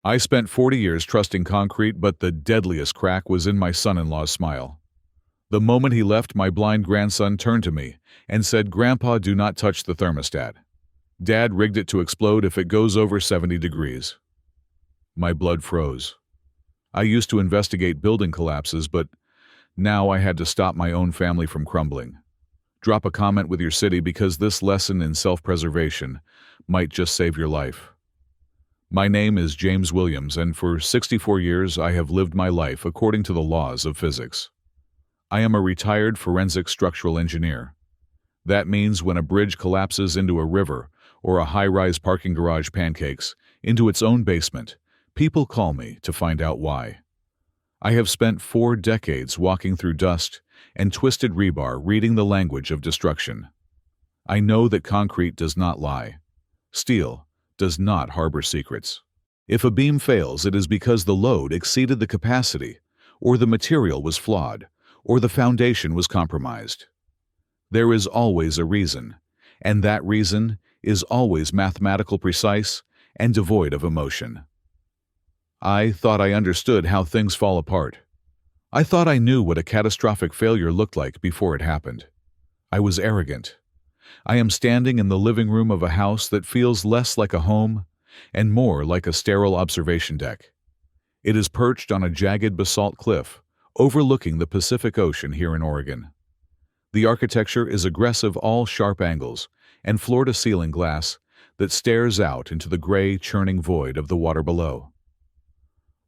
I spent 40 years trusting concrete, but the deadliest crack was in my son-in-law's smile. The moment he left, my blind grandson turned to me and said, "Grandpa, do not touch the thermostat. Dad rigged it to explode if it goes over 70 degrees." My blood froze. I used to investigate building collapses, but now I had to stop my own family from crumbling. Drop a comment with your city, because this lesson in self-preservation might just save your life. My name is James Williams, and for 64 years I have lived my life according to the laws of physics. I am a retired forensic structural engineer. That means when a bridge collapses into a river or a high-rise parking garage pancakes into its own basement, people call me to find out why. I have spent 4 decades walking through dust and twisted rebar, reading the language of destruction. I know that concrete does not lie. Steel does not harbor secrets. If a beam fails, it is because the load exceeded the capacity, or the material was flawed, or the foundation was compromised. There is always a reason, and that reason is always mathematical, precise, and devoid of emotion. I thought I understood how things fall apart. I thought I knew what a catastrophic failure looked like before it happened. I was arrogant. I am standing in the living room of a house that feels less like a home and more like a sterile observation deck. It is perched on a jagged basalt cliff overlooking the Pacific Ocean here in Oregon. The architecture is aggressive, all sharp angles and floor-to-ceiling glass that stares out into the gray, churning void of the water below.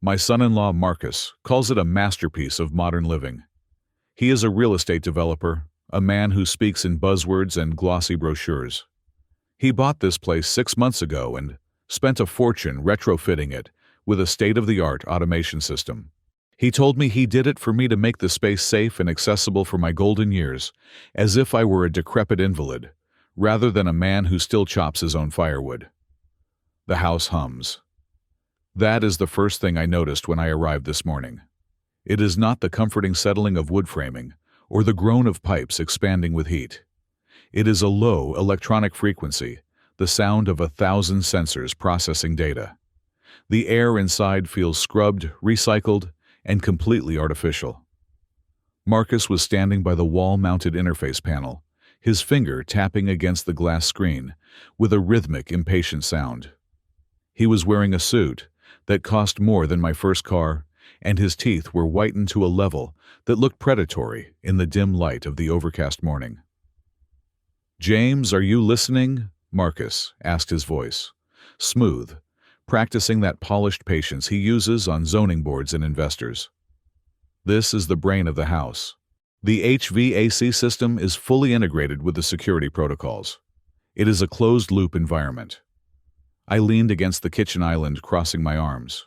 My son-in-law, Marcus, calls it a masterpiece of modern living. He is a real estate developer, a man who speaks in buzzwords and glossy brochures. He bought this place 6 months ago and spent a fortune retrofitting it with a state-of-the-art automation system. He told me he did it for me to make the space safe and accessible for my golden years, as if I were a decrepit invalid, rather than a man who still chops his own firewood. The house hums. That is the first thing I noticed when I arrived this morning. It is not the comforting settling of wood framing or the groan of pipes expanding with heat. It is a low electronic frequency, the sound of 1,000 sensors processing data. The air inside feels scrubbed, recycled, and completely artificial. Marcus was standing by the wall-mounted interface panel, his finger tapping against the glass screen with a rhythmic, impatient sound. He was wearing a suit that cost more than my first car, and his teeth were whitened to a level that looked predatory in the dim light of the overcast morning. "James, are you listening?" Marcus asked, his voice smooth, practicing that polished patience he uses on zoning boards and investors. "This is the brain of the house. The HVAC system is fully integrated with the security protocols. It is a closed-loop environment." I leaned against the kitchen island, crossing my arms.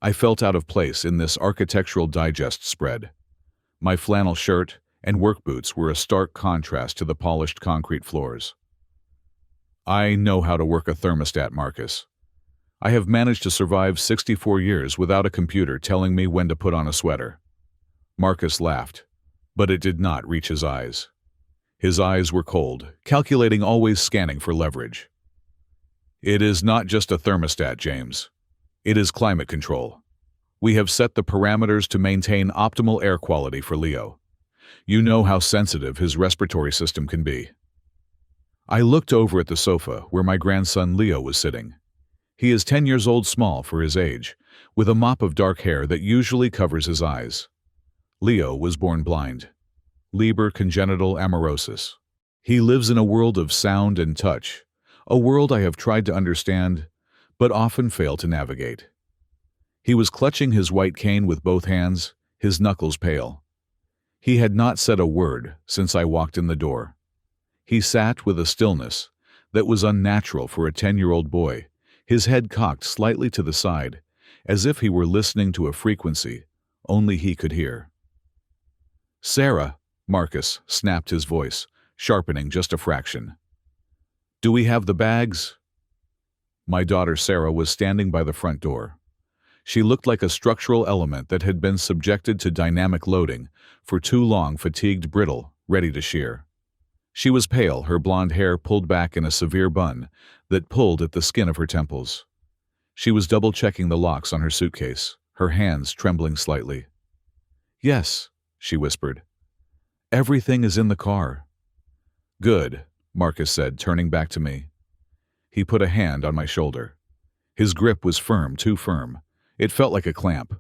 I felt out of place in this architectural digest spread. My flannel shirt and work boots were a stark contrast to the polished concrete floors. "I know how to work a thermostat, Marcus. I have managed to survive 64 years without a computer telling me when to put on a sweater." Marcus laughed, but it did not reach his eyes. His eyes were cold, calculating, always scanning for leverage. "It is not just a thermostat, James. It is climate control. We have set the parameters to maintain optimal air quality for Leo. You know how sensitive his respiratory system can be." I looked over at the sofa where my grandson Leo was sitting. He is 10 years old, small for his age, with a mop of dark hair that usually covers his eyes. Leo was born blind. Leber congenital amaurosis. He lives in a world of sound and touch, a world I have tried to understand, but often fail to navigate. He was clutching his white cane with both hands, his knuckles pale. He had not said a word since I walked in the door. He sat with a stillness that was unnatural for a 10-year-old boy, his head cocked slightly to the side, as if he were listening to a frequency only he could hear. "Sarah," Marcus snapped, his voice sharpening just a fraction. "Do we have the bags?" My daughter Sarah was standing by the front door. She looked like a structural element that had been subjected to dynamic loading for too long, fatigued, brittle, ready to shear. She was pale, her blonde hair pulled back in a severe bun that pulled at the skin of her temples. She was double-checking the locks on her suitcase, her hands trembling slightly. "Yes," she whispered. "Everything is in the car." "Good," Marcus said, turning back to me. He put a hand on my shoulder. His grip was firm, too firm. It felt like a clamp.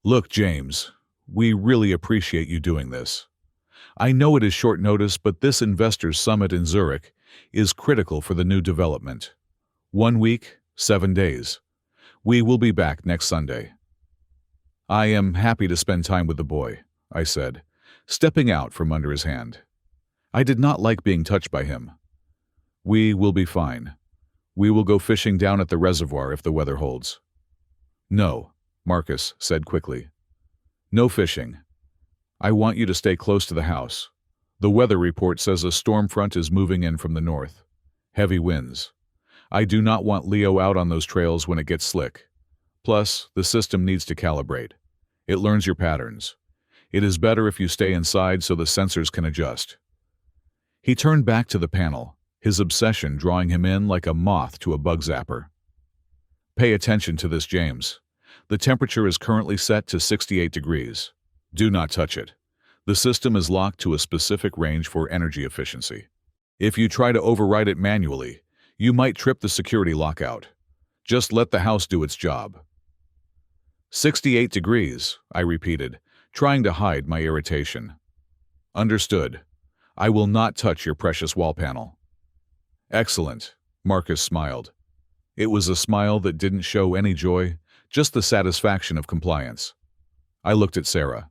"Look, James, we really appreciate you doing this. I know it is short notice, but this investors' summit in Zurich is critical for the new development. 1 week, 7 days. We will be back next Sunday." "I am happy to spend time with the boy," I said, stepping out from under his hand. I did not like being touched by him. "We will be fine. We will go fishing down at the reservoir if the weather holds." "No," Marcus said quickly. "No fishing. I want you to stay close to the house. The weather report says a storm front is moving in from the north. Heavy winds. I do not want Leo out on those trails when it gets slick. Plus, the system needs to calibrate. It learns your patterns. It is better if you stay inside so the sensors can adjust." He turned back to the panel, his obsession drawing him in like a moth to a bug zapper. "Pay attention to this, James. The temperature is currently set to 68 degrees. Do not touch it. The system is locked to a specific range for energy efficiency. If you try to override it manually, you might trip the security lockout. Just let the house do its job." 68 degrees, I repeated, trying to hide my irritation. "Understood. I will not touch your precious wall panel." "Excellent," Marcus smiled. It was a smile that didn't show any joy, just the satisfaction of compliance. I looked at Sarah.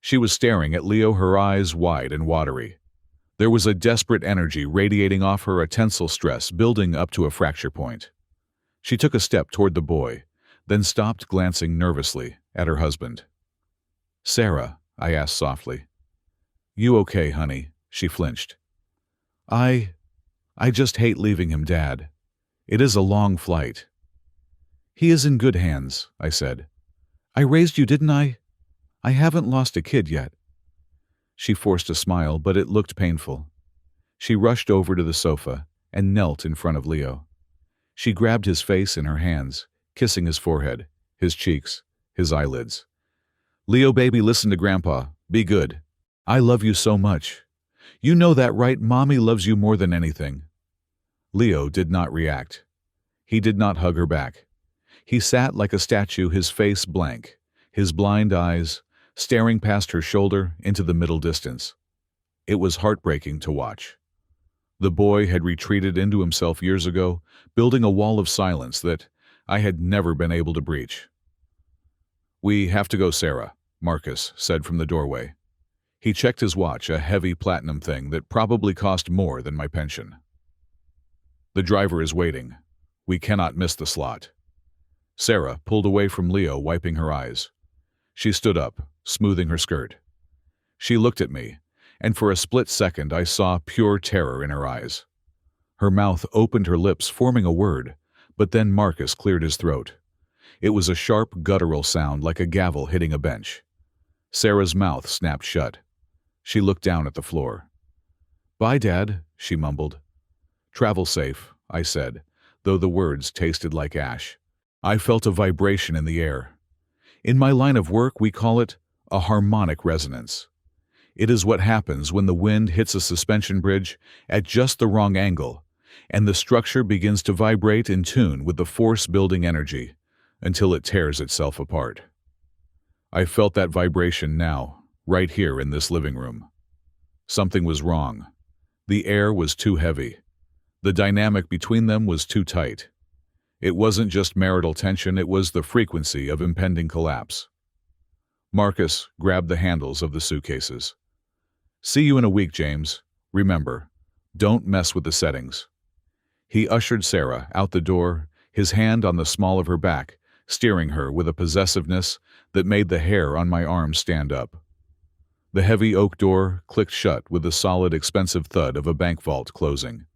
She was staring at Leo, her eyes wide and watery. There was a desperate energy radiating off her, a tensile stress building up to a fracture point. She took a step toward the boy, then stopped, glancing nervously at her husband. "Sarah," I asked softly. "You okay, honey?" She flinched. I just hate leaving him, Dad. It is a long flight." "He is in good hands," I said. "I raised you, didn't I? I haven't lost a kid yet." She forced a smile, but it looked painful. She rushed over to the sofa and knelt in front of Leo. She grabbed his face in her hands, kissing his forehead, his cheeks, his eyelids. "Leo, baby, listen to Grandpa. Be good. I love you so much. You know that, right? Mommy loves you more than anything." Leo did not react. He did not hug her back. He sat like a statue, his face blank, his blind eyes staring past her shoulder into the middle distance. It was heartbreaking to watch. The boy had retreated into himself years ago, building a wall of silence that I had never been able to breach. "We have to go, Sarah," Marcus said from the doorway. He checked his watch, a heavy platinum thing that probably cost more than my pension. "The driver is waiting. We cannot miss the slot." Sarah pulled away from Leo, wiping her eyes. She stood up, smoothing her skirt. She looked at me, and for a split second I saw pure terror in her eyes. Her mouth opened, her lips forming a word, but then Marcus cleared his throat. It was a sharp, guttural sound like a gavel hitting a bench. Sarah's mouth snapped shut. She looked down at the floor. "Bye, Dad," she mumbled. "Travel safe," I said, though the words tasted like ash. I felt a vibration in the air. In my line of work, we call it a harmonic resonance. It is what happens when the wind hits a suspension bridge at just the wrong angle, and the structure begins to vibrate in tune with the force-building energy until it tears itself apart. I felt that vibration now, right here in this living room. Something was wrong. The air was too heavy. The dynamic between them was too tight. It wasn't just marital tension, it was the frequency of impending collapse. Marcus grabbed the handles of the suitcases. "See you in a week, James. Remember, don't mess with the settings." He ushered Sarah out the door, his hand on the small of her back, steering her with a possessiveness that made the hair on my arm stand up. The heavy oak door clicked shut with the solid, expensive thud of a bank vault closing.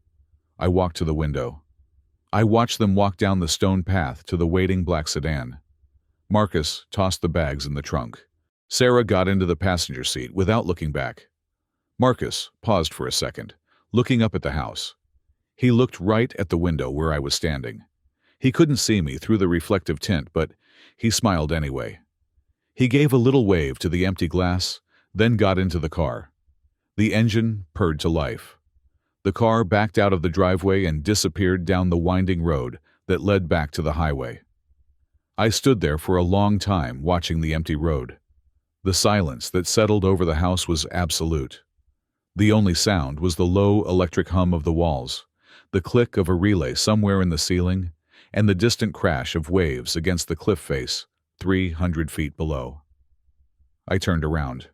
I walked to the window. I watched them walk down the stone path to the waiting black sedan. Marcus tossed the bags in the trunk. Sarah got into the passenger seat without looking back. Marcus paused for a second, looking up at the house. He looked right at the window where I was standing. He couldn't see me through the reflective tint, but he smiled anyway. He gave a little wave to the empty glass, then got into the car. The engine purred to life. The car backed out of the driveway and disappeared down the winding road that led back to the highway. I stood there for a long time watching the empty road. The silence that settled over the house was absolute. The only sound was the low electric hum of the walls, the click of a relay somewhere in the ceiling, and the distant crash of waves against the cliff face 300 feet below. I turned around.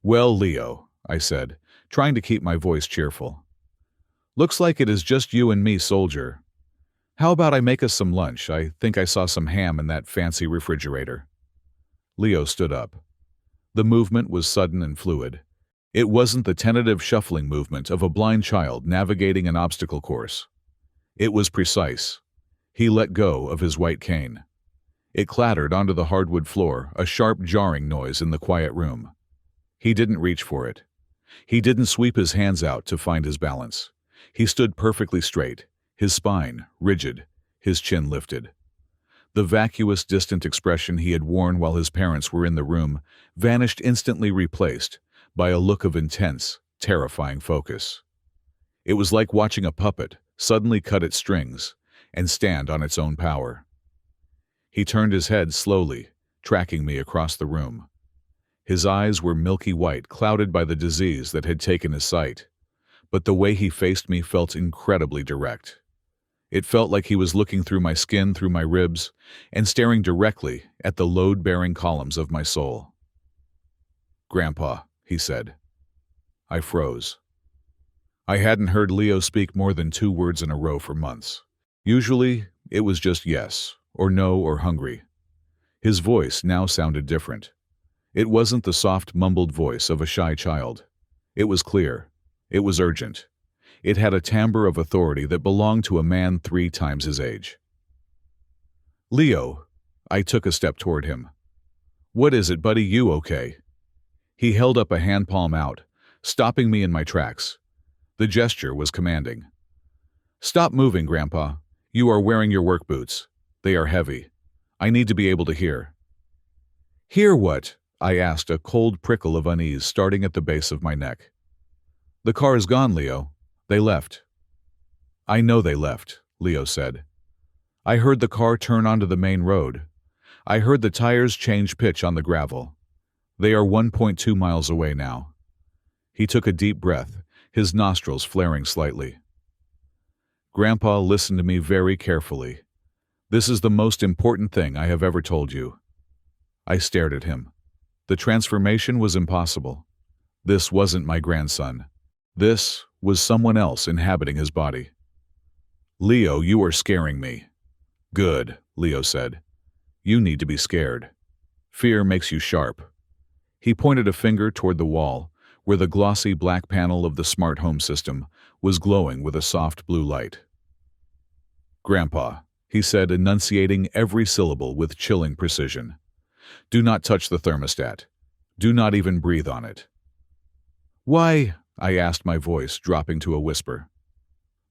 "Well, Leo," I said, trying to keep my voice cheerful. "Looks like it is just you and me, soldier. How about I make us some lunch? I think I saw some ham in that fancy refrigerator." Leo stood up. The movement was sudden and fluid. It wasn't the tentative shuffling movement of a blind child navigating an obstacle course. It was precise. He let go of his white cane. It clattered onto the hardwood floor, a sharp jarring noise in the quiet room. He didn't reach for it. He didn't sweep his hands out to find his balance. He stood perfectly straight, his spine rigid, his chin lifted. The vacuous, distant expression he had worn while his parents were in the room vanished, instantly replaced by a look of intense, terrifying focus. It was like watching a puppet suddenly cut its strings and stand on its own power. He turned his head slowly, tracking me across the room. His eyes were milky white, clouded by the disease that had taken his sight, but the way he faced me felt incredibly direct. It felt like he was looking through my skin, through my ribs, and staring directly at the load-bearing columns of my soul. "Grandpa," he said. I froze. I hadn't heard Leo speak more than 2 words in a row for months. Usually, it was just yes, or no, or hungry. His voice now sounded different. It wasn't the soft, mumbled voice of a shy child. It was clear. It was urgent. It had a timbre of authority that belonged to a man 3 times his age. "Leo," I took a step toward him. "What is it, buddy? You okay?" He held up a hand palm out, stopping me in my tracks. The gesture was commanding. "Stop moving, Grandpa. You are wearing your work boots. They are heavy. I need to be able to hear." "Hear what?" I asked, a cold prickle of unease starting at the base of my neck. "The car is gone, Leo. They left." "I know they left," Leo said. "I heard the car turn onto the main road. I heard the tires change pitch on the gravel. They are 1.2 miles away now." He took a deep breath, his nostrils flaring slightly. "Grandpa, listen to me very carefully. This is the most important thing I have ever told you." I stared at him. The transformation was impossible. This wasn't my grandson. This was someone else inhabiting his body. "Leo, you are scaring me." "Good," Leo said. "You need to be scared. Fear makes you sharp." He pointed a finger toward the wall, where the glossy black panel of the smart home system was glowing with a soft blue light. "Grandpa," he said, enunciating every syllable with chilling precision. "Do not touch the thermostat. Do not even breathe on it." "Why?" I asked, my voice dropping to a whisper.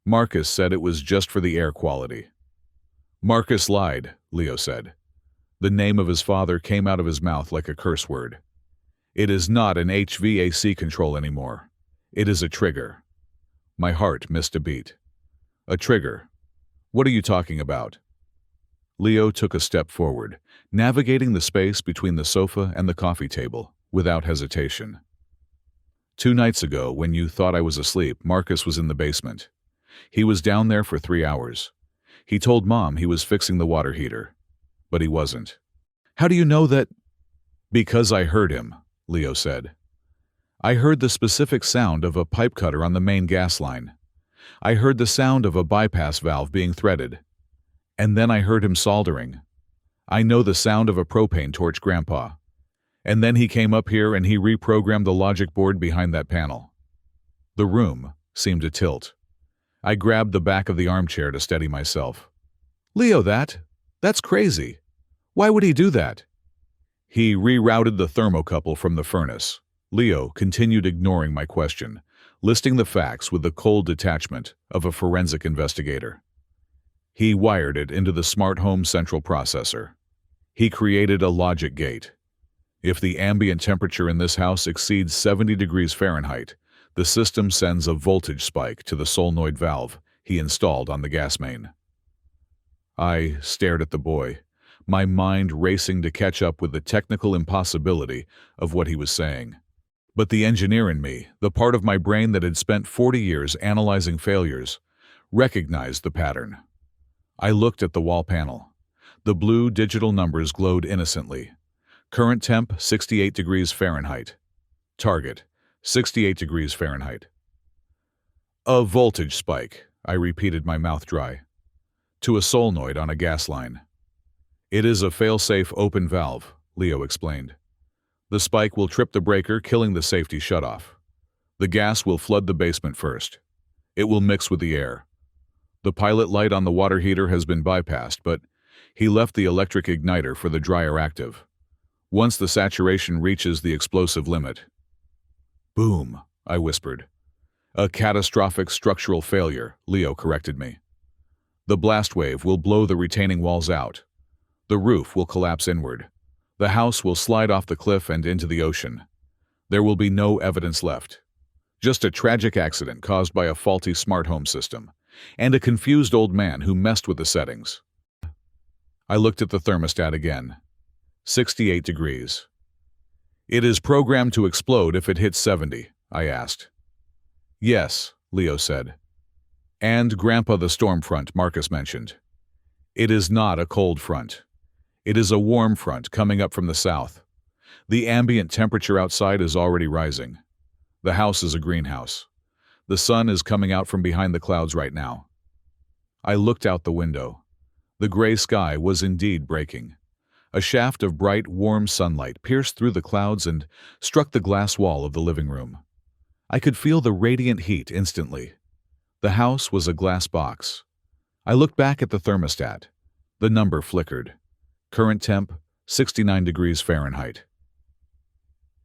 "Marcus said it was just for the air quality." "Marcus lied," Leo said. The name of his father came out of his mouth like a curse word. "It is not an HVAC control anymore. It is a trigger." My heart missed a beat. "A trigger? What are you talking about?" Leo took a step forward, navigating the space between the sofa and the coffee table, without hesitation. 2 nights ago, when you thought I was asleep, Marcus was in the basement. He was down there for 3 hours. He told Mom he was fixing the water heater. But he wasn't. "How do you know that?" "Because I heard him," Leo said. "I heard the specific sound of a pipe cutter on the main gas line. I heard the sound of a bypass valve being threaded. And then I heard him soldering. I know the sound of a propane torch, Grandpa. And then he came up here and he reprogrammed the logic board behind that panel." The room seemed to tilt. I grabbed the back of the armchair to steady myself. "Leo, that's crazy. Why would he do that?" "He rerouted the thermocouple from the furnace." Leo continued ignoring my question, listing the facts with the cold detachment of a forensic investigator. He wired it into the smart home central processor. He created a logic gate. If the ambient temperature in this house exceeds 70 degrees Fahrenheit, the system sends a voltage spike to the solenoid valve he installed on the gas main. I stared at the boy, my mind racing to catch up with the technical impossibility of what he was saying. But the engineer in me, the part of my brain that had spent 40 years analyzing failures, recognized the pattern. I looked at the wall panel. The blue digital numbers glowed innocently. Current temp, 68 degrees Fahrenheit. Target, 68 degrees Fahrenheit. A voltage spike, I repeated, my mouth dry. To a solenoid on a gas line. It is a fail-safe open valve, Leo explained. The spike will trip the breaker, killing the safety shutoff. The gas will flood the basement first. It will mix with the air. The pilot light on the water heater has been bypassed, but he left the electric igniter for the dryer active. Once the saturation reaches the explosive limit. Boom, I whispered. A catastrophic structural failure, Leo corrected me. The blast wave will blow the retaining walls out. The roof will collapse inward. The house will slide off the cliff and into the ocean. There will be no evidence left. Just a tragic accident caused by a faulty smart home system, and a confused old man who messed with the settings. I looked at the thermostat again. 68 degrees. It is programmed to explode if it hits 70, I asked. Yes, Leo said. And Grandpa the storm front Marcus mentioned. It is not a cold front. It is a warm front coming up from the south. The ambient temperature outside is already rising. The house is a greenhouse. The sun is coming out from behind the clouds right now. I looked out the window. The gray sky was indeed breaking. A shaft of bright, warm sunlight pierced through the clouds and struck the glass wall of the living room. I could feel the radiant heat instantly. The house was a glass box. I looked back at the thermostat. The number flickered. Current temp, 69 degrees Fahrenheit.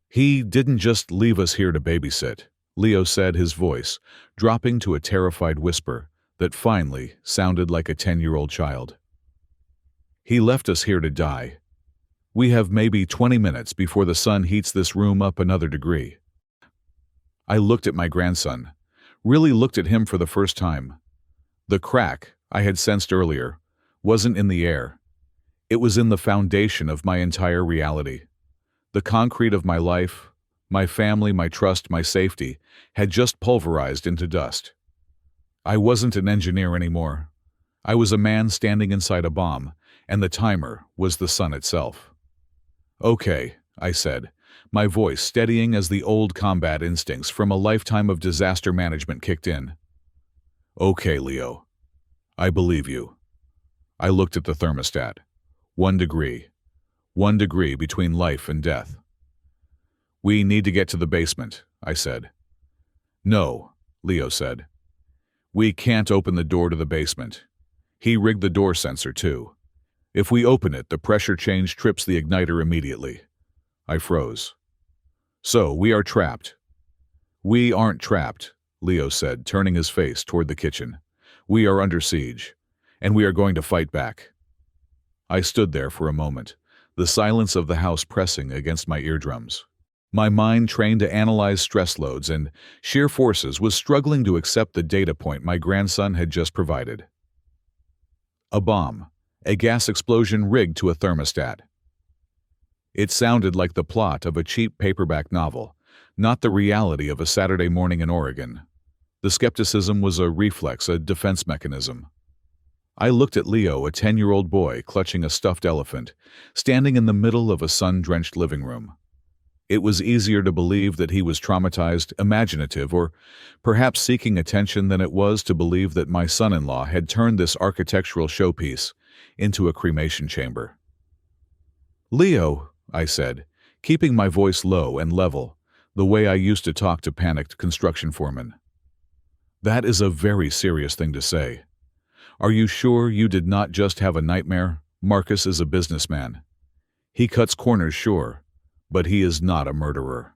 He didn't just leave us here to babysit, Leo said, his voice dropping to a terrified whisper that finally sounded like a 10-year-old child. He left us here to die. We have maybe 20 minutes before the sun heats this room up another degree. I looked at my grandson, really looked at him for the first time. The crack I had sensed earlier wasn't in the air. It was in the foundation of my entire reality. The concrete of my life, my family, my trust, my safety, had just pulverized into dust. I wasn't an engineer anymore. I was a man standing inside a bomb, and the timer was the sun itself. Okay, I said, my voice steadying as the old combat instincts from a lifetime of disaster management kicked in. Okay, Leo. I believe you. I looked at the thermostat. 1 degree. 1 degree between life and death. We need to get to the basement, I said. No, Leo said. We can't open the door to the basement. He rigged the door sensor too. If we open it, the pressure change trips the igniter immediately. I froze. So we are trapped. We aren't trapped, Leo said, turning his face toward the kitchen. We are under siege, and we are going to fight back. I stood there for a moment, the silence of the house pressing against my eardrums. My mind, trained to analyze stress loads and sheer forces, was struggling to accept the data point my grandson had just provided. A bomb, a gas explosion rigged to a thermostat. It sounded like the plot of a cheap paperback novel, not the reality of a Saturday morning in Oregon. The skepticism was a reflex, a defense mechanism. I looked at Leo, a 10-year-old boy clutching a stuffed elephant, standing in the middle of a sun-drenched living room. It was easier to believe that he was traumatized, imaginative, or perhaps seeking attention than it was to believe that my son-in-law had turned this architectural showpiece into a cremation chamber. Leo, I said, keeping my voice low and level, the way I used to talk to panicked construction foremen. That is a very serious thing to say. Are you sure you did not just have a nightmare? Marcus is a businessman. He cuts corners, sure, but he is not a murderer.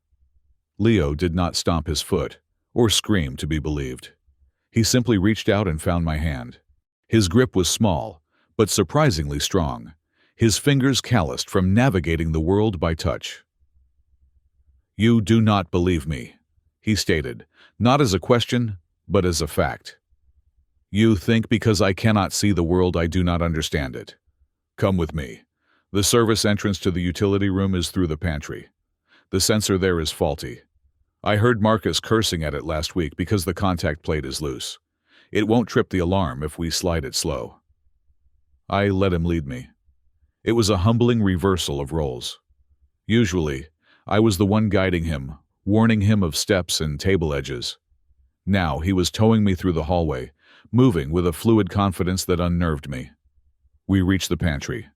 Leo did not stomp his foot or scream to be believed. He simply reached out and found my hand. His grip was small, but surprisingly strong, his fingers calloused from navigating the world by touch. "You do not believe me," he stated, not as a question, but as a fact. "You think because I cannot see the world I do not understand it. Come with me. The service entrance to the utility room is through the pantry. The sensor there is faulty. I heard Marcus cursing at it last week because the contact plate is loose. It won't trip the alarm if we slide it slow." I let him lead me. It was a humbling reversal of roles. Usually, I was the one guiding him, warning him of steps and table edges. Now he was towing me through the hallway, moving with a fluid confidence that unnerved me. We reached the pantry.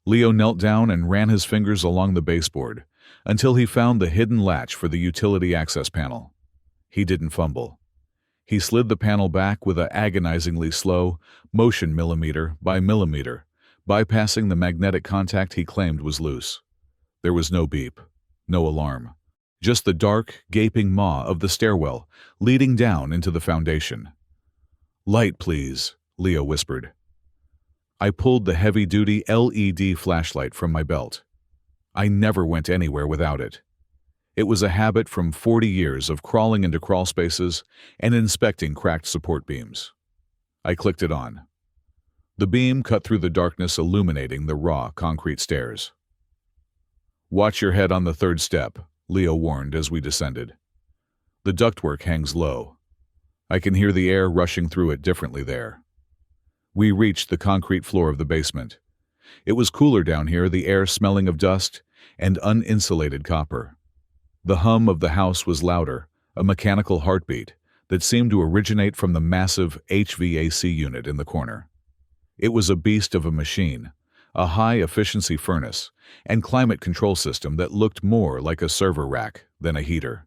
Leo knelt down and ran his fingers along the baseboard until he found the hidden latch for the utility access panel. He didn't fumble. He slid the panel back with an agonizingly slow motion millimeter by millimeter, bypassing the magnetic contact he claimed was loose. There was no beep, no alarm, just the dark, gaping maw of the stairwell leading down into the foundation. "Light, please," Leo whispered. I pulled the heavy-duty LED flashlight from my belt. I never went anywhere without it. It was a habit from 40 years of crawling into crawl spaces and inspecting cracked support beams. I clicked it on. The beam cut through the darkness, illuminating the raw concrete stairs. "Watch your head on the third step," Leo warned as we descended. "The ductwork hangs low. I can hear the air rushing through it differently there." We reached the concrete floor of the basement. It was cooler down here, the air smelling of dust and uninsulated copper. The hum of the house was louder, a mechanical heartbeat that seemed to originate from the massive HVAC unit in the corner. It was a beast of a machine, a high-efficiency furnace and climate control system that looked more like a server rack than a heater.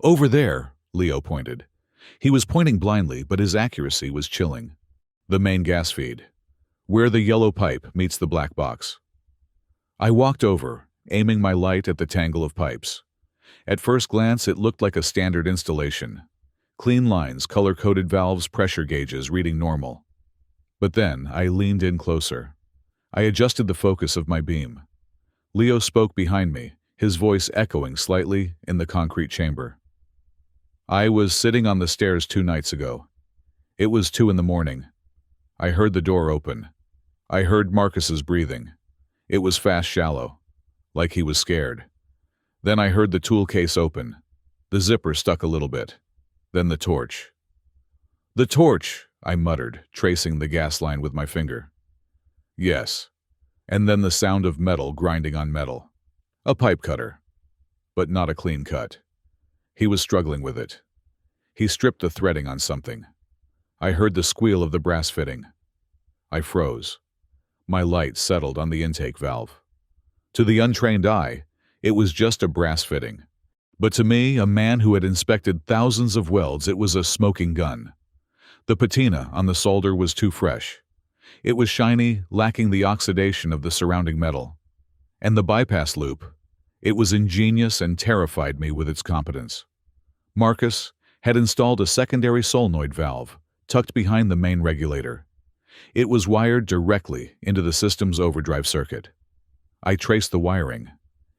"Over there," Leo pointed. He was pointing blindly, but his accuracy was chilling. "The main gas feed, where the yellow pipe meets the black box." I walked over, aiming my light at the tangle of pipes. At first glance, it looked like a standard installation. Clean lines, color-coded valves, pressure gauges reading normal. But then I leaned in closer. I adjusted the focus of my beam. Leo spoke behind me, his voice echoing slightly in the concrete chamber. "I was sitting on the stairs 2 nights ago. It was 2 in the morning. I heard the door open. I heard Marcus's breathing. It was fast, shallow, like he was scared. Then I heard the tool case open. The zipper stuck a little bit. Then the torch." "The torch," I muttered, tracing the gas line with my finger. "Yes. And then the sound of metal grinding on metal. A pipe cutter. But not a clean cut. He was struggling with it. He stripped the threading on something. I heard the squeal of the brass fitting. I froze. My light settled on the intake valve. To the untrained eye, it was just a brass fitting. But to me, a man who had inspected thousands of welds, it was a smoking gun. The patina on the solder was too fresh. It was shiny, lacking the oxidation of the surrounding metal. And the bypass loop, it was ingenious and terrified me with its competence. Marcus had installed a secondary solenoid valve, tucked behind the main regulator. It was wired directly into the system's overdrive circuit. I traced the wiring.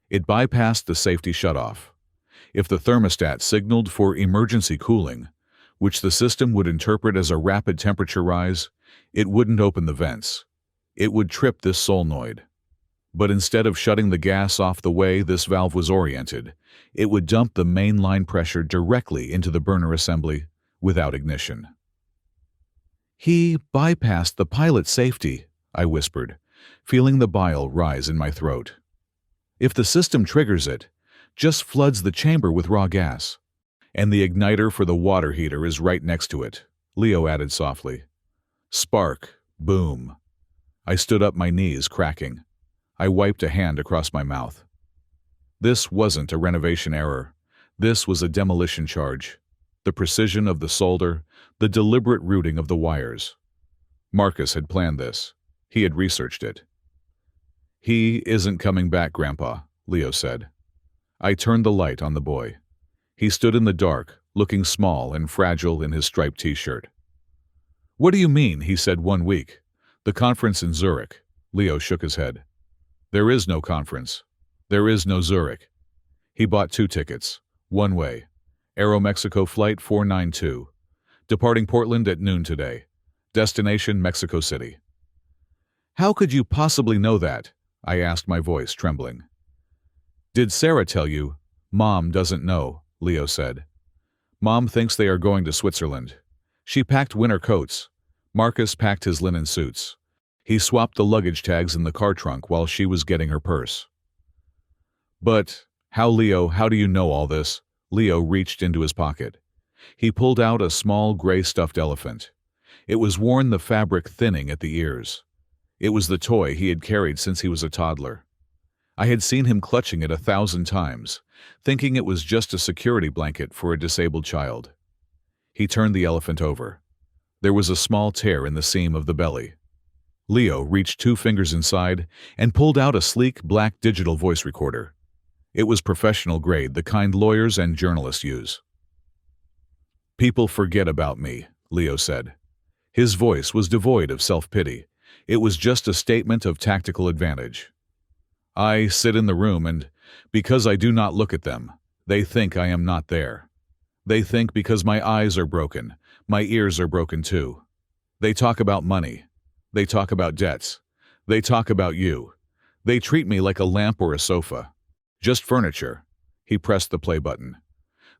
It bypassed the safety shutoff. If the thermostat signaled for emergency cooling, which the system would interpret as a rapid temperature rise, it wouldn't open the vents. It would trip this solenoid. But instead of shutting the gas off the way this valve was oriented, it would dump the main line pressure directly into the burner assembly without ignition. "He bypassed the pilot safety," I whispered, feeling the bile rise in my throat. "If the system triggers it, just floods the chamber with raw gas. And the igniter for the water heater is right next to it," Leo added softly. Spark, boom. I stood up, my knees cracking. I wiped a hand across my mouth. This wasn't a renovation error. This was a demolition charge. The precision of the solder, the deliberate routing of the wires. Marcus had planned this. He had researched it. "He isn't coming back, Grandpa," Leo said. I turned the light on the boy. He stood in the dark, looking small and fragile in his striped t-shirt. "What do you mean?" he said 1 week. "The conference in Zurich." Leo shook his head. "There is no conference. There is no Zurich." He bought 2 tickets. One way. Aeromexico Flight 492. Departing Portland at noon today. Destination Mexico City. "How could you possibly know that?" I asked, my voice trembling. "Did Sarah tell you?" "Mom doesn't know," Leo said. "Mom thinks they are going to Switzerland. She packed winter coats. Marcus packed his linen suits. He swapped the luggage tags in the car trunk while she was getting her purse." "But how, Leo, how do you know all this?" Leo reached into his pocket. He pulled out a small gray stuffed elephant. It was worn, the fabric thinning at the ears. It was the toy he had carried since he was a toddler. I had seen him clutching it 1,000 times, thinking it was just a security blanket for a disabled child. He turned the elephant over. There was a small tear in the seam of the belly. Leo reached 2 fingers inside and pulled out a sleek black digital voice recorder. It was professional grade, the kind lawyers and journalists use. "People forget about me," Leo said. His voice was devoid of self-pity. It was just a statement of tactical advantage. "I sit in the room, and because I do not look at them, they think I am not there. They think because my eyes are broken, my ears are broken too. They talk about money. They talk about debts. They talk about you. They treat me like a lamp or a sofa. Just furniture." He pressed the play button.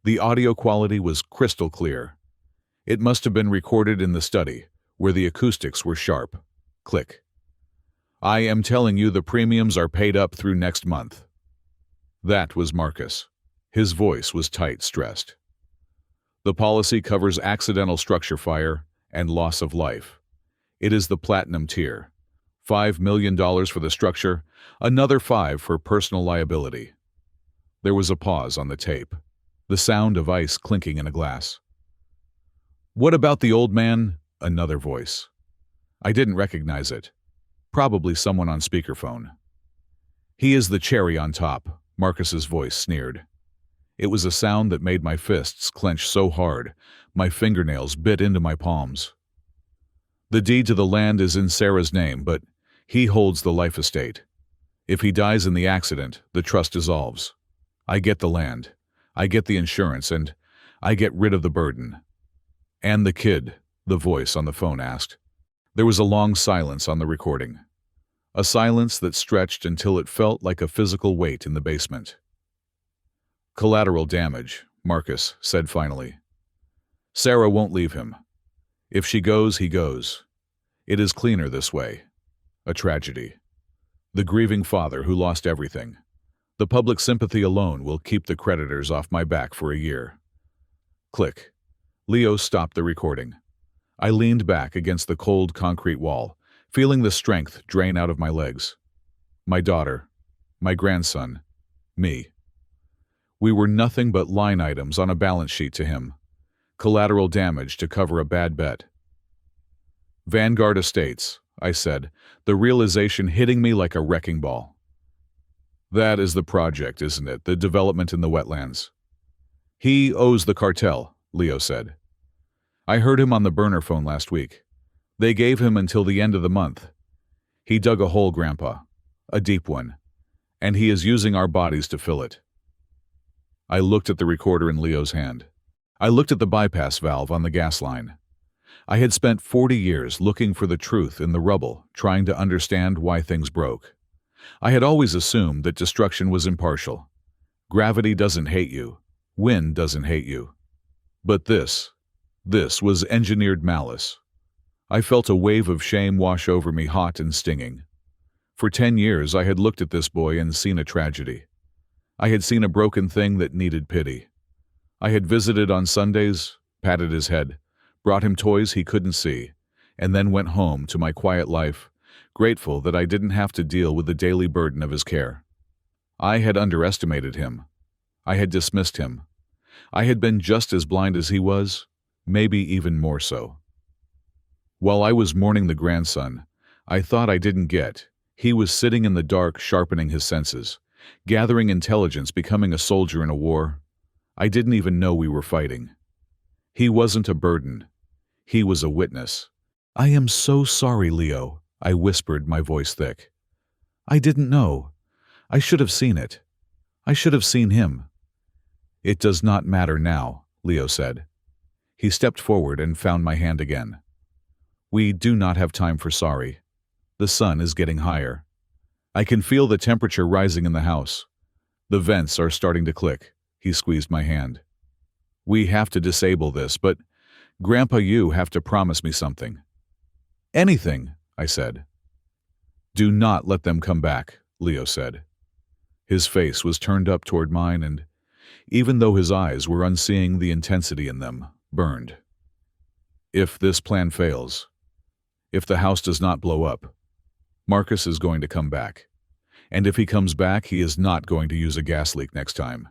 The audio quality was crystal clear. It must have been recorded in the study, where the acoustics were sharp. Click. "I am telling you, the premiums are paid up through next month." That was Marcus. His voice was tight, stressed. "The policy covers accidental structure fire and loss of life. It is the platinum tier. $5 million for the structure, another 5 for personal liability." There was a pause on the tape, the sound of ice clinking in a glass. "What about the old man?" Another voice. I didn't recognize it. Probably someone on speakerphone. "He is the cherry on top," Marcus's voice sneered. It was a sound that made my fists clench so hard, my fingernails bit into my palms. "The deed to the land is in Sarah's name, but he holds the life estate. If he dies in the accident, the trust dissolves. I get the land, I get the insurance, and I get rid of the burden." "And the kid?" the voice on the phone asked. There was a long silence on the recording. A silence that stretched until it felt like a physical weight in the basement. "Collateral damage," Marcus said finally. "Sarah won't leave him. If she goes, he goes. It is cleaner this way. A tragedy. The grieving father who lost everything. The public sympathy alone will keep the creditors off my back for a year." Click. Leo stopped the recording. I leaned back against the cold concrete wall, feeling the strength drain out of my legs. My daughter, my grandson, me. We were nothing but line items on a balance sheet to him. Collateral damage to cover a bad bet. "Vanguard Estates," I said, the realization hitting me like a wrecking ball. "That is the project, isn't it? The development in the wetlands." "He owes the cartel," Leo said. "I heard him on the burner phone last week. They gave him until the end of the month. He dug a hole, Grandpa. A deep one. And he is using our bodies to fill it." I looked at the recorder in Leo's hand. I looked at the bypass valve on the gas line. I had spent 40 years looking for the truth in the rubble, trying to understand why things broke. I had always assumed that destruction was impartial. Gravity doesn't hate you. Wind doesn't hate you. But this was engineered malice. I felt a wave of shame wash over me, hot and stinging. For 10 years I had looked at this boy and seen a tragedy. I had seen a broken thing that needed pity. I had visited on Sundays, patted his head, brought him toys he couldn't see, and then went home to my quiet life, grateful that I didn't have to deal with the daily burden of his care. I had underestimated him. I had dismissed him. I had been just as blind as he was, maybe even more so. While I was mourning the grandson, I thought I didn't get. He was sitting in the dark, sharpening his senses, gathering intelligence, becoming a soldier in a war. I didn't even know we were fighting. He wasn't a burden. He was a witness, "I am so sorry, Leo," I whispered, my voice thick. "I didn't know. I should have seen it. I should have seen him." "It does not matter now," Leo said. He stepped forward and found my hand again. "We do not have time for sorry. The sun is getting higher. I can feel the temperature rising in the house. The vents are starting to click." He squeezed my hand. "We have to disable this, but Grandpa, you have to promise me something." "Anything," I said. "Do not let them come back," Leo said. His face was turned up toward mine, and even though his eyes were unseeing, the intensity in them burned. "If this plan fails, if the house does not blow up, Marcus is going to come back. And if he comes back, he is not going to use a gas leak next time.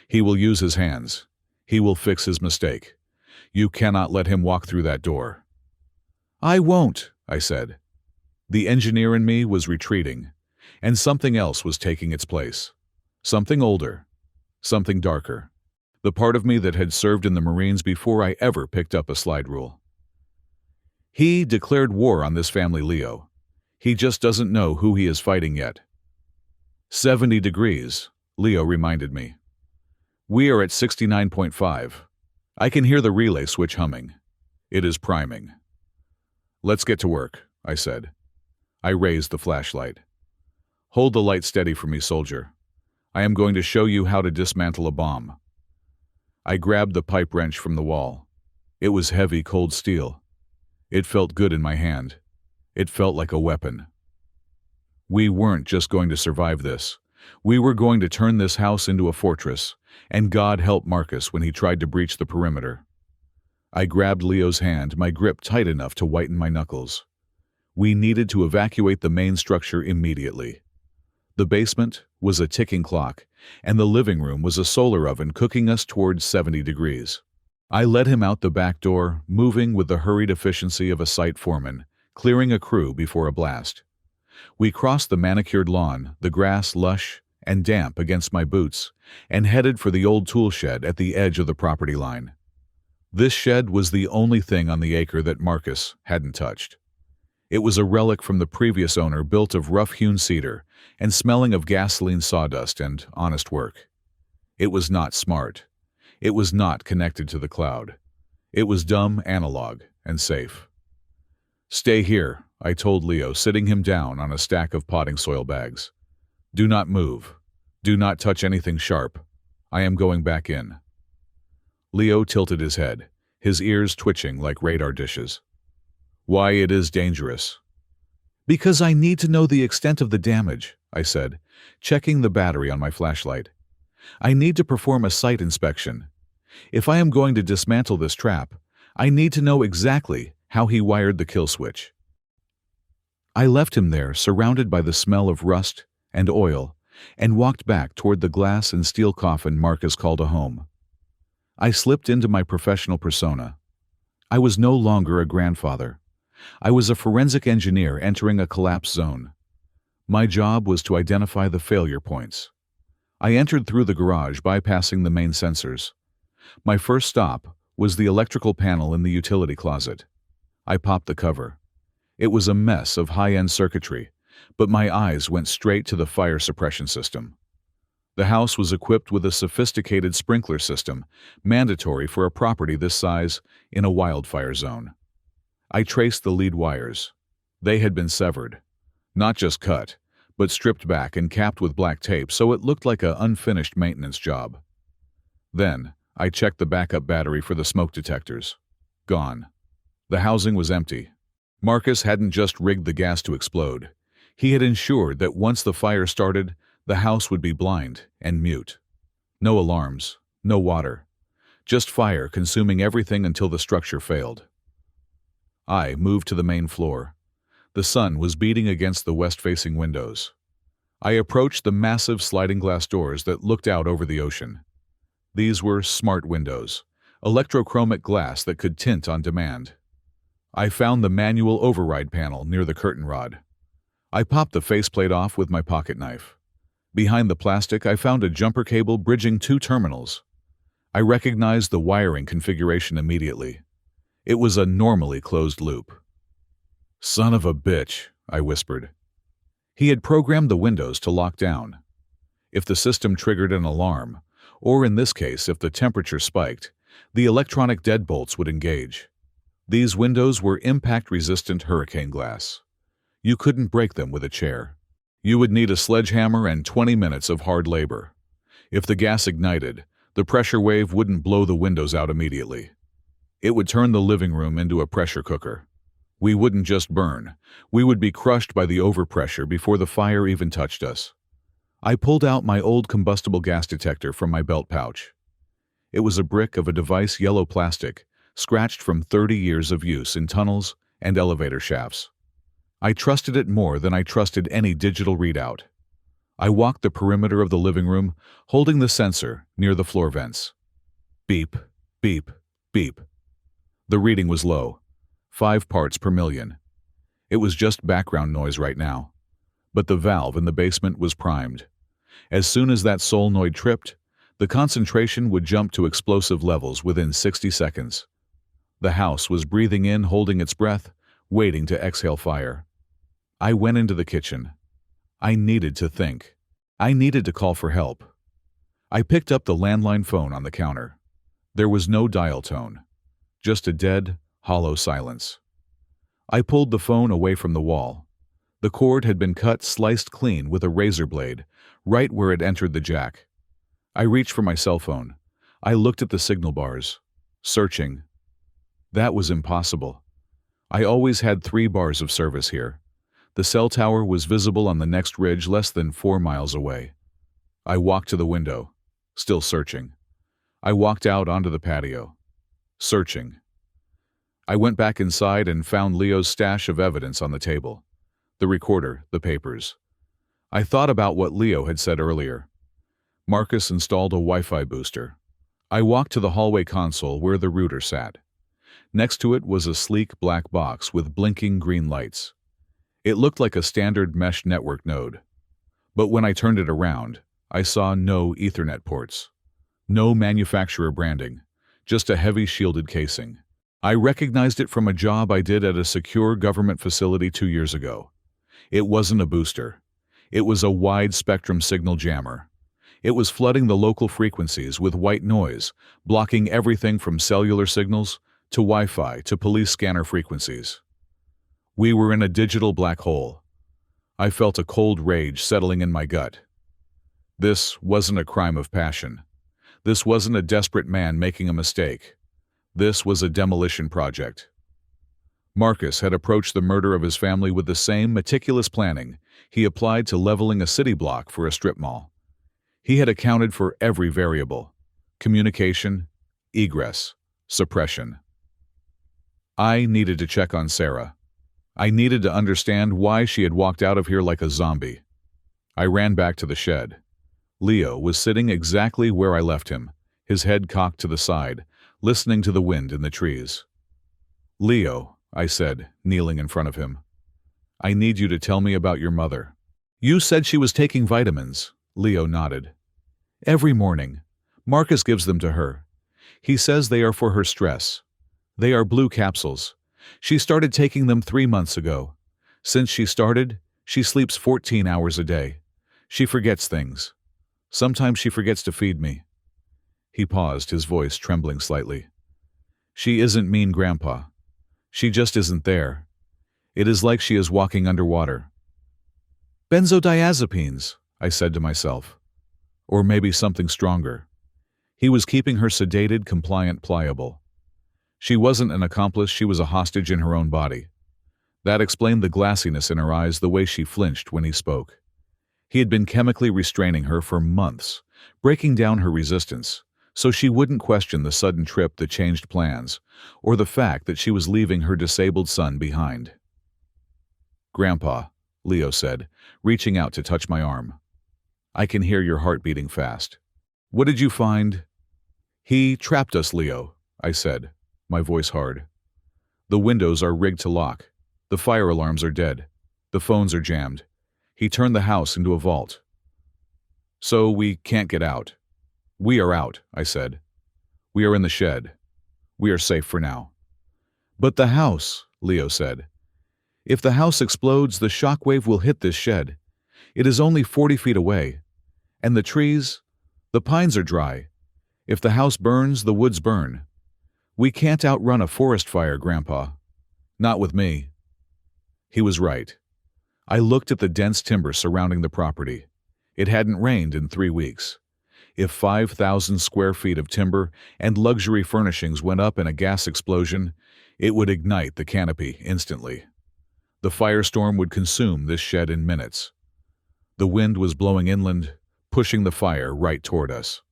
He will use his hands. He will fix his mistake. You cannot let him walk through that door." "I won't," I said. The engineer in me was retreating, and something else was taking its place. Something older. Something darker. The part of me that had served in the Marines before I ever picked up a slide rule. "He declared war on this family, Leo. He just doesn't know who he is fighting yet." 70 degrees, Leo reminded me. "We are at 69.5. I can hear the relay switch humming. It is priming." "Let's get to work," I said. I raised the flashlight. "Hold the light steady for me, soldier. I am going to show you how to dismantle a bomb." I grabbed the pipe wrench from the wall. It was heavy, cold steel. It felt good in my hand. It felt like a weapon. We weren't just going to survive this. We were going to turn this house into a fortress, and God help Marcus when he tried to breach the perimeter. I grabbed Leo's hand, my grip tight enough to whiten my knuckles. We needed to evacuate the main structure immediately. The basement was a ticking clock, and the living room was a solar oven cooking us towards 70 degrees. I led him out the back door, moving with the hurried efficiency of a site foreman, clearing a crew before a blast. We crossed the manicured lawn, the grass lush and damp against my boots, and headed for the old tool shed at the edge of the property line. This shed was the only thing on the acre that Marcus hadn't touched. It was a relic from the previous owner, built of rough-hewn cedar and smelling of gasoline, sawdust, and honest work. It was not smart. It was not connected to the cloud. It was dumb, analog, and safe. "Stay here," I told Leo, sitting him down on a stack of potting soil bags. "Do not move. Do not touch anything sharp. I am going back in." Leo tilted his head, his ears twitching like radar dishes. "Why, it is dangerous." "Because I need to know the extent of the damage," I said, checking the battery on my flashlight. "I need to perform a site inspection. If I am going to dismantle this trap, I need to know exactly how he wired the kill switch." I left him there, surrounded by the smell of rust and oil, and walked back toward the glass and steel coffin Marcus called a home. I slipped into my professional persona. I was no longer a grandfather. I was a forensic engineer entering a collapse zone. My job was to identify the failure points. I entered through the garage, bypassing the main sensors. My first stop was the electrical panel in the utility closet. I popped the cover. It was a mess of high-end circuitry, but my eyes went straight to the fire suppression system. The house was equipped with a sophisticated sprinkler system, mandatory for a property this size in a wildfire zone. I traced the lead wires. They had been severed. Not just cut, but stripped back and capped with black tape so it looked like an unfinished maintenance job. Then, I checked the backup battery for the smoke detectors. Gone. The housing was empty. Marcus hadn't just rigged the gas to explode. He had ensured that once the fire started, the house would be blind and mute. No alarms, no water. Just fire consuming everything until the structure failed. I moved to the main floor. The sun was beating against the west-facing windows. I approached the massive sliding glass doors that looked out over the ocean. These were smart windows, electrochromic glass that could tint on demand. I found the manual override panel near the curtain rod. I popped the faceplate off with my pocket knife. Behind the plastic, I found a jumper cable bridging two terminals. I recognized the wiring configuration immediately. It was a normally closed loop. Son of a bitch, I whispered. He had programmed the windows to lock down. If the system triggered an alarm, or in this case if the temperature spiked, the electronic deadbolts would engage. These windows were impact-resistant hurricane glass. You couldn't break them with a chair. You would need a sledgehammer and 20 minutes of hard labor. If the gas ignited, the pressure wave wouldn't blow the windows out immediately. It would turn the living room into a pressure cooker. We wouldn't just burn, we would be crushed by the overpressure before the fire even touched us. I pulled out my old combustible gas detector from my belt pouch. It was a brick of a device yellow plastic, scratched from 30 years of use in tunnels and elevator shafts. I trusted it more than I trusted any digital readout. I walked the perimeter of the living room, holding the sensor near the floor vents. Beep, beep, beep. The reading was low, 5 parts per million. It was just background noise right now. But the valve in the basement was primed. As soon as that solenoid tripped, the concentration would jump to explosive levels within 60 seconds. The house was breathing in, holding its breath, waiting to exhale fire. I went into the kitchen. I needed to think. I needed to call for help. I picked up the landline phone on the counter. There was no dial tone, just a dead, hollow silence. I pulled the phone away from the wall. The cord had been cut, sliced clean with a razor blade, right where it entered the jack. I reached for my cell phone. I looked at the signal bars, searching. That was impossible. I always had 3 bars of service here. The cell tower was visible on the next ridge less than 4 miles away. I walked to the window, still searching. I walked out onto the patio, searching. I went back inside and found Leo's stash of evidence on the table. The recorder, the papers. I thought about what Leo had said earlier. Marcus installed a Wi-Fi booster. I walked to the hallway console where the router sat. Next to it was a sleek black box with blinking green lights. It looked like a standard mesh network node. But when I turned it around, I saw no Ethernet ports. No manufacturer branding, just a heavy shielded casing. I recognized it from a job I did at a secure government facility 2 years ago. It wasn't a booster. It was a wide-spectrum signal jammer. It was flooding the local frequencies with white noise, blocking everything from cellular signals to Wi-Fi to police scanner frequencies. We were in a digital black hole. I felt a cold rage settling in my gut. This wasn't a crime of passion. This wasn't a desperate man making a mistake. This was a demolition project. Marcus had approached the murder of his family with the same meticulous planning he applied to leveling a city block for a strip mall. He had accounted for every variable: communication, egress, suppression. I needed to check on Sarah. I needed to understand why she had walked out of here like a zombie. I ran back to the shed. Leo was sitting exactly where I left him, his head cocked to the side, listening to the wind in the trees. "Leo," I said, kneeling in front of him, "I need you to tell me about your mother." "You said she was taking vitamins," Leo nodded. "Every morning. Marcus gives them to her. He says they are for her stress. They are blue capsules. She started taking them 3 months ago. Since she started, she sleeps 14 hours a day. She forgets things. Sometimes she forgets to feed me." He paused, his voice trembling slightly. "She isn't mean, Grandpa. She just isn't there. It is like she is walking underwater." "Benzodiazepines," I said to myself. Or maybe something stronger. He was keeping her sedated, compliant, pliable. She wasn't an accomplice, she was a hostage in her own body. That explained the glassiness in her eyes, the way she flinched when he spoke. He had been chemically restraining her for months, breaking down her resistance, so she wouldn't question the sudden trip that changed plans, or the fact that she was leaving her disabled son behind. "Grandpa," Leo said, reaching out to touch my arm. "I can hear your heart beating fast. What did you find?" "He trapped us, Leo," I said, my voice hard. "The windows are rigged to lock. The fire alarms are dead. The phones are jammed. He turned the house into a vault. So we can't get out." "We are out," I said. "We are in the shed. We are safe for now." "But the house," Leo said. If the house explodes, the shockwave will hit this shed. It is only 40 feet away. And the trees? The pines are dry. If the house burns, the woods burn. We can't outrun a forest fire, Grandpa. Not with me." He was right. I looked at the dense timber surrounding the property. It hadn't rained in 3 weeks. If 5,000 square feet of timber and luxury furnishings went up in a gas explosion, it would ignite the canopy instantly. The firestorm would consume this shed in minutes. The wind was blowing inland, pushing the fire right toward us.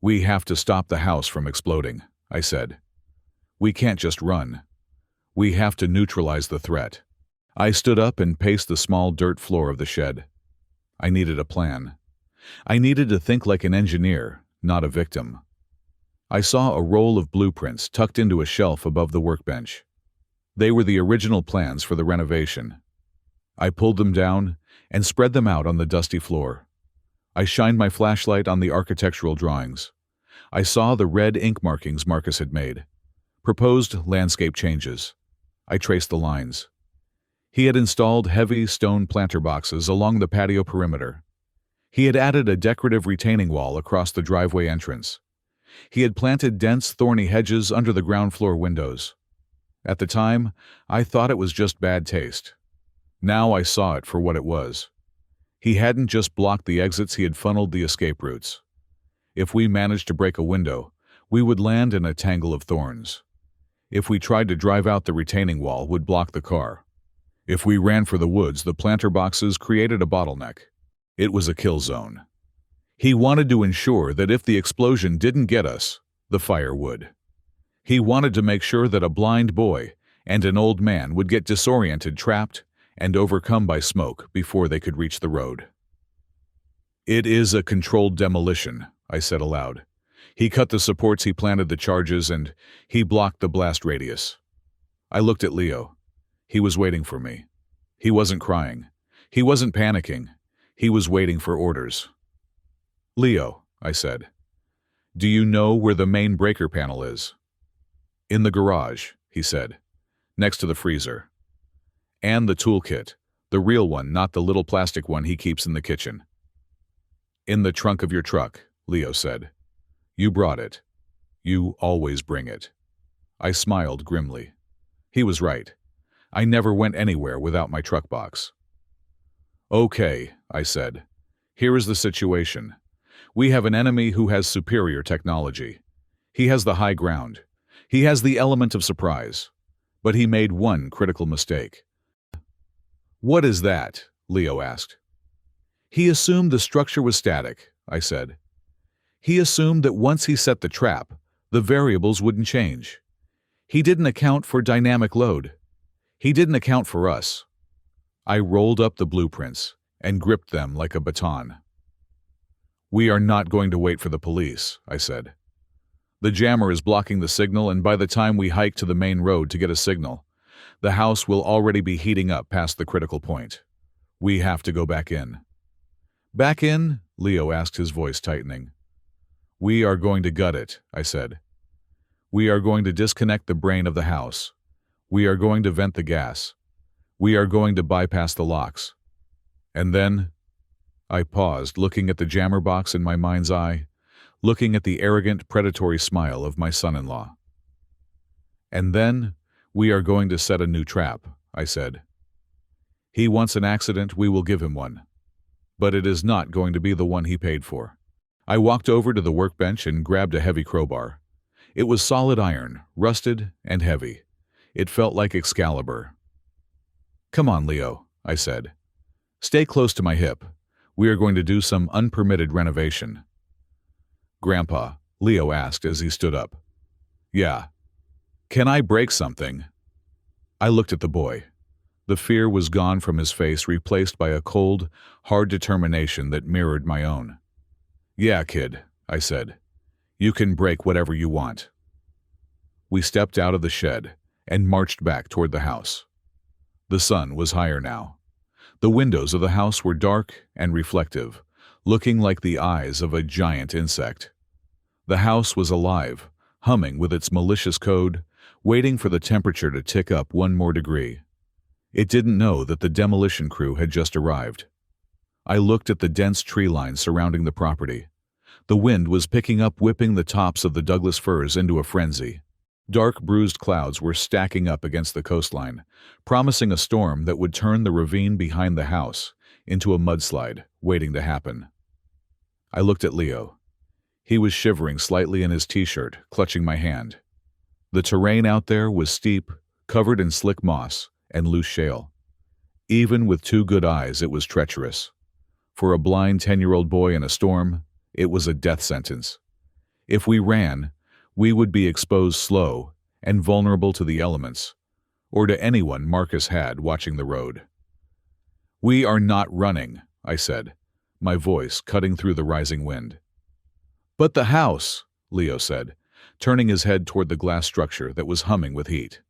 "We have to stop the house from exploding," I said. "We can't just run. We have to neutralize the threat." I stood up and paced the small dirt floor of the shed. I needed a plan. I needed to think like an engineer, not a victim. I saw a roll of blueprints tucked into a shelf above the workbench. They were the original plans for the renovation. I pulled them down and spread them out on the dusty floor. I shined my flashlight on the architectural drawings. I saw the red ink markings Marcus had made. Proposed landscape changes. I traced the lines. He had installed heavy stone planter boxes along the patio perimeter. He had added a decorative retaining wall across the driveway entrance. He had planted dense, thorny hedges under the ground floor windows. At the time, I thought it was just bad taste. Now I saw it for what it was. He hadn't just blocked the exits, he had funneled the escape routes. If we managed to break a window, we would land in a tangle of thorns. If we tried to drive out, the retaining wall would block the car. If we ran for the woods, the planter boxes created a bottleneck. It was a kill zone. He wanted to ensure that if the explosion didn't get us, the fire would. He wanted to make sure that a blind boy and an old man would get disoriented, trapped, and overcome by smoke before they could reach the road. "It is a controlled demolition," I said aloud. He cut the supports, he planted the charges, and he blocked the blast radius. I looked at Leo. He was waiting for me. He wasn't crying. He wasn't panicking. He was waiting for orders. "Leo," I said, "do you know where the main breaker panel is?" "In the garage," he said, "next to the freezer. And the toolkit, the real one, not the little plastic one he keeps in the kitchen." "In the trunk of your truck," Leo said. "You brought it. You always bring it." I smiled grimly. He was right. I never went anywhere without my truck box. "Okay," I said. "Here is the situation. We have an enemy who has superior technology. He has the high ground. He has the element of surprise. But he made one critical mistake." "What is that?" Leo asked. "He assumed the structure was static," I said. "He assumed that once he set the trap, the variables wouldn't change. He didn't account for dynamic load. He didn't account for us." I rolled up the blueprints and gripped them like a baton. "We are not going to wait for the police," I said. "The jammer is blocking the signal, and by the time we hike to the main road to get a signal, the house will already be heating up past the critical point. We have to go back in." "Back in?" Leo asked, his voice tightening. "We are going to gut it," I said. "We are going to disconnect the brain of the house. We are going to vent the gas. We are going to bypass the locks. And then—" I paused, looking at the jammer box in my mind's eye, looking at the arrogant, predatory smile of my son-in-law. "And then, we are going to set a new trap," I said. "He wants an accident, we will give him one. But it is not going to be the one he paid for." I walked over to the workbench and grabbed a heavy crowbar. It was solid iron, rusted and heavy. It felt like Excalibur. "Come on, Leo," I said. "Stay close to my hip. We are going to do some unpermitted renovation." "Grandpa," Leo asked as he stood up. "Yeah. Can I break something?" I looked at the boy. The fear was gone from his face, replaced by a cold, hard determination that mirrored my own. "Yeah, kid," I said. "You can break whatever you want." We stepped out of the shed and marched back toward the house. The sun was higher now. The windows of the house were dark and reflective, looking like the eyes of a giant insect. The house was alive, humming with its malicious code, waiting for the temperature to tick up one more degree. It didn't know that the demolition crew had just arrived. I looked at the dense tree line surrounding the property. The wind was picking up, whipping the tops of the Douglas firs into a frenzy. Dark, bruised clouds were stacking up against the coastline, promising a storm that would turn the ravine behind the house into a mudslide waiting to happen. I looked at Leo. He was shivering slightly in his t-shirt, clutching my hand. The terrain out there was steep, covered in slick moss and loose shale. Even with two good eyes, it was treacherous. For a blind 10-year-old boy in a storm, it was a death sentence. If we ran, we would be exposed slow and vulnerable to the elements, or to anyone Marcus had watching the road. "We are not running," I said, my voice cutting through the rising wind. "But the house," Leo said, turning his head toward the glass structure that was humming with heat.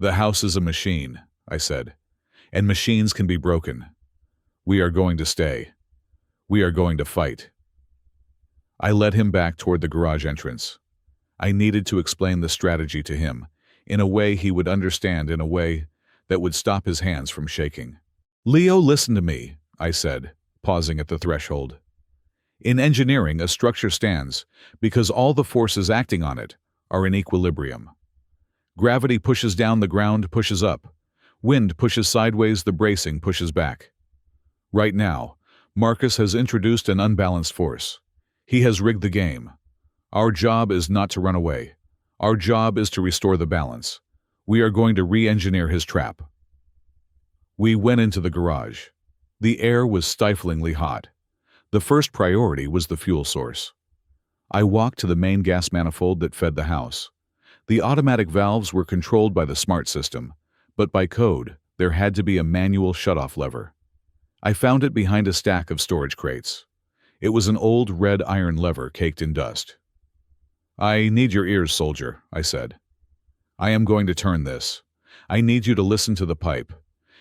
"The house is a machine," I said, "and machines can be broken. We are going to stay. We are going to fight." I led him back toward the garage entrance. I needed to explain the strategy to him, in a way he would understand, in a way that would stop his hands from shaking. "Leo, listen to me," I said, pausing at the threshold. "In engineering, a structure stands because all the forces acting on it are in equilibrium. Gravity pushes down, the ground pushes up. Wind pushes sideways, the bracing pushes back. Right now, Marcus has introduced an unbalanced force. He has rigged the game. Our job is not to run away. Our job is to restore the balance. We are going to re-engineer his trap." We went into the garage. The air was stiflingly hot. The first priority was the fuel source. I walked to the main gas manifold that fed the house. The automatic valves were controlled by the smart system, but by code, there had to be a manual shutoff lever. I found it behind a stack of storage crates. It was an old red iron lever caked in dust. "I need your ears, soldier," I said. "I am going to turn this. I need you to listen to the pipe.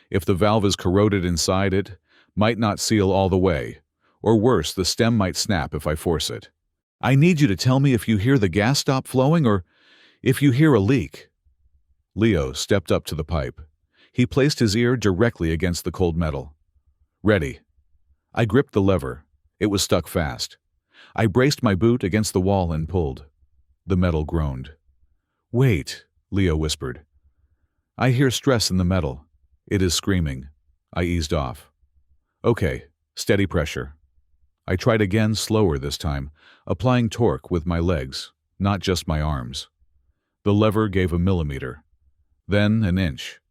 If the valve is corroded inside, it might not seal all the way, or worse, the stem might snap if I force it. I need you to tell me if you hear the gas stop flowing or if you hear a leak." Leo stepped up to the pipe. He placed his ear directly against the cold metal. "Ready." I gripped the lever. It was stuck fast. I braced my boot against the wall and pulled. The metal groaned. "Wait," Leo whispered. "I hear stress in the metal. It is screaming." I eased off. "Okay, steady pressure." I tried again, slower this time, applying torque with my legs, not just my arms. The lever gave a millimeter, then an inch.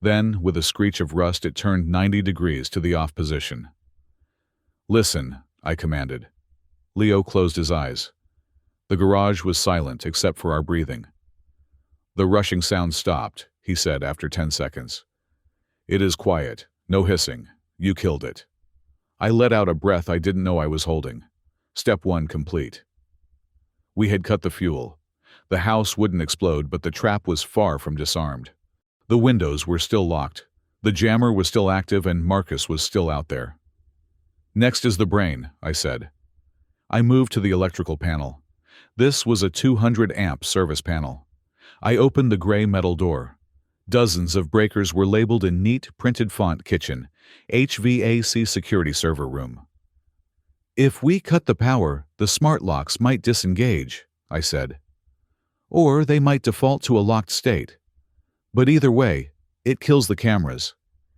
Then, with a screech of rust, it turned 90 degrees to the off position. "Listen," I commanded. Leo closed his eyes. The garage was silent except for our breathing. "The rushing sound stopped," he said after 10 seconds. "It is quiet, no hissing. You killed it." I let out a breath I didn't know I was holding. Step 1 complete. We had cut the fuel. The house wouldn't explode, but the trap was far from disarmed. The windows were still locked. The jammer was still active, and Marcus was still out there. "Next is the brain," I said. I moved to the electrical panel. This was a 200-amp service panel. I opened the gray metal door. Dozens of breakers were labeled in neat, printed font: kitchen, HVAC security server room. "If we cut the power, the smart locks might disengage," I said. "Or they might default to a locked state. But either way, it kills the cameras.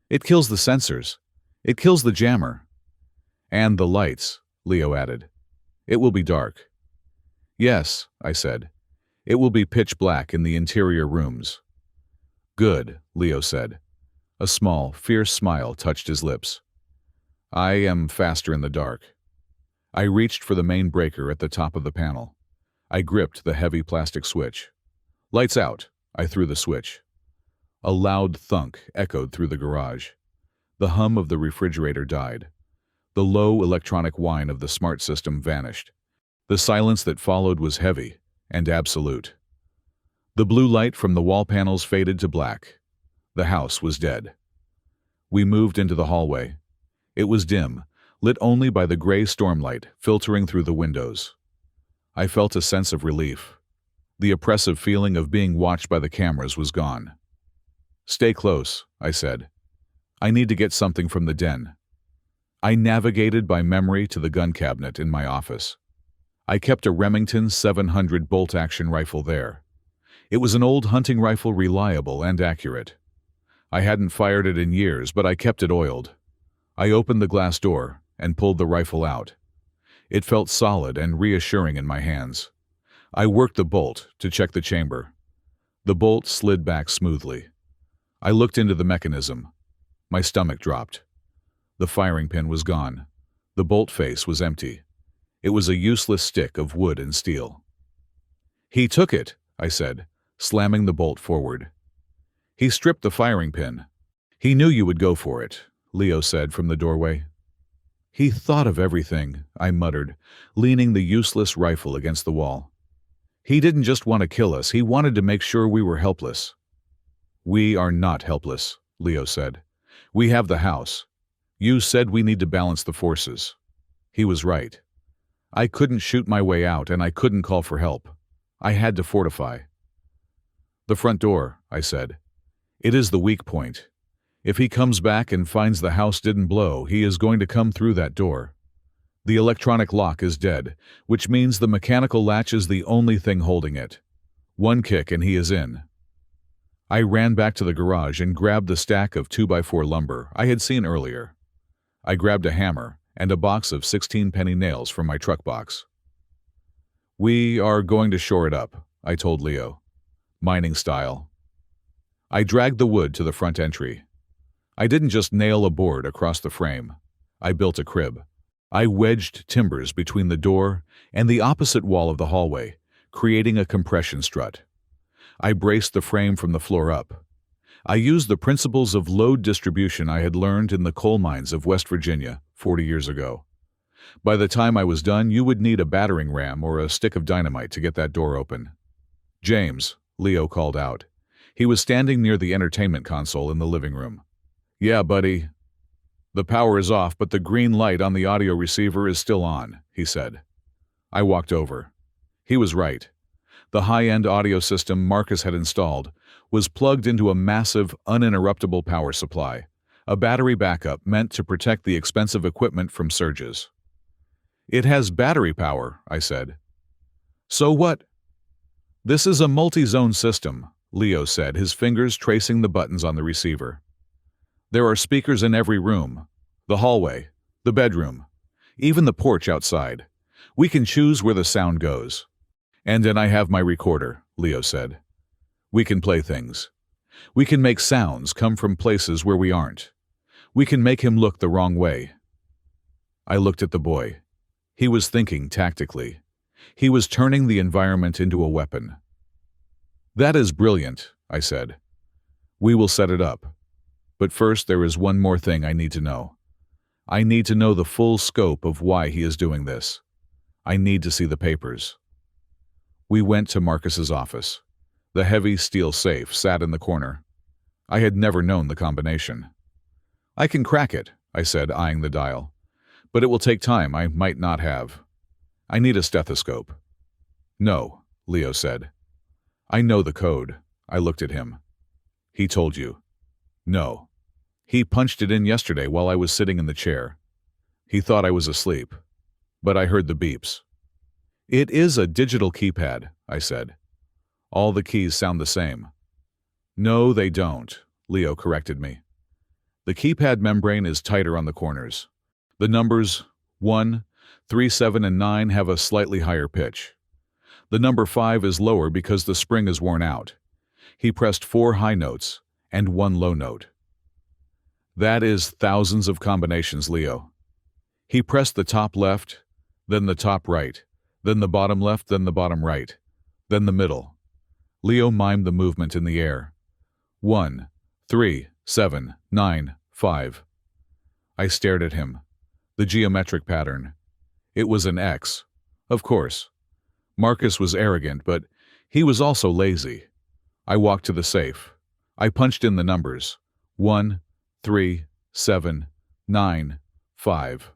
It kills the sensors. It kills the jammer. And the lights," Leo added. "It will be dark." "Yes," I said. "It will be pitch black in the interior rooms." "Good," Leo said. A small, fierce smile touched his lips. "I am faster in the dark." I reached for the main breaker at the top of the panel. I gripped the heavy plastic switch. "Lights out," I threw the switch. A loud thunk echoed through the garage. The hum of the refrigerator died. The low electronic whine of the smart system vanished. The silence that followed was heavy and absolute. The blue light from the wall panels faded to black. The house was dead. We moved into the hallway. It was dim, lit only by the gray stormlight filtering through the windows. I felt a sense of relief. The oppressive feeling of being watched by the cameras was gone. Stay close, I said. I need to get something from the den. I navigated by memory to the gun cabinet in my office. I kept a Remington 700 bolt-action rifle there. It was an old hunting rifle, reliable and accurate. I hadn't fired it in years, but I kept it oiled. I opened the glass door and pulled the rifle out. It felt solid and reassuring in my hands. I worked the bolt to check the chamber. The bolt slid back smoothly. I looked into the mechanism. My stomach dropped. The firing pin was gone. The bolt face was empty. It was a useless stick of wood and steel. "He took it," I said, slamming the bolt forward. "He stripped the firing pin." "He knew you would go for it," Leo said from the doorway. "He thought of everything," I muttered, leaning the useless rifle against the wall. "He didn't just want to kill us, he wanted to make sure we were helpless." "We are not helpless," Leo said. "We have the house. You said we need to balance the forces." He was right. I couldn't shoot my way out, and I couldn't call for help. I had to fortify. "The front door," I said. "It is the weak point. If he comes back and finds the house didn't blow, he is going to come through that door. The electronic lock is dead, which means the mechanical latch is the only thing holding it. One kick and he is in." I ran back to the garage and grabbed the stack of 2x4 lumber I had seen earlier. I grabbed a hammer and a box of 16-penny nails from my truck box. "We are going to shore it up," I told Leo. "Mining style." I dragged the wood to the front entry. I didn't just nail a board across the frame. I built a crib. I wedged timbers between the door and the opposite wall of the hallway, creating a compression strut. I braced the frame from the floor up. I used the principles of load distribution I had learned in the coal mines of West Virginia 40 years ago. By the time I was done, you would need a battering ram or a stick of dynamite to get that door open. "James," Leo called out. He was standing near the entertainment console in the living room. "Yeah, buddy." "The power is off, but the green light on the audio receiver is still on," he said. I walked over. He was right. The high-end audio system Marcus had installed was plugged into a massive, uninterruptible power supply, a battery backup meant to protect the expensive equipment from surges. "It has battery power," I said. "So what?" "This is a multi-zone system," Leo said, his fingers tracing the buttons on the receiver. "There are speakers in every room, the hallway, the bedroom, even the porch outside. We can choose where the sound goes." "And then I have my recorder," Leo said. "We can play things. We can make sounds come from places where we aren't. We can make him look the wrong way." I looked at the boy. He was thinking tactically. He was turning the environment into a weapon. "That is brilliant," I said. "We will set it up. But first there is one more thing I need to know. I need to know the full scope of why he is doing this. I need to see the papers." We went to Marcus's office. The heavy steel safe sat in the corner. I had never known the combination. "I can crack it," I said, eyeing the dial. "But it will take time I might not have. I need a stethoscope." "No," Leo said. "I know the code." I looked at him. "He told you?" "No. He punched it in yesterday while I was sitting in the chair. He thought I was asleep. But I heard the beeps." "It is a digital keypad," I said. "All the keys sound the same." "No, they don't," Leo corrected me. "The keypad membrane is tighter on the corners. The numbers 1, 3, 7, and 9 have a slightly higher pitch. The number 5 is lower because the spring is worn out." He pressed 4 high notes and 1 low note. "That is thousands of combinations, Leo." He pressed the top left, then the top right, then the bottom left, then the bottom right, then the middle. Leo mimed the movement in the air. 1, 3, 7, 9, 5. I stared at him. The geometric pattern. It was an X. Of course. Marcus was arrogant, but he was also lazy. I walked to the safe. I punched in the numbers. 1, 3, 7, 9, 5.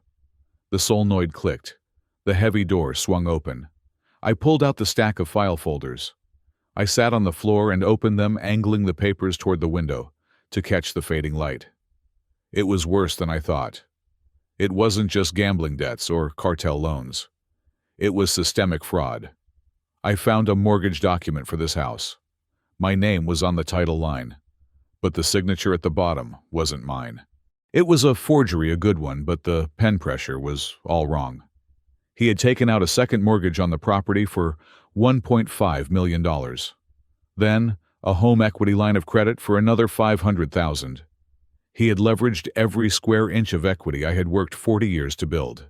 The solenoid clicked. The heavy door swung open. I pulled out the stack of file folders. I sat on the floor and opened them, angling the papers toward the window, to catch the fading light. It was worse than I thought. It wasn't just gambling debts or cartel loans. It was systemic fraud. I found a mortgage document for this house. My name was on the title line, but the signature at the bottom wasn't mine. It was a forgery, a good one, but the pen pressure was all wrong. He had taken out a second mortgage on the property for $1.5 million. Then, a home equity line of credit for another $500,000. He had leveraged every square inch of equity I had worked 40 years to build.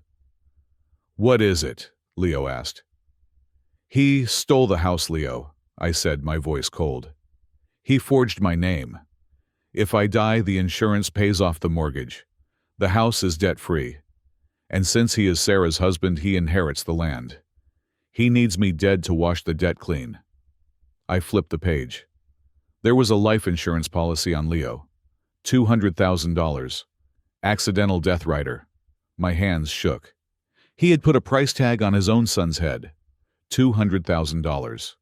"What is it?" Leo asked. "He stole the house, Leo," I said, my voice cold. "He forged my name. If I die, the insurance pays off the mortgage. The house is debt-free. And since he is Sarah's husband, he inherits the land. He needs me dead to wash the debt clean." I flipped the page. There was a life insurance policy on Leo. $200,000. Accidental death rider. My hands shook. He had put a price tag on his own son's head. $200,000.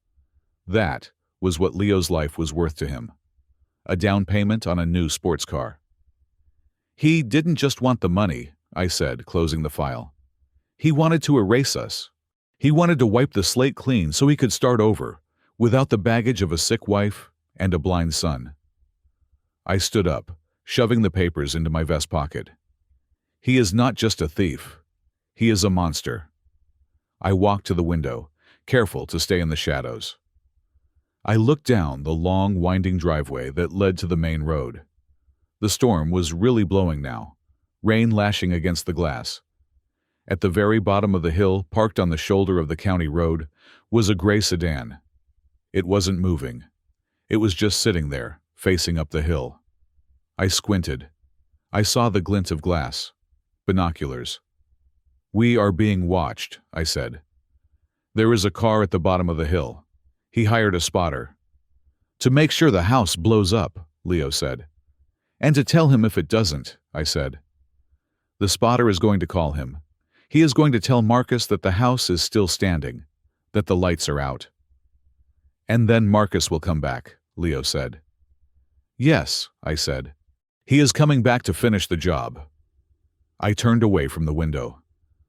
That was what Leo's life was worth to him. A down payment on a new sports car. "He didn't just want the money," I said, closing the file. "He wanted to erase us. He wanted to wipe the slate clean so he could start over, without the baggage of a sick wife and a blind son." I stood up, shoving the papers into my vest pocket. "He is not just a thief. He is a monster." I walked to the window, careful to stay in the shadows. I looked down the long, winding driveway that led to the main road. The storm was really blowing now, rain lashing against the glass. At the very bottom of the hill, parked on the shoulder of the county road, was a gray sedan. It wasn't moving. It was just sitting there, facing up the hill. I squinted. I saw the glint of glass. Binoculars. "We are being watched," I said. "There is a car at the bottom of the hill. He hired a spotter." "To make sure the house blows up," Leo said. "And to tell him if it doesn't," I said. "The spotter is going to call him. He is going to tell Marcus that the house is still standing, that the lights are out." "And then Marcus will come back," Leo said. "Yes," I said. "He is coming back to finish the job." I turned away from the window.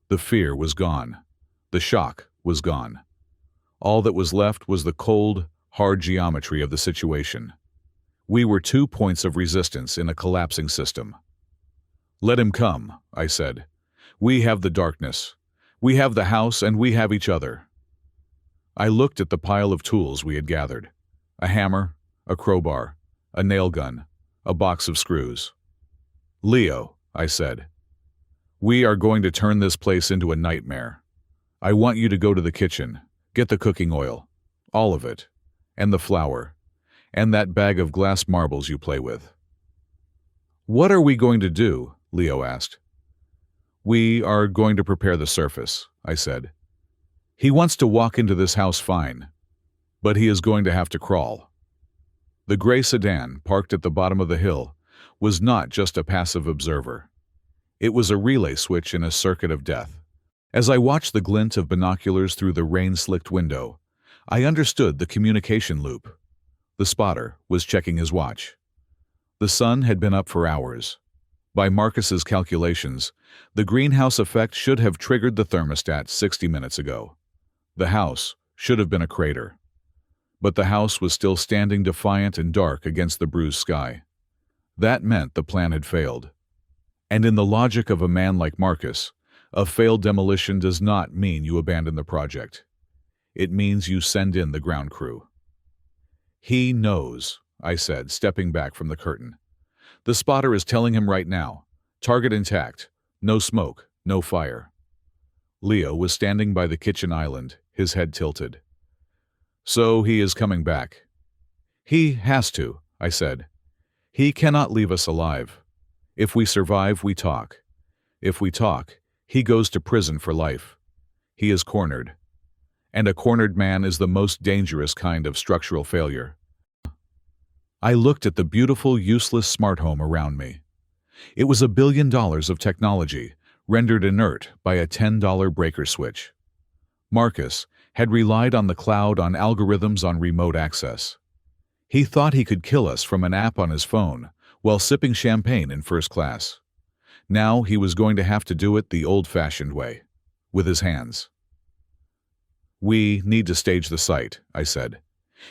The fear was gone. The shock was gone. All that was left was the cold, hard geometry of the situation. We were 2 points of resistance in a collapsing system. "Let him come," I said. "We have the darkness. We have the house, and we have each other." I looked at the pile of tools we had gathered. A hammer, a crowbar, a nail gun, a box of screws. "Leo," I said, "we are going to turn this place into a nightmare. I want you to go to the kitchen, get the cooking oil, all of it, and the flour, and that bag of glass marbles you play with." "What are we going to do?" Leo asked. "We are going to prepare the surface," I said. "He wants to walk into this house fine, but he is going to have to crawl." The gray sedan, parked at the bottom of the hill, was not just a passive observer. It was a relay switch in a circuit of death. As I watched the glint of binoculars through the rain-slicked window, I understood the communication loop. The spotter was checking his watch. The sun had been up for hours. By Marcus's calculations, the greenhouse effect should have triggered the thermostat 60 minutes ago. The house should have been a crater. But the house was still standing defiant and dark against the bruised sky. That meant the plan had failed. And in the logic of a man like Marcus, a failed demolition does not mean you abandon the project. It means you send in the ground crew. "He knows," I said, stepping back from the curtain. "The spotter is telling him right now. Target intact. No smoke, no fire." Leo was standing by the kitchen island, his head tilted. "So he is coming back." "He has to," I said. "He cannot leave us alive. If we survive, we talk. If we talk, he goes to prison for life. He is cornered. And a cornered man is the most dangerous kind of structural failure." I looked at the beautiful, useless smart home around me. It was $1 billion of technology, rendered inert by a $10 breaker switch. Marcus had relied on the cloud, on algorithms, on remote access. He thought he could kill us from an app on his phone, while sipping champagne in first class. Now he was going to have to do it the old-fashioned way, with his hands. "We need to stage the site," I said.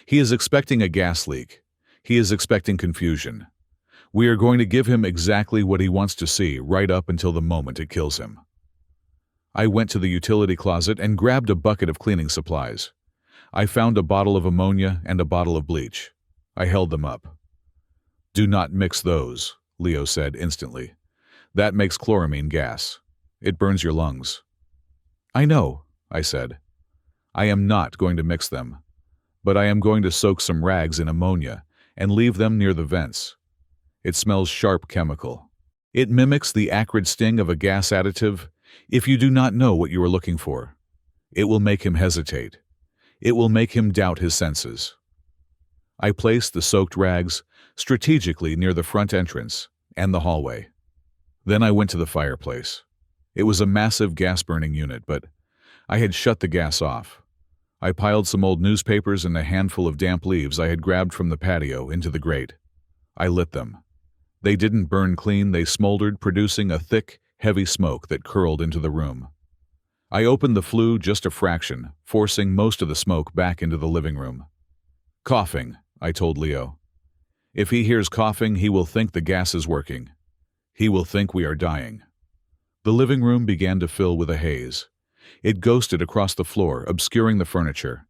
"He is expecting a gas leak. He is expecting confusion. We are going to give him exactly what he wants to see right up until the moment it kills him." I went to the utility closet and grabbed a bucket of cleaning supplies. I found a bottle of ammonia and a bottle of bleach. I held them up. "Do not mix those," Leo said instantly. "That makes chloramine gas. It burns your lungs." "I know," I said. "I am not going to mix them, but I am going to soak some rags in ammonia and leave them near the vents. It smells sharp chemical. It mimics the acrid sting of a gas additive. If you do not know what you are looking for, it will make him hesitate. It will make him doubt his senses." I placed the soaked rags strategically near the front entrance and the hallway. Then I went to the fireplace. It was a massive gas-burning unit, but I had shut the gas off. I piled some old newspapers and a handful of damp leaves I had grabbed from the patio into the grate. I lit them. They didn't burn clean, they smoldered, producing a thick, heavy smoke that curled into the room. I opened the flue just a fraction, forcing most of the smoke back into the living room. "Coughing," I told Leo. "If he hears coughing, he will think the gas is working. He will think we are dying." The living room began to fill with a haze. It ghosted across the floor, obscuring the furniture.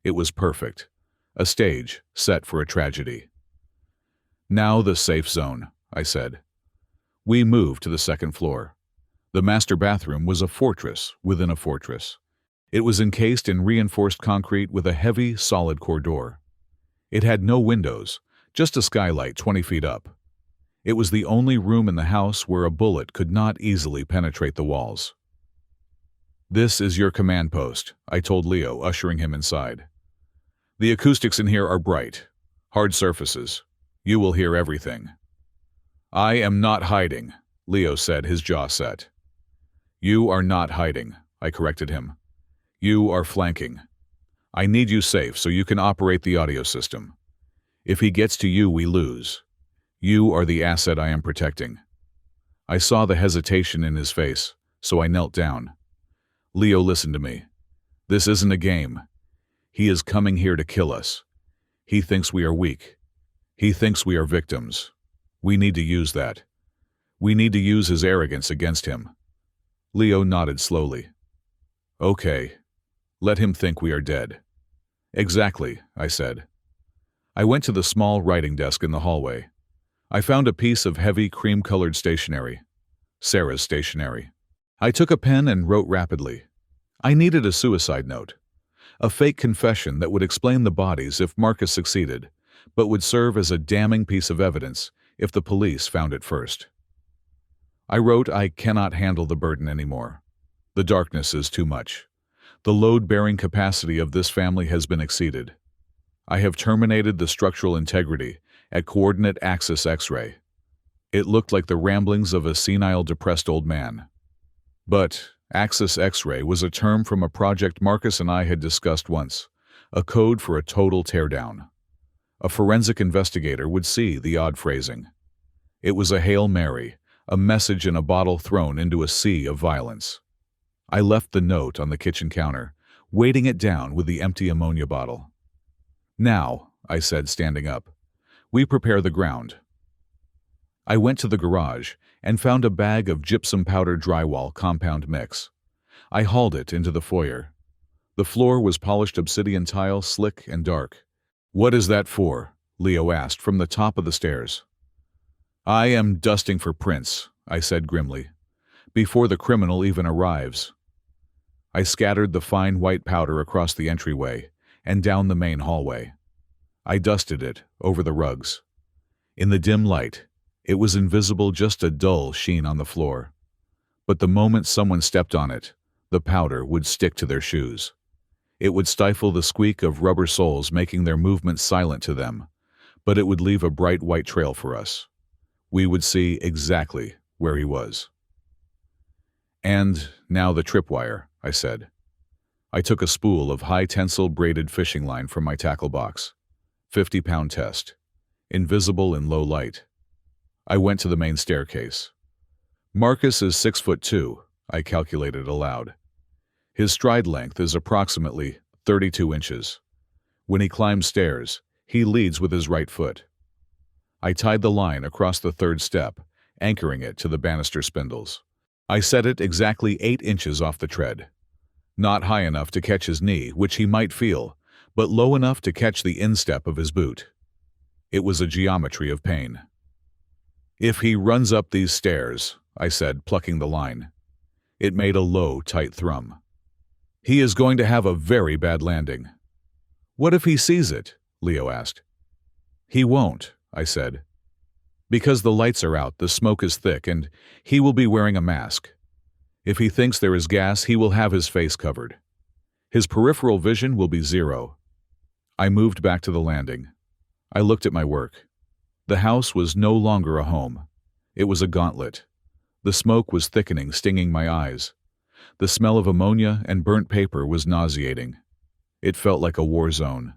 It was perfect. A stage set for a tragedy. "Now the safe zone," I said. We moved to the second floor. The master bathroom was a fortress within a fortress. It was encased in reinforced concrete with a heavy, solid core door. It had no windows, just a skylight 20 feet up. It was the only room in the house where a bullet could not easily penetrate the walls. "This is your command post," I told Leo, ushering him inside. "The acoustics in here are bright. Hard surfaces. You will hear everything." "I am not hiding," Leo said, his jaw set. "You are not hiding," I corrected him. "You are flanking. I need you safe so you can operate the audio system. If he gets to you, we lose. You are the asset I am protecting." I saw the hesitation in his face, so I knelt down. "Leo, listen to me. This isn't a game. He is coming here to kill us. He thinks we are weak. He thinks we are victims. We need to use that. We need to use his arrogance against him." Leo nodded slowly. "Okay. Let him think we are dead." "Exactly," I said. I went to the small writing desk in the hallway. I found a piece of heavy cream-colored stationery. Sarah's stationery. I took a pen and wrote rapidly. I needed a suicide note. A fake confession that would explain the bodies if Marcus succeeded, but would serve as a damning piece of evidence if the police found it first. I wrote, "I cannot handle the burden anymore. The darkness is too much. The load-bearing capacity of this family has been exceeded. I have terminated the structural integrity at coordinate axis X-ray." It looked like the ramblings of a senile, depressed old man. But axis X-ray was a term from a project Marcus and I had discussed once, a code for a total teardown. A forensic investigator would see the odd phrasing. It was a Hail Mary, a message in a bottle thrown into a sea of violence. I left the note on the kitchen counter, weighting it down with the empty ammonia bottle. "Now," I said, standing up, "we prepare the ground." I went to the garage and found a bag of gypsum powder drywall compound mix. I hauled it into the foyer. The floor was polished obsidian tile, slick and dark. "What is that for?" Leo asked from the top of the stairs. "I am dusting for prints," I said grimly, "before the criminal even arrives." I scattered the fine white powder across the entryway and down the main hallway. I dusted it over the rugs. In the dim light, it was invisible, just a dull sheen on the floor. But the moment someone stepped on it, the powder would stick to their shoes. It would stifle the squeak of rubber soles, making their movements silent to them, but it would leave a bright white trail for us. We would see exactly where he was. "And now the tripwire," I said. I took a spool of high-tensile braided fishing line from my tackle box. 50-pound test. Invisible in low light. I went to the main staircase. Marcus is 6'2", I calculated aloud. His stride length is approximately 32 inches. When he climbs stairs, he leads with his right foot. I tied the line across the third step, anchoring it to the banister spindles. I set it exactly 8 inches off the tread. Not high enough to catch his knee, which he might feel, but low enough to catch the instep of his boot. It was a geometry of pain. "If he runs up these stairs," I said, plucking the line. It made a low, tight thrum. "He is going to have a very bad landing." "What if he sees it?" Leo asked. "He won't," I said. "Because the lights are out, the smoke is thick, and he will be wearing a mask. If he thinks there is gas, he will have his face covered. His peripheral vision will be zero." I moved back to the landing. I looked at my work. The house was no longer a home. It was a gauntlet. The smoke was thickening, stinging my eyes. The smell of ammonia and burnt paper was nauseating. It felt like a war zone.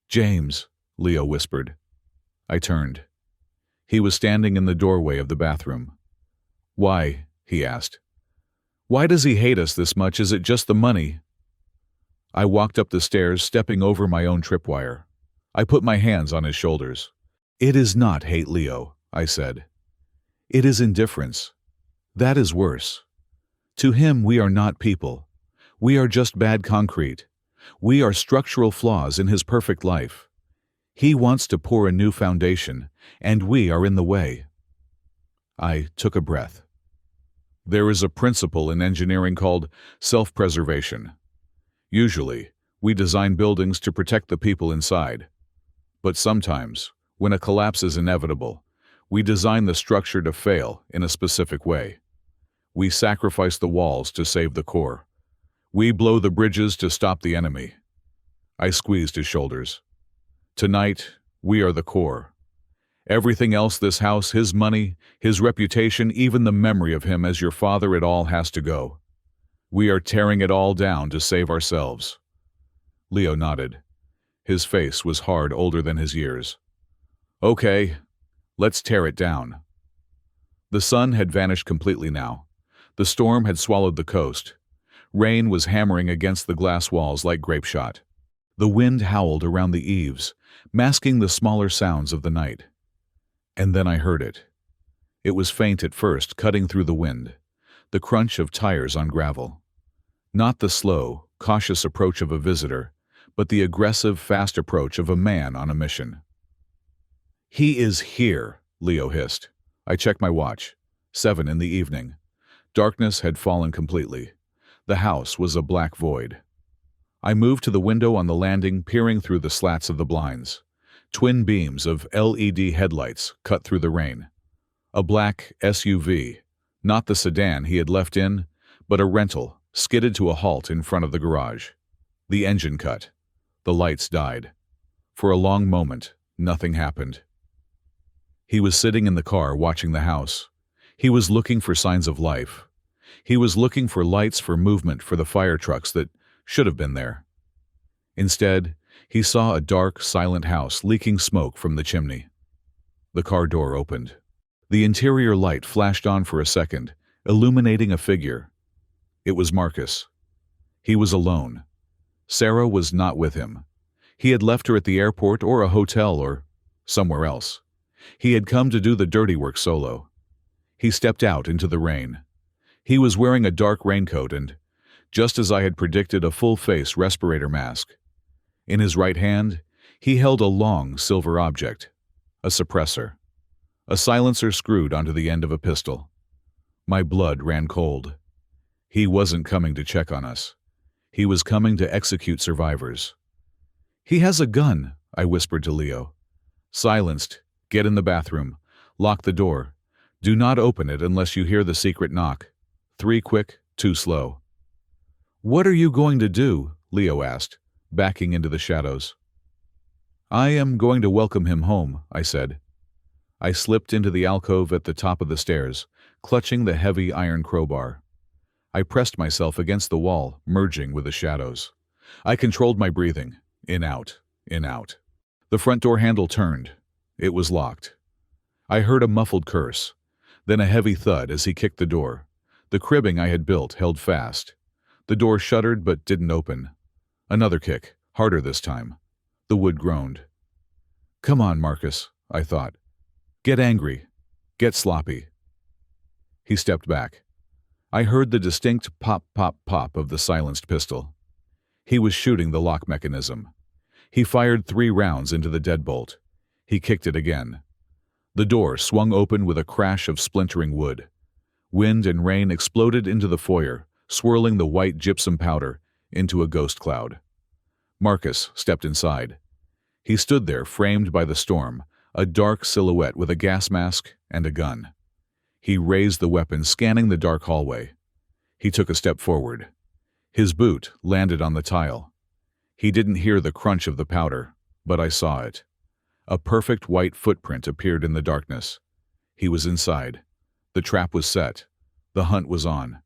"James," Leo whispered. I turned. He was standing in the doorway of the bathroom. "Why?" he asked. "Why does he hate us this much? Is it just the money?" I walked up the stairs, stepping over my own tripwire. I put my hands on his shoulders. "It is not hate, Leo," I said. "It is indifference. That is worse. To him, we are not people. We are just bad concrete. We are structural flaws in his perfect life. He wants to pour a new foundation, and we are in the way." I took a breath. There is a principle in engineering called self-preservation. Usually, we design buildings to protect the people inside. But sometimes, when a collapse is inevitable, we design the structure to fail in a specific way. We sacrifice the walls to save the core. We blow the bridges to stop the enemy. I squeezed his shoulders. Tonight, we are the core. Everything else, this house, his money, his reputation, even the memory of him as your father, it all has to go. We are tearing it all down to save ourselves. Leo nodded. His face was hard, older than his years. "Okay, let's tear it down." The sun had vanished completely now. The storm had swallowed the coast. Rain was hammering against the glass walls like grape shot. The wind howled around the eaves, masking the smaller sounds of the night. And then I heard it. It was faint at first, cutting through the wind, the crunch of tires on gravel. Not the slow, cautious approach of a visitor, but the aggressive, fast approach of a man on a mission. "He is here," Leo hissed. I checked my watch. 7 in the evening. Darkness had fallen completely. The house was a black void. I moved to the window on the landing, peering through the slats of the blinds. Twin beams of LED headlights cut through the rain. A black SUV, not the sedan he had left in, but a rental, skidded to a halt in front of the garage. The engine cut. The lights died. For a long moment, nothing happened. He was sitting in the car watching the house. He was looking for signs of life. He was looking for lights, for movement, for the fire trucks that should have been there. Instead, he saw a dark, silent house leaking smoke from the chimney. The car door opened. The interior light flashed on for a second, illuminating a figure. It was Marcus. He was alone. Sarah was not with him. He had left her at the airport or a hotel or somewhere else. He had come to do the dirty work solo. He stepped out into the rain. He was wearing a dark raincoat and, just as I had predicted, a full-face respirator mask. In his right hand, he held a long silver object, a suppressor, a silencer screwed onto the end of a pistol. My blood ran cold. He wasn't coming to check on us. He was coming to execute survivors. "He has a gun," I whispered to Leo. "Silenced. Get in the bathroom. Lock the door. Do not open it unless you hear the secret knock. 3 quick, 2 slow." "What are you going to do?" Leo asked, backing into the shadows. "I am going to welcome him home," I said. I slipped into the alcove at the top of the stairs, clutching the heavy iron crowbar. I pressed myself against the wall, merging with the shadows. I controlled my breathing. In, out, in, out. The front door handle turned. It was locked. I heard a muffled curse, then a heavy thud as he kicked the door. The cribbing I had built held fast. The door shuddered but didn't open. Another kick, harder this time. The wood groaned. "Come on, Marcus," I thought. "Get angry. Get sloppy." He stepped back. I heard the distinct pop, pop, pop of the silenced pistol. He was shooting the lock mechanism. He fired 3 rounds into the deadbolt. He kicked it again. The door swung open with a crash of splintering wood. Wind and rain exploded into the foyer, swirling the white gypsum powder into a ghost cloud. Marcus stepped inside. He stood there, framed by the storm, a dark silhouette with a gas mask and a gun. He raised the weapon, scanning the dark hallway. He took a step forward. His boot landed on the tile. He didn't hear the crunch of the powder, but I saw it. A perfect white footprint appeared in the darkness. He was inside. The trap was set. The hunt was on.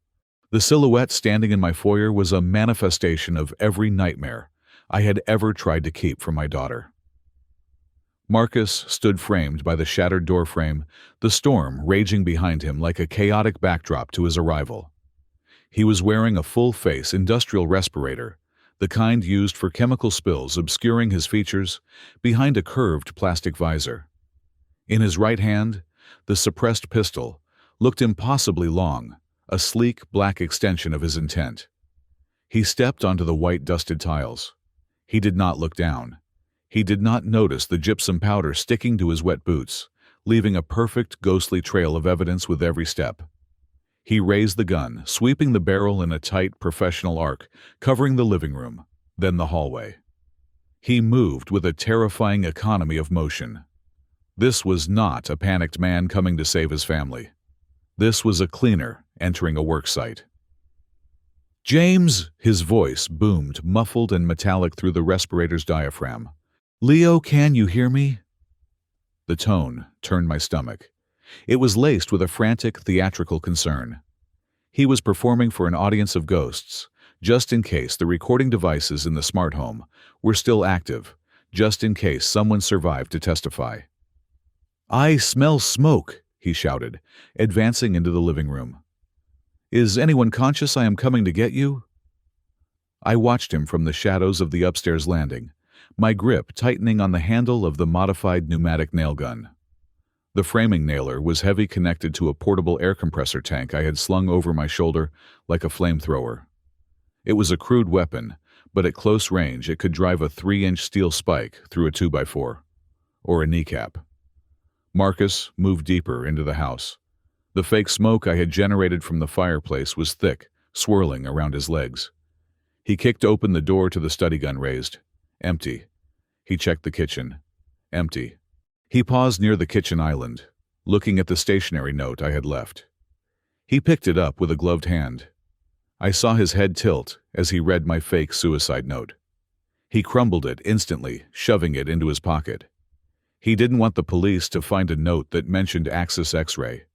The silhouette standing in my foyer was a manifestation of every nightmare I had ever tried to keep from my daughter. Marcus stood framed by the shattered doorframe, the storm raging behind him like a chaotic backdrop to his arrival. He was wearing a full-face industrial respirator, the kind used for chemical spills obscuring his features behind a curved plastic visor. In his right hand, the suppressed pistol looked impossibly long, a sleek black extension of his intent. He stepped onto the white dusted tiles. He did not look down. He did not notice the gypsum powder sticking to his wet boots, leaving a perfect ghostly trail of evidence with every step. He raised the gun, sweeping the barrel in a tight, professional arc, covering the living room, then the hallway. He moved with a terrifying economy of motion. This was not a panicked man coming to save his family. This was a cleaner entering a work site. "James!" His voice boomed, muffled and metallic through the respirator's diaphragm. "Leo, can you hear me?" The tone turned my stomach. It was laced with a frantic, theatrical concern. He was performing for an audience of ghosts, just in case the recording devices in the smart home were still active, just in case someone survived to testify. "I smell smoke," he shouted, advancing into the living room. "Is anyone conscious? I am coming to get you." I watched him from the shadows of the upstairs landing, my grip tightening on the handle of the modified pneumatic nail gun. The framing nailer was heavy, connected to a portable air compressor tank I had slung over my shoulder like a flamethrower. It was a crude weapon, but at close range it could drive a 3-inch steel spike through a 2x4, or a kneecap. Marcus moved deeper into the house. The fake smoke I had generated from the fireplace was thick, swirling around his legs. He kicked open the door to the study, gun raised. Empty. He checked the kitchen. Empty. He paused near the kitchen island, looking at the stationery note I had left. He picked it up with a gloved hand. I saw his head tilt as he read my fake suicide note. He crumbled it instantly, shoving it into his pocket. He didn't want the police to find a note that mentioned Axis X-ray.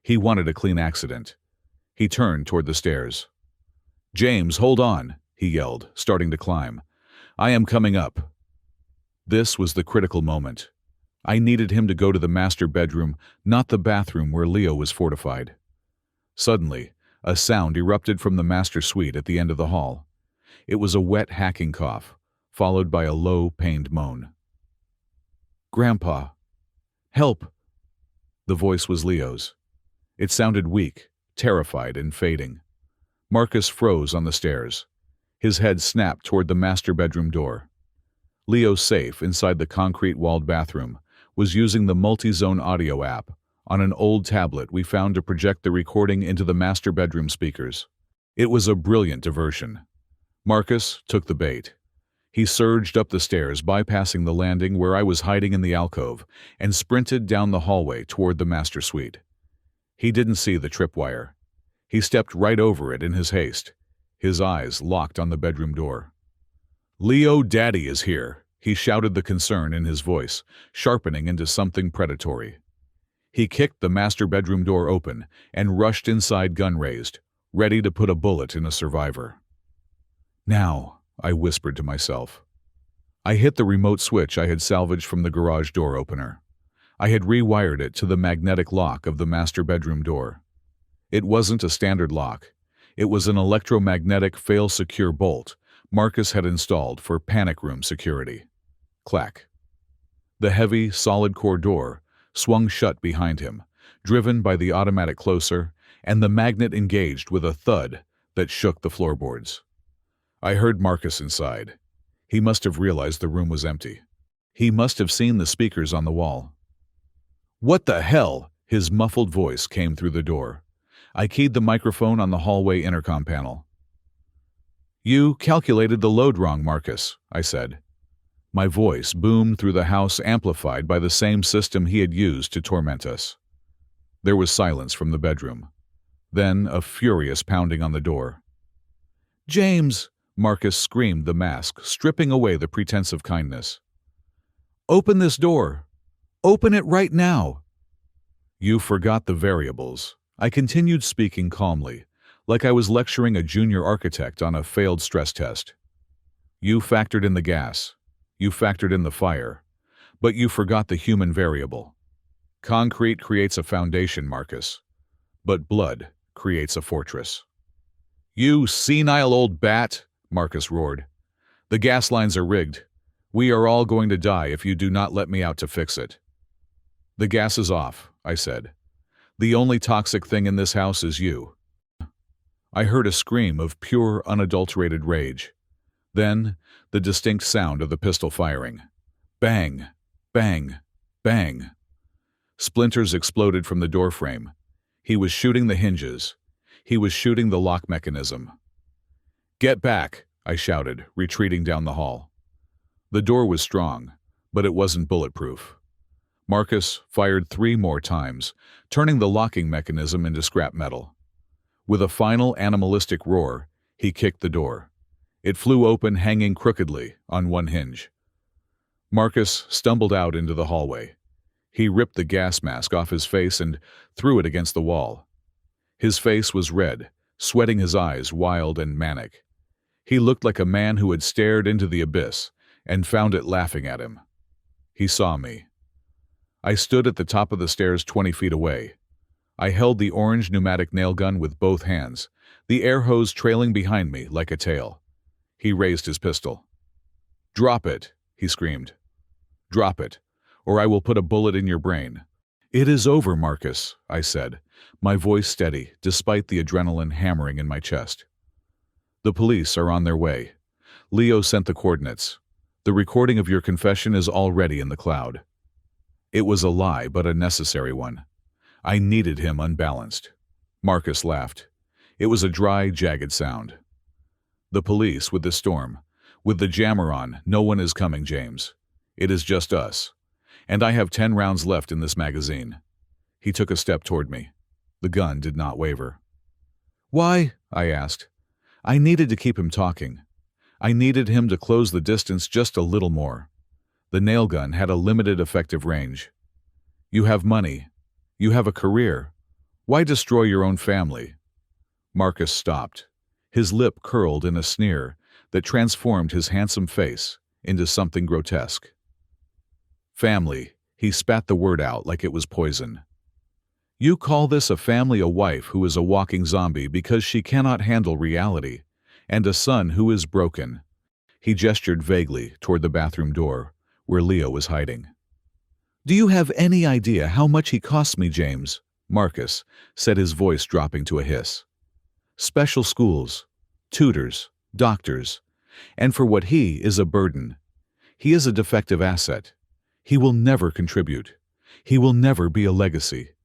He wanted a clean accident. He turned toward the stairs. "James, hold on," he yelled, starting to climb. "I am coming up." This was the critical moment. I needed him to go to the master bedroom, not the bathroom where Leo was fortified. Suddenly, a sound erupted from the master suite at the end of the hall. It was a wet, hacking cough, followed by a low, pained moan. "Grandpa! Help!" The voice was Leo's. It sounded weak, terrified, and fading. Marcus froze on the stairs. His head snapped toward the master bedroom door. Leo's safe inside the concrete-walled bathroom was using the multi-zone audio app on an old tablet we found to project the recording into the master bedroom speakers. It was a brilliant diversion. Marcus took the bait. He surged up the stairs, bypassing the landing where I was hiding in the alcove, and sprinted down the hallway toward the master suite. He didn't see the tripwire. He stepped right over it in his haste, his eyes locked on the bedroom door. "Leo, Daddy is here," he shouted, the concern in his voice sharpening into something predatory. He kicked the master bedroom door open and rushed inside, gun raised, ready to put a bullet in a survivor. "Now," I whispered to myself. I hit the remote switch I had salvaged from the garage door opener. I had rewired it to the magnetic lock of the master bedroom door. It wasn't a standard lock. It was an electromagnetic fail-secure bolt Marcus had installed for panic room security. Clack. The heavy, solid-core door swung shut behind him, driven by the automatic closer, and the magnet engaged with a thud that shook the floorboards. I heard Marcus inside. He must have realized the room was empty. He must have seen the speakers on the wall. "What the hell?" His muffled voice came through the door. I keyed the microphone on the hallway intercom panel. "You calculated the load wrong, Marcus," I said. My voice boomed through the house, amplified by the same system he had used to torment us. There was silence from the bedroom. Then a furious pounding on the door. "James!" Marcus screamed, the mask stripping away the pretense of kindness. "Open this door! Open it right now!" "You forgot the variables." I continued, speaking calmly, like I was lecturing a junior architect on a failed stress test. "You factored in the gas. You factored in the fire. But you forgot the human variable. Concrete creates a foundation, Marcus. But blood creates a fortress." "You senile old bat!" Marcus roared. "The gas lines are rigged. We are all going to die if you do not let me out to fix it." "The gas is off," I said. "The only toxic thing in this house is you." I heard a scream of pure, unadulterated rage. Then, the distinct sound of the pistol firing. Bang! Bang! Bang! Splinters exploded from the doorframe. He was shooting the hinges. He was shooting the lock mechanism. "Get back!" I shouted, retreating down the hall. The door was strong, but it wasn't bulletproof. Marcus fired 3 more times, turning the locking mechanism into scrap metal. With a final animalistic roar, he kicked the door. It flew open, hanging crookedly on one hinge. Marcus stumbled out into the hallway. He ripped the gas mask off his face and threw it against the wall. His face was red, sweating, his eyes wild and manic. He looked like a man who had stared into the abyss and found it laughing at him. He saw me. I stood at the top of the stairs 20 feet away. I held the orange pneumatic nail gun with both hands, the air hose trailing behind me like a tail. He raised his pistol. "Drop it," he screamed. "Drop it, or I will put a bullet in your brain." "It is over, Marcus," I said, my voice steady despite the adrenaline hammering in my chest. "The police are on their way. Leo sent the coordinates. The recording of your confession is already in the cloud." It was a lie, but a necessary one. I needed him unbalanced. Marcus laughed. It was a dry, jagged sound. "The police, with the storm. With the jammer on, no one is coming, James. It is just us. And I have 10 rounds left in this magazine." He took a step toward me. The gun did not waver. "Why?" I asked. I needed to keep him talking. I needed him to close the distance just a little more. The nail gun had a limited effective range. "You have money. You have a career. Why destroy your own family?" Marcus stopped. His lip curled in a sneer that transformed his handsome face into something grotesque. "Family," he spat the word out like it was poison. "You call this a family, a wife who is a walking zombie because she cannot handle reality, and a son who is broken." He gestured vaguely toward the bathroom door, where Leo was hiding. "Do you have any idea how much he costs me, James?" Marcus said, his voice dropping to a hiss. "Special schools, tutors, doctors, and for what he is a burden. He is a defective asset. He will never contribute. He will never be a legacy.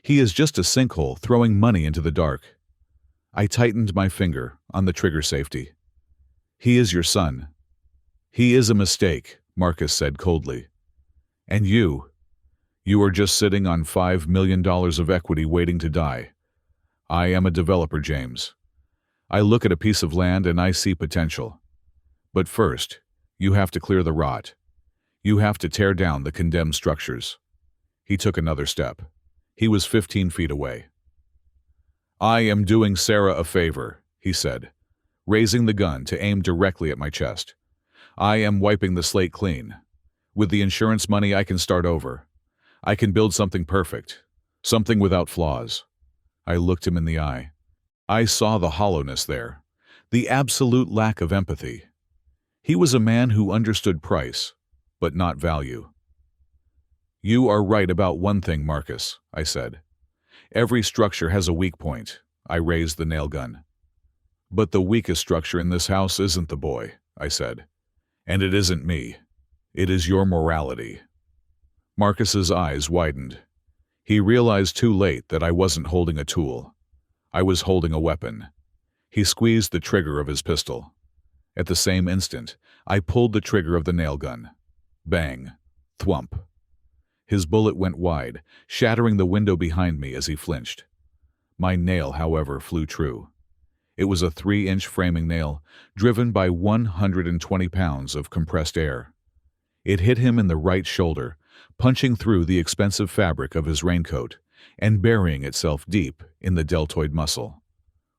He is just a sinkhole throwing money into the dark." I tightened my finger on the trigger safety. "He is your son." "He is a mistake," Marcus said coldly. "And you are just sitting on $5 million of equity waiting to die. I am a developer, James. I look at a piece of land and I see potential. But first, you have to clear the rot. You have to tear down the condemned structures." He took another step. He was 15 feet away. "I am doing Sarah a favor," he said, raising the gun to aim directly at my chest. "I am wiping the slate clean. With the insurance money, I can start over. I can build something perfect, something without flaws. I looked him in the eye. I saw the hollowness there, the absolute lack of empathy. He was a man who understood price, but not value. You are right about one thing, Marcus, I said. Every structure has a weak point. I raised the nail gun. But the weakest structure in this house isn't the boy, I said. And it isn't me. It is your morality. Marcus's eyes widened. He realized too late that I wasn't holding a tool. I was holding a weapon. He squeezed the trigger of his pistol. At the same instant, I pulled the trigger of the nail gun. Bang. Thwump. His bullet went wide, shattering the window behind me as he flinched. My nail, however, flew true. It was a 3-inch framing nail, driven by 120 pounds of compressed air. It hit him in the right shoulder, punching through the expensive fabric of his raincoat and burying itself deep in the deltoid muscle.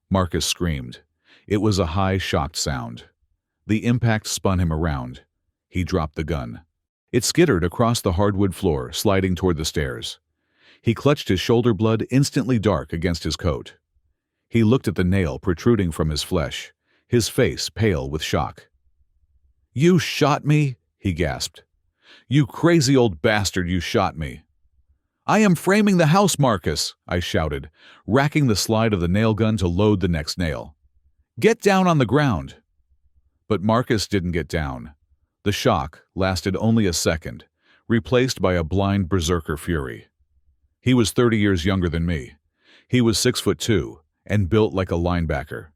Marcus screamed. It was a high, shocked sound. The impact spun him around. He dropped the gun. It skittered across the hardwood floor, sliding toward the stairs. He clutched his shoulder blade instantly dark against his coat. He looked at the nail protruding from his flesh, his face pale with shock. "You shot me?" he gasped. "You crazy old bastard, you shot me." "I am framing the house, Marcus," I shouted, racking the slide of the nail gun to load the next nail. "Get down on the ground." But Marcus didn't get down. The shock lasted only a second, replaced by a blind berserker fury. He was 30 years younger than me. He was 6'2" and built like a linebacker.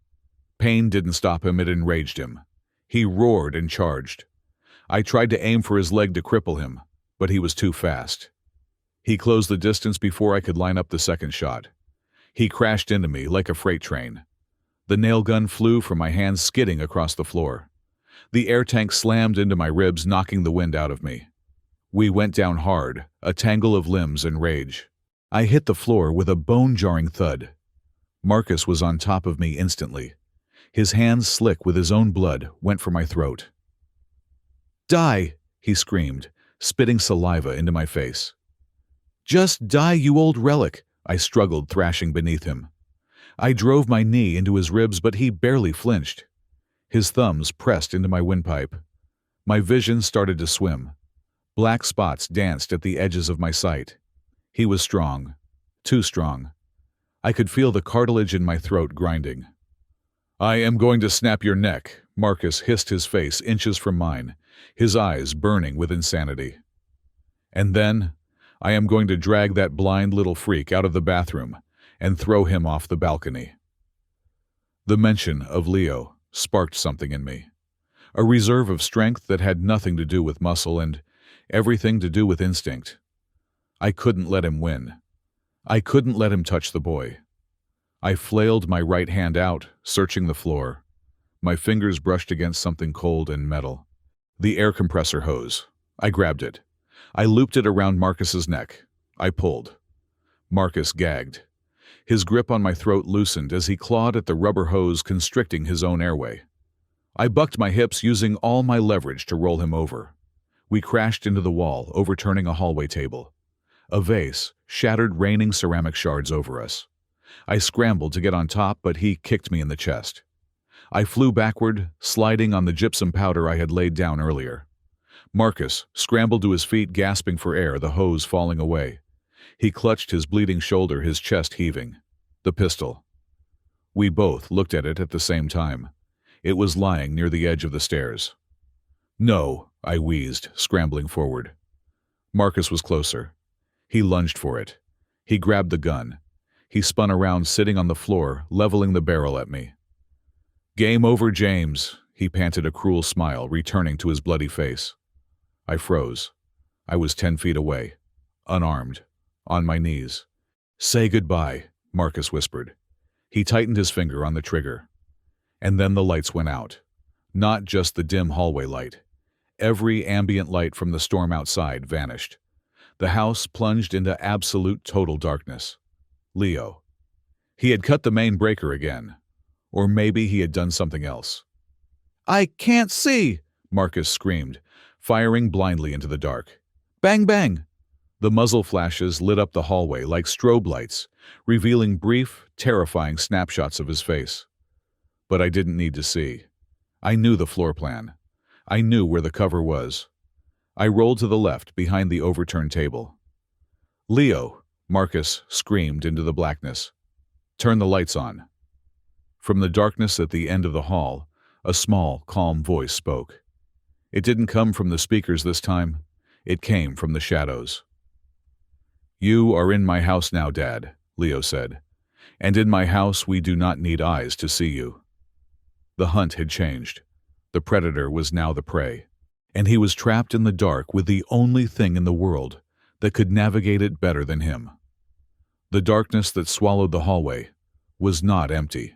Pain didn't stop him, it enraged him. He roared and charged. I tried to aim for his leg to cripple him, but he was too fast. He closed the distance before I could line up the second shot. He crashed into me like a freight train. The nail gun flew from my hands, skidding across the floor. The air tank slammed into my ribs, knocking the wind out of me. We went down hard, a tangle of limbs and rage. I hit the floor with a bone-jarring thud. Marcus was on top of me instantly. His hands, slick with his own blood, went for my throat. "Die!" he screamed, spitting saliva into my face. "Just die, you old relic!" I struggled, thrashing beneath him. I drove my knee into his ribs, but he barely flinched. His thumbs pressed into my windpipe. My vision started to swim. Black spots danced at the edges of my sight. He was strong. Too strong. I could feel the cartilage in my throat grinding. "I am going to snap your neck," Marcus hissed, his face inches from mine, his eyes burning with insanity. "And then, I am going to drag that blind little freak out of the bathroom and throw him off the balcony." The mention of Leo sparked something in me. A reserve of strength that had nothing to do with muscle and everything to do with instinct. I couldn't let him win. I couldn't let him touch the boy. I flailed my right hand out, searching the floor. My fingers brushed against something cold and metal. The air compressor hose. I grabbed it. I looped it around Marcus's neck. I pulled. Marcus gagged. His grip on my throat loosened as he clawed at the rubber hose, constricting his own airway. I bucked my hips, using all my leverage to roll him over. We crashed into the wall, overturning a hallway table. A vase shattered, raining ceramic shards over us. I scrambled to get on top, but he kicked me in the chest. I flew backward, sliding on the gypsum powder I had laid down earlier. Marcus scrambled to his feet, gasping for air, the hose falling away. He clutched his bleeding shoulder, his chest heaving. The pistol. We both looked at it at the same time. It was lying near the edge of the stairs. "No," I wheezed, scrambling forward. Marcus was closer. He lunged for it. He grabbed the gun. He spun around, sitting on the floor, leveling the barrel at me. "Game over, James," he panted, a cruel smile returning to his bloody face. I froze. I was 10 feet away, unarmed, on my knees. "Say goodbye," Marcus whispered. He tightened his finger on the trigger. And then the lights went out. Not just the dim hallway light. Every ambient light from the storm outside vanished. The house plunged into absolute total darkness. Leo. He had cut the main breaker again. Or maybe he had done something else. "I can't see!" Marcus screamed, firing blindly into the dark. Bang, bang! The muzzle flashes lit up the hallway like strobe lights, revealing brief, terrifying snapshots of his face. But I didn't need to see. I knew the floor plan. I knew where the cover was. I rolled to the left behind the overturned table. "Leo," Marcus screamed into the blackness. "Turn the lights on." From the darkness at the end of the hall, a small, calm voice spoke. It didn't come from the speakers this time. It came from the shadows. "You are in my house now, Dad," Leo said. "And in my house we do not need eyes to see you." The hunt had changed. The predator was now the prey. And he was trapped in the dark with the only thing in the world that could navigate it better than him. The darkness that swallowed the hallway was not empty.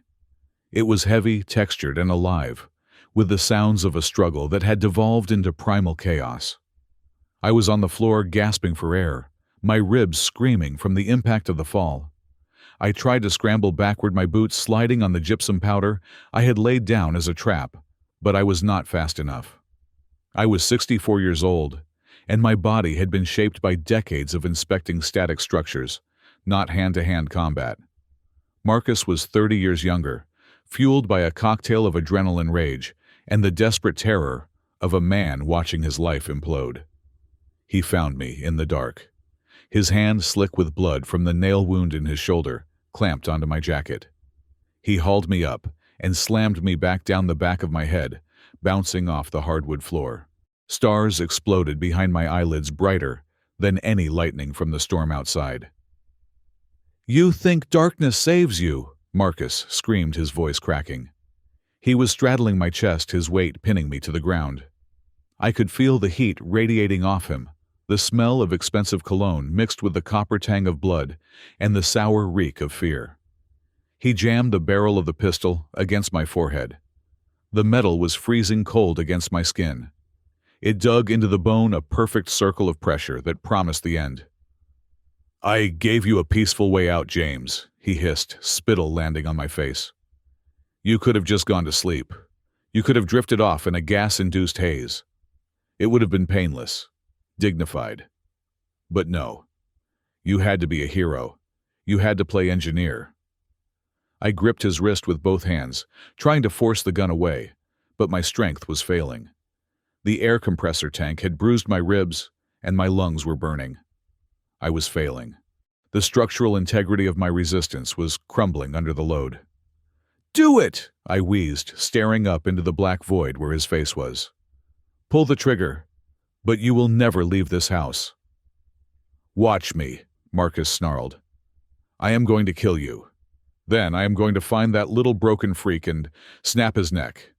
It was heavy, textured, and alive, with the sounds of a struggle that had devolved into primal chaos. I was on the floor gasping for air, my ribs screaming from the impact of the fall. I tried to scramble backward, my boots sliding on the gypsum powder I had laid down as a trap, but I was not fast enough. I was 64 years old, and my body had been shaped by decades of inspecting static structures, not hand-to-hand combat. Marcus was 30 years younger, fueled by a cocktail of adrenaline rage and the desperate terror of a man watching his life implode. He found me in the dark, his hand slick with blood from the nail wound in his shoulder, clamped onto my jacket. He hauled me up and slammed me back down the back of my head, bouncing off the hardwood floor. Stars exploded behind my eyelids brighter than any lightning from the storm outside. "You think darkness saves you," Marcus screamed, his voice cracking. He was straddling my chest, his weight pinning me to the ground. I could feel the heat radiating off him, the smell of expensive cologne mixed with the copper tang of blood and the sour reek of fear. He jammed the barrel of the pistol against my forehead. The metal was freezing cold against my skin. It dug into the bone, a perfect circle of pressure that promised the end. "I gave you a peaceful way out, James," he hissed, spittle landing on my face. "You could have just gone to sleep. You could have drifted off in a gas-induced haze. It would have been painless, dignified. But no. You had to be a hero. You had to play engineer." I gripped his wrist with both hands, trying to force the gun away, but my strength was failing. The air compressor tank had bruised my ribs, and my lungs were burning. I was failing. The structural integrity of my resistance was crumbling under the load. "Do it!" I wheezed, staring up into the black void where his face was. "Pull the trigger, but you will never leave this house." "Watch me," Marcus snarled. "I am going to kill you. Then I am going to find that little broken freak and snap his neck.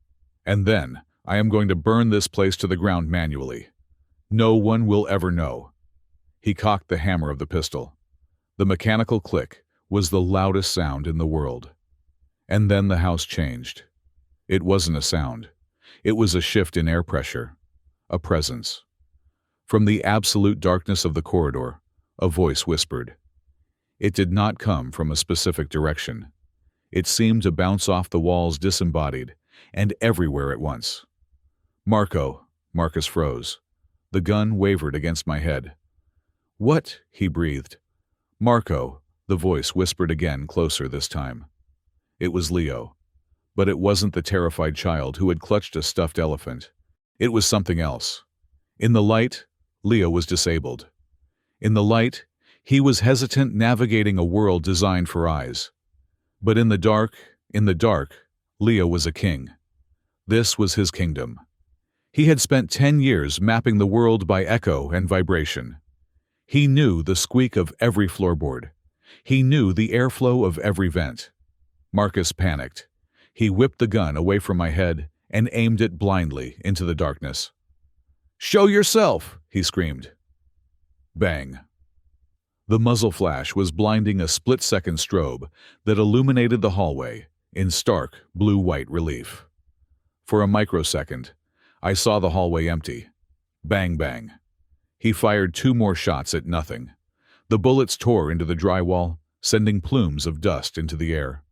And then I am going to burn this place to the ground manually. No one will ever know." He cocked the hammer of the pistol. The mechanical click was the loudest sound in the world. And then the house changed. It wasn't a sound. It was a shift in air pressure, a presence. From the absolute darkness of the corridor, a voice whispered. It did not come from a specific direction. It seemed to bounce off the walls disembodied, and everywhere at once. "Marco," Marcus froze. The gun wavered against my head. "What?" he breathed. "Marco," the voice whispered again, closer this time. It was Leo. But it wasn't the terrified child who had clutched a stuffed elephant. It was something else. In the light, Leo was disabled. In the light, he was hesitant, navigating a world designed for eyes. But in the dark, Leo was a king. This was his kingdom. He had spent 10 years mapping the world by echo and vibration. He knew the squeak of every floorboard. He knew the airflow of every vent. Marcus panicked. He whipped the gun away from my head and aimed it blindly into the darkness. "Show yourself!" he screamed. Bang. The muzzle flash was blinding, a split-second strobe that illuminated the hallway in stark blue-white relief. For a microsecond, I saw the hallway empty. Bang, bang. He fired 2 more shots at nothing. The bullets tore into the drywall, sending plumes of dust into the air.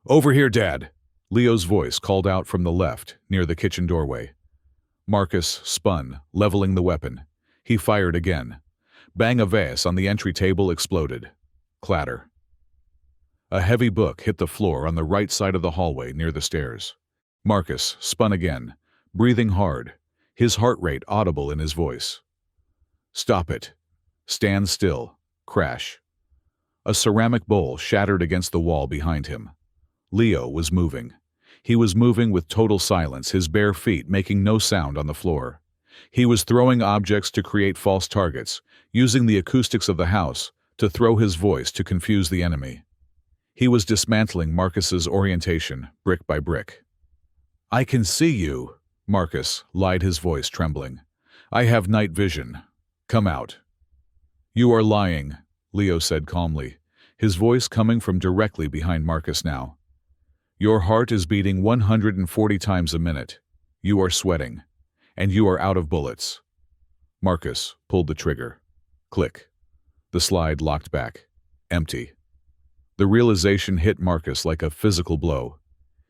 "Over here, Dad!" Leo's voice called out from the left, near the kitchen doorway. Marcus spun, leveling the weapon. He fired again. Bang, a vase on the entry table exploded. Clatter. A heavy book hit the floor on the right side of the hallway near the stairs. Marcus spun again, breathing hard, his heart rate audible in his voice. Stop it. Stand still. Crash. A ceramic bowl shattered against the wall behind him. Leo was moving. He was moving with total silence, his bare feet making no sound on the floor. He was throwing objects to create false targets, using the acoustics of the house to throw his voice to confuse the enemy. He was dismantling Marcus's orientation, brick by brick. I can see you, Marcus lied, his voice trembling. I have night vision. Come out. You are lying, Leo said calmly, his voice coming from directly behind Marcus now. Your heart is beating 140 times a minute. You are sweating. And you are out of bullets. Marcus pulled the trigger. Click. The slide locked back. Empty. The realization hit Marcus like a physical blow.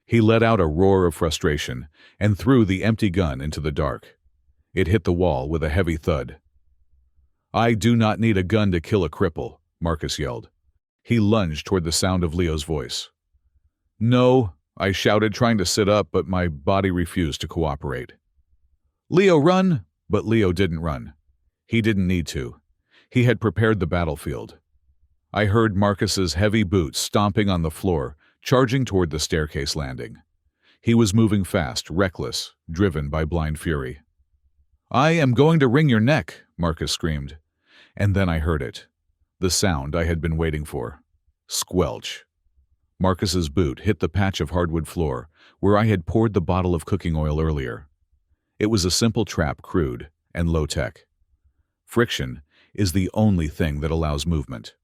He let out a roar of frustration and threw the empty gun into the dark. It hit the wall with a heavy thud. I do not need a gun to kill a cripple, Marcus yelled. He lunged toward the sound of Leo's voice. No, I shouted, trying to sit up, but my body refused to cooperate. Leo, run! But Leo didn't run. He didn't need to. He had prepared the battlefield. I heard Marcus's heavy boots stomping on the floor, charging toward the staircase landing. He was moving fast, reckless, driven by blind fury. I am going to wring your neck, Marcus screamed. And then I heard it. The sound I had been waiting for. Squelch. Marcus's boot hit the patch of hardwood floor where I had poured the bottle of cooking oil earlier. It was a simple trap, crude and low-tech. Friction is the only thing that allows movement.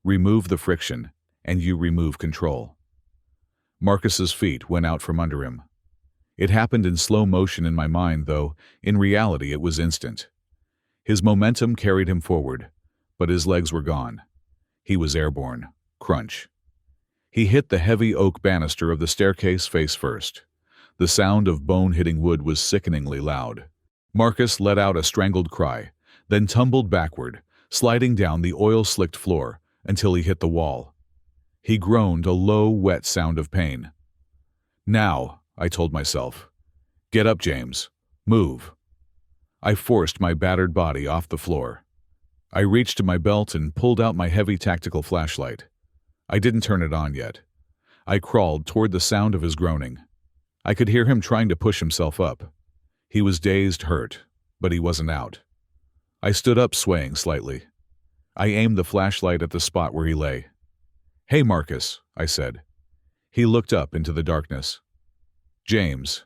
Remove the friction, and you remove control. Marcus's feet went out from under him. It happened in slow motion in my mind, though in reality it was instant. His momentum carried him forward, but his legs were gone. He was airborne. Crunch. He hit the heavy oak banister of the staircase face first. The sound of bone hitting wood was sickeningly loud. Marcus let out a strangled cry, then tumbled backward, sliding down the oil-slicked floor until he hit the wall. He groaned a low, wet sound of pain. Now, I told myself. Get up, James. Move. I forced my battered body off the floor. I reached to my belt and pulled out my heavy tactical flashlight. I didn't turn it on yet. I crawled toward the sound of his groaning. I could hear him trying to push himself up. He was dazed, hurt, but he wasn't out. I stood up, swaying slightly. I aimed the flashlight at the spot where he lay. Hey, Marcus, I said. He looked up into the darkness. James.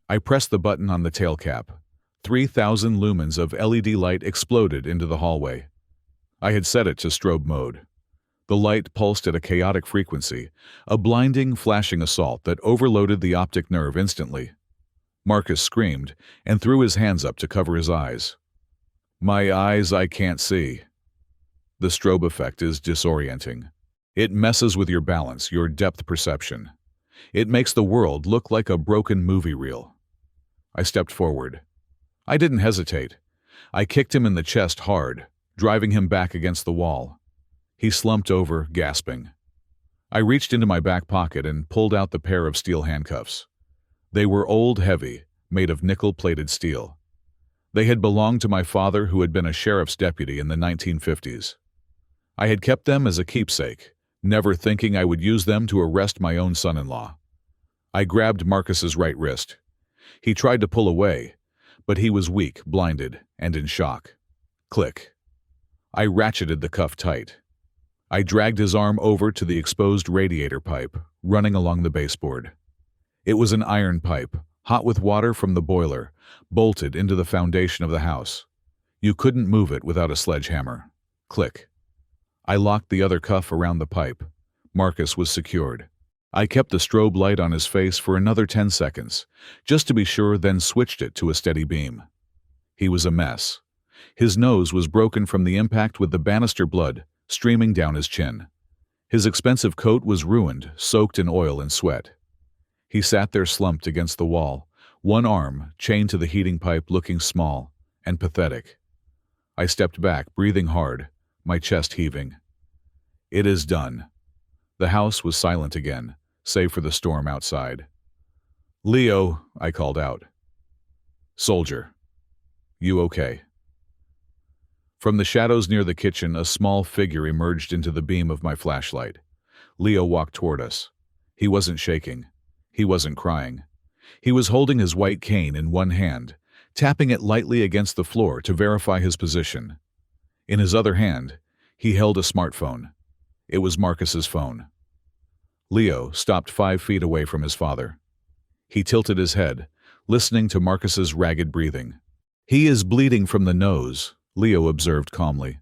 I pressed the button on the tail cap. 3,000 lumens of LED light exploded into the hallway. I had set it to strobe mode. The light pulsed at a chaotic frequency, a blinding, flashing assault that overloaded the optic nerve instantly. Marcus screamed and threw his hands up to cover his eyes. My eyes, I can't see. The strobe effect is disorienting. It messes with your balance, your depth perception. It makes the world look like a broken movie reel. I stepped forward. I didn't hesitate. I kicked him in the chest hard, driving him back against the wall. He slumped over, gasping. I reached into my back pocket and pulled out the pair of steel handcuffs. They were old, heavy, made of nickel-plated steel. They had belonged to my father, who had been a sheriff's deputy in the 1950s. I had kept them as a keepsake, never thinking I would use them to arrest my own son-in-law. I grabbed Marcus's right wrist. He tried to pull away, but he was weak, blinded, and in shock. Click. I ratcheted the cuff tight. I dragged his arm over to the exposed radiator pipe, running along the baseboard. It was an iron pipe, hot with water from the boiler, bolted into the foundation of the house. You couldn't move it without a sledgehammer. Click. I locked the other cuff around the pipe. Marcus was secured. I kept the strobe light on his face for another 10 seconds, just to be sure, then switched it to a steady beam. He was a mess. His nose was broken from the impact, with the banister blood streaming down his chin. His expensive coat was ruined, soaked in oil and sweat. He sat there slumped against the wall, one arm chained to the heating pipe, looking small and pathetic. I stepped back, breathing hard, my chest heaving. It is done. The house was silent again, save for the storm outside. Leo, I called out. Soldier. You okay? From the shadows near the kitchen, a small figure emerged into the beam of my flashlight. Leo walked toward us. He wasn't shaking. He wasn't crying. He was holding his white cane in one hand, tapping it lightly against the floor to verify his position. In his other hand, he held a smartphone. It was Marcus's phone. Leo stopped 5 feet away from his father. He tilted his head, listening to Marcus's ragged breathing. He is bleeding from the nose, Leo observed calmly,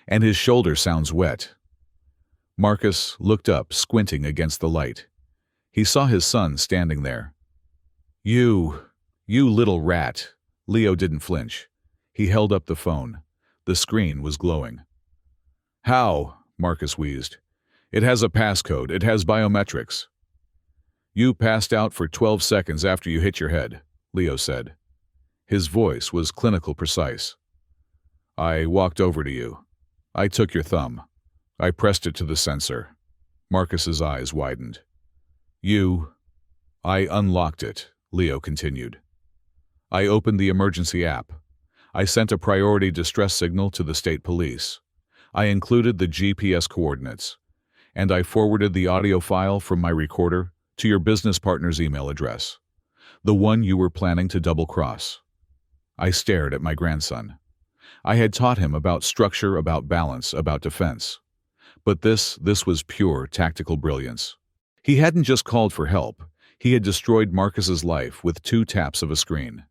and his shoulder sounds wet. Marcus looked up, squinting against the light. He saw his son standing there. You little rat. Leo didn't flinch. He held up the phone. The screen was glowing. How? Marcus wheezed. It has a passcode. It has biometrics. You passed out for 12 seconds after you hit your head, Leo said. His voice was clinical precise. I walked over to you. I took your thumb. I pressed it to the sensor. Marcus's eyes widened. I unlocked it, Leo continued. I opened the emergency app. I sent a priority distress signal to the state police. I included the GPS coordinates. And I forwarded the audio file from my recorder to your business partner's email address, the one you were planning to double-cross. I stared at my grandson. I had taught him about structure, about balance, about defense. But this was pure tactical brilliance. He hadn't just called for help. He had destroyed Marcus's life with 2 taps of a screen.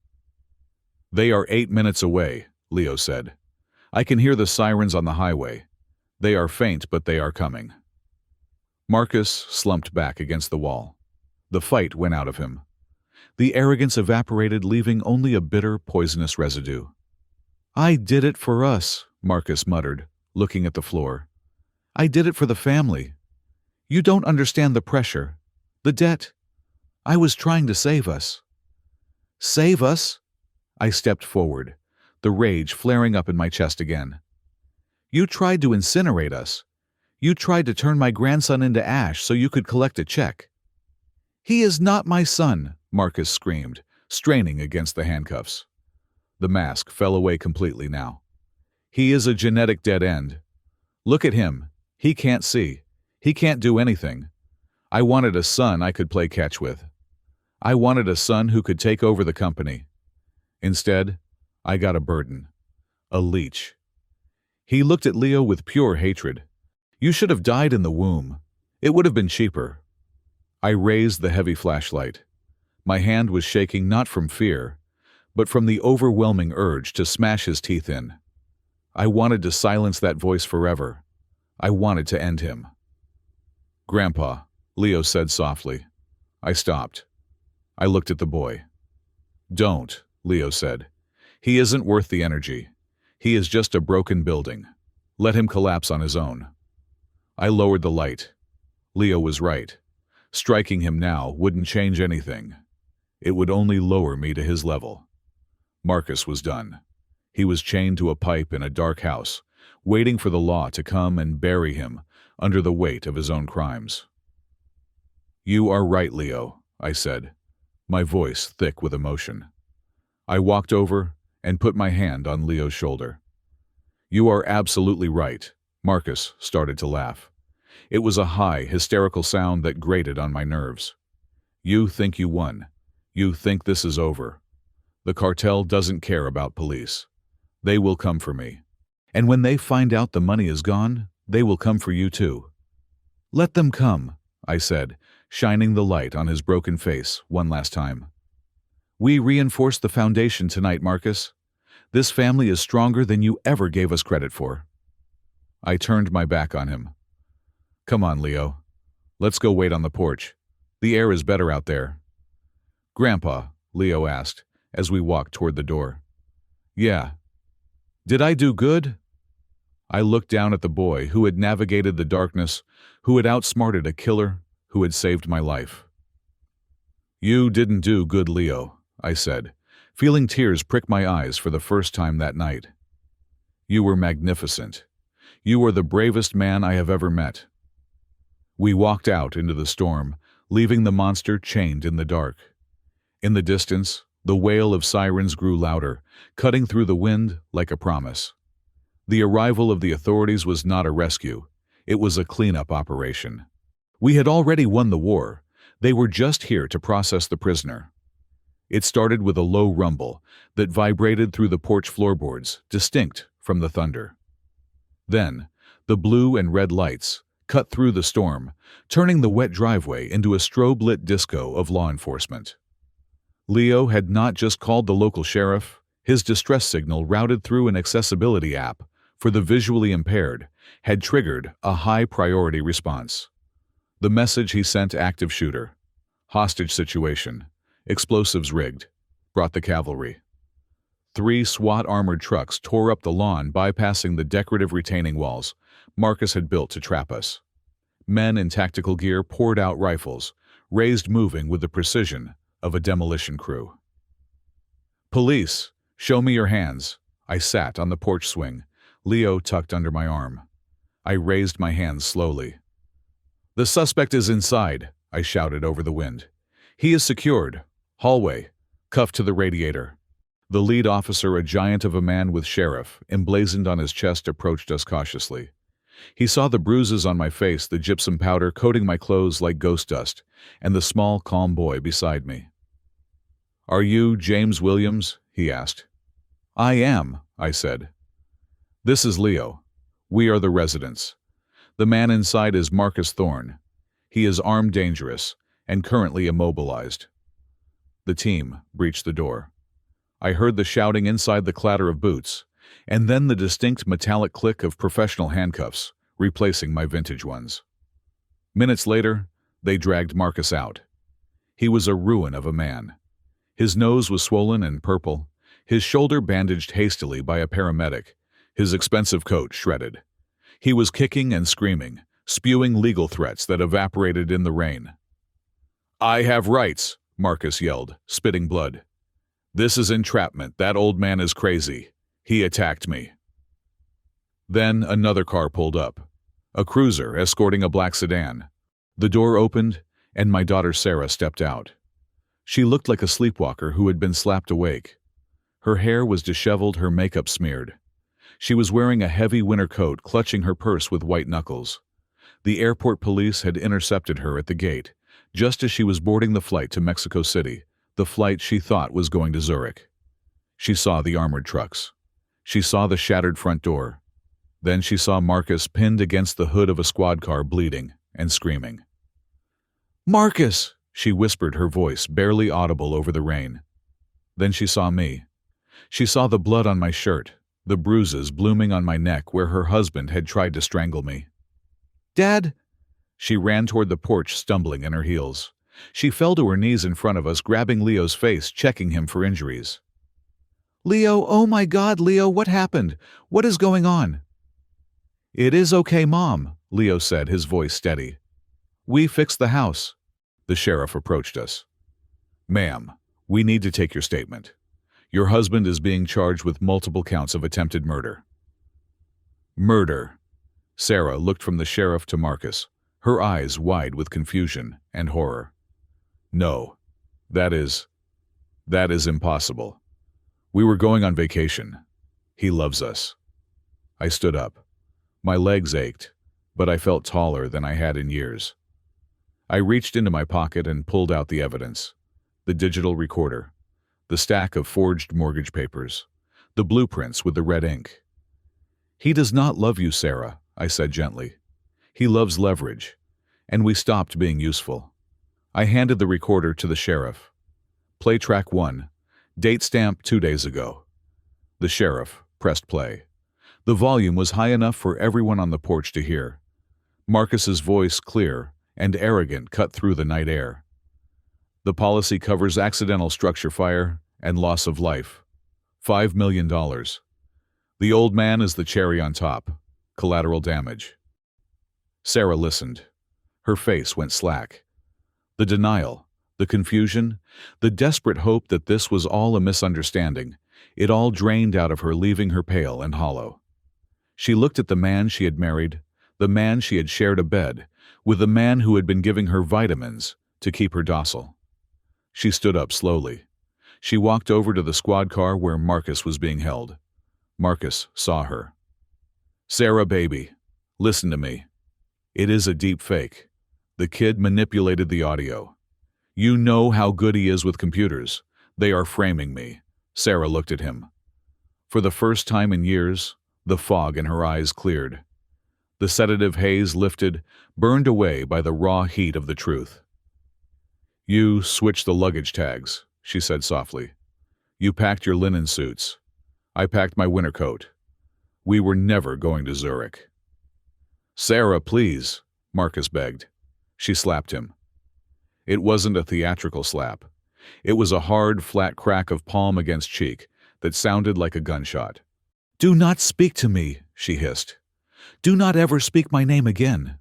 They are 8 minutes away, Leo said. I can hear the sirens on the highway. They are faint, but they are coming. Marcus slumped back against the wall. The fight went out of him. The arrogance evaporated, leaving only a bitter, poisonous residue. I did it for us, Marcus muttered, looking at the floor. I did it for the family. You don't understand the pressure, the debt. I was trying to save us. Save us? I stepped forward, the rage flaring up in my chest again. You tried to incinerate us. You tried to turn my grandson into ash so you could collect a check. He is not my son, Marcus screamed, straining against the handcuffs. The mask fell away completely now. He is a genetic dead end. Look at him. He can't see. He can't do anything. I wanted a son I could play catch with. I wanted a son who could take over the company. Instead, I got a burden. A leech. He looked at Leo with pure hatred. You should have died in the womb. It would have been cheaper. I raised the heavy flashlight. My hand was shaking not from fear, but from the overwhelming urge to smash his teeth in. I wanted to silence that voice forever. I wanted to end him. Grandpa, Leo said softly. I stopped. I looked at the boy. Don't, Leo said. He isn't worth the energy. He is just a broken building. Let him collapse on his own. I lowered the light. Leo was right. Striking him now wouldn't change anything. It would only lower me to his level. Marcus was done. He was chained to a pipe in a dark house, waiting for the law to come and bury him under the weight of his own crimes. You are right, Leo, I said, my voice thick with emotion. I walked over and put my hand on Leo's shoulder. You are absolutely right. Marcus started to laugh. It was a high, hysterical sound that grated on my nerves. You think you won. You think this is over. The cartel doesn't care about police. They will come for me. And when they find out the money is gone, they will come for you too. Let them come, I said, shining the light on his broken face one last time. We reinforced the foundation tonight, Marcus. This family is stronger than you ever gave us credit for. I turned my back on him. Come on, Leo. Let's go wait on the porch. The air is better out there. Grandpa, Leo asked, as we walked toward the door. Yeah. Did I do good? I looked down at the boy who had navigated the darkness, who had outsmarted a killer, who had saved my life. You didn't do good, Leo, I said, feeling tears prick my eyes for the first time that night. You were magnificent. You are the bravest man I have ever met." We walked out into the storm, leaving the monster chained in the dark. In the distance, the wail of sirens grew louder, cutting through the wind like a promise. The arrival of the authorities was not a rescue. It was a cleanup operation. We had already won the war. They were just here to process the prisoner. It started with a low rumble that vibrated through the porch floorboards, distinct from the thunder. Then, the blue and red lights cut through the storm, turning the wet driveway into a strobe-lit disco of law enforcement. Leo had not just called the local sheriff. His distress signal, routed through an accessibility app for the visually impaired, had triggered a high-priority response. The message he sent: active shooter, hostage situation, explosives rigged, brought the cavalry. 3 SWAT armored trucks tore up the lawn, bypassing the decorative retaining walls Marcus had built to trap us. Men in tactical gear poured out rifles, raised moving with the precision of a demolition crew. "Police, show me your hands." I sat on the porch swing, Leo tucked under my arm. I raised my hands slowly. "The suspect is inside," I shouted over the wind. "He is secured. Hallway, cuffed to the radiator." The lead officer, a giant of a man with sheriff emblazoned on his chest, approached us cautiously. He saw the bruises on my face, the gypsum powder coating my clothes like ghost dust, and the small, calm boy beside me. "Are you James Williams?" he asked. "I am," I said. "This is Leo. We are the residents. The man inside is Marcus Thorne. He is armed, dangerous, and currently immobilized." The team breached the door. I heard the shouting inside, the clatter of boots, and then the distinct metallic click of professional handcuffs, replacing my vintage ones. Minutes later, they dragged Marcus out. He was a ruin of a man. His nose was swollen and purple, his shoulder bandaged hastily by a paramedic, his expensive coat shredded. He was kicking and screaming, spewing legal threats that evaporated in the rain. "I have rights," Marcus yelled, spitting blood. "This is entrapment. That old man is crazy. He attacked me." Then another car pulled up, a cruiser escorting a black sedan. The door opened, and my daughter Sarah stepped out. She looked like a sleepwalker who had been slapped awake. Her hair was disheveled, her makeup smeared. She was wearing a heavy winter coat, clutching her purse with white knuckles. The airport police had intercepted her at the gate, just as she was boarding the flight to Mexico City, the flight she thought was going to Zurich. She saw the armored trucks. She saw the shattered front door. Then she saw Marcus pinned against the hood of a squad car, bleeding and screaming. "Marcus!" she whispered, her voice barely audible over the rain. Then she saw me. She saw the blood on my shirt, the bruises blooming on my neck where her husband had tried to strangle me. "Dad!" She ran toward the porch, stumbling in her heels. She fell to her knees in front of us, grabbing Leo's face, checking him for injuries. "Leo, oh my God, Leo, what happened? What is going on?" "It is okay, Mom," Leo said, his voice steady. "We fixed the house." The sheriff approached us. "Ma'am, we need to take your statement. Your husband is being charged with multiple counts of attempted murder." "Murder?" Sarah looked from the sheriff to Marcus, her eyes wide with confusion and horror. "No, that is impossible. We were going on vacation. He loves us." I stood up. My legs ached, but I felt taller than I had in years. I reached into my pocket and pulled out the evidence: the digital recorder, the stack of forged mortgage papers, the blueprints with the red ink. "He does not love you, Sarah," I said gently. "He loves leverage," and we stopped being useful. I handed the recorder to the sheriff. "Play track 1, date stamp 2 days ago." The sheriff pressed play. The volume was high enough for everyone on the porch to hear. Marcus's voice, clear and arrogant, cut through the night air. "The policy covers accidental structure fire and loss of life. $5 million. The old man is the cherry on top. Collateral damage." Sarah listened. Her face went slack. The denial, the confusion, the desperate hope that this was all a misunderstanding, it all drained out of her, leaving her pale and hollow. She looked at the man she had married, the man she had shared a bed, with the man who had been giving her vitamins to keep her docile. She stood up slowly. She walked over to the squad car where Marcus was being held. Marcus saw her. "Sarah, baby, listen to me. It is a deep fake. The kid manipulated the audio. You know how good he is with computers. They are framing me." Sarah looked at him. For the first time in years, the fog in her eyes cleared. The sedative haze lifted, burned away by the raw heat of the truth. "You switched the luggage tags," she said softly. "You packed your linen suits. I packed my winter coat. We were never going to Zurich." "Sarah, please," Marcus begged. She slapped him. It wasn't a theatrical slap. It was a hard, flat crack of palm against cheek that sounded like a gunshot. "Do not speak to me," she hissed. "Do not ever speak my name again."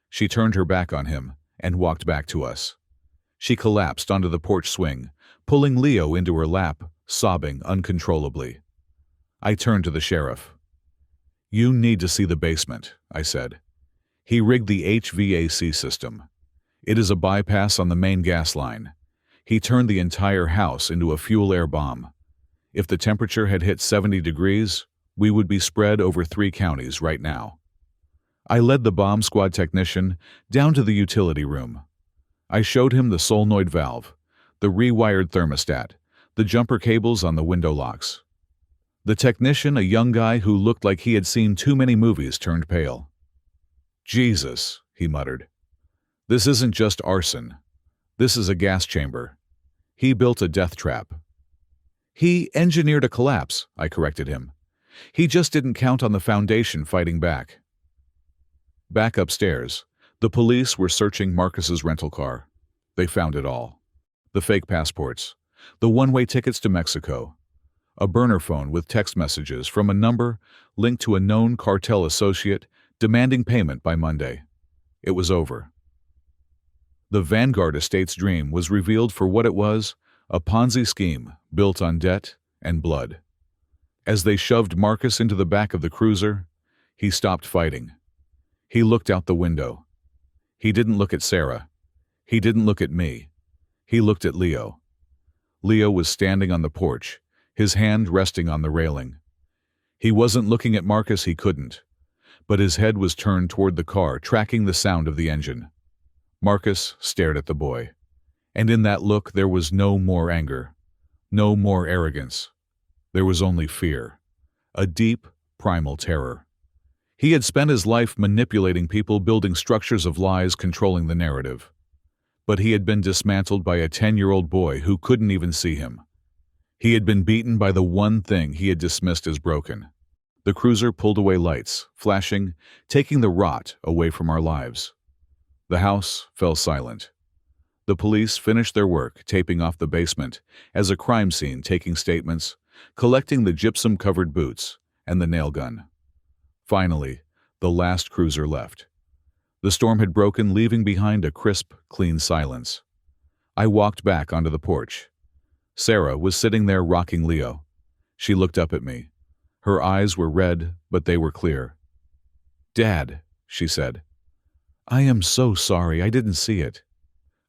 She turned her back on him and walked back to us. She collapsed onto the porch swing, pulling Leo into her lap, sobbing uncontrollably. I turned to the sheriff. "You need to see the basement," I said. "He rigged the HVAC system. It is a bypass on the main gas line. He turned the entire house into a fuel-air bomb. If the temperature had hit 70 degrees, we would be spread over 3 counties right now." I led the bomb squad technician down to the utility room. I showed him the solenoid valve, the rewired thermostat, the jumper cables on the window locks. The technician, a young guy who looked like he had seen too many movies, turned pale. "Jesus," he muttered. "This isn't just arson. This is a gas chamber. He built a death trap." "He engineered a collapse," I corrected him. "He just didn't count on the foundation fighting back." Back upstairs, the police were searching Marcus's rental car. They found it all. The fake passports, the one-way tickets to Mexico, a burner phone with text messages from a number linked to a known cartel associate demanding payment by Monday. It was over. The Vanguard Estates dream was revealed for what it was, a Ponzi scheme built on debt and blood. As they shoved Marcus into the back of the cruiser, he stopped fighting. He looked out the window. He didn't look at Sarah. He didn't look at me. He looked at Leo. Leo was standing on the porch, his hand resting on the railing. He wasn't looking at Marcus, he couldn't, but his head was turned toward the car, tracking the sound of the engine. Marcus stared at the boy, and in that look there was no more anger, no more arrogance. There was only fear, a deep, primal terror. He had spent his life manipulating people, building structures of lies, controlling the narrative. But he had been dismantled by a 10-year-old boy who couldn't even see him. He had been beaten by the one thing he had dismissed as broken. The cruiser pulled away lights, flashing, taking the rot away from our lives. The house fell silent. The police finished their work, taping off the basement as a crime scene, taking statements, collecting the gypsum-covered boots and the nail gun. Finally, the last cruiser left. The storm had broken, leaving behind a crisp, clean silence. I walked back onto the porch. Sarah was sitting there rocking Leo. She looked up at me. Her eyes were red, but they were clear. "Dad," she said. "I am so sorry. I didn't see it.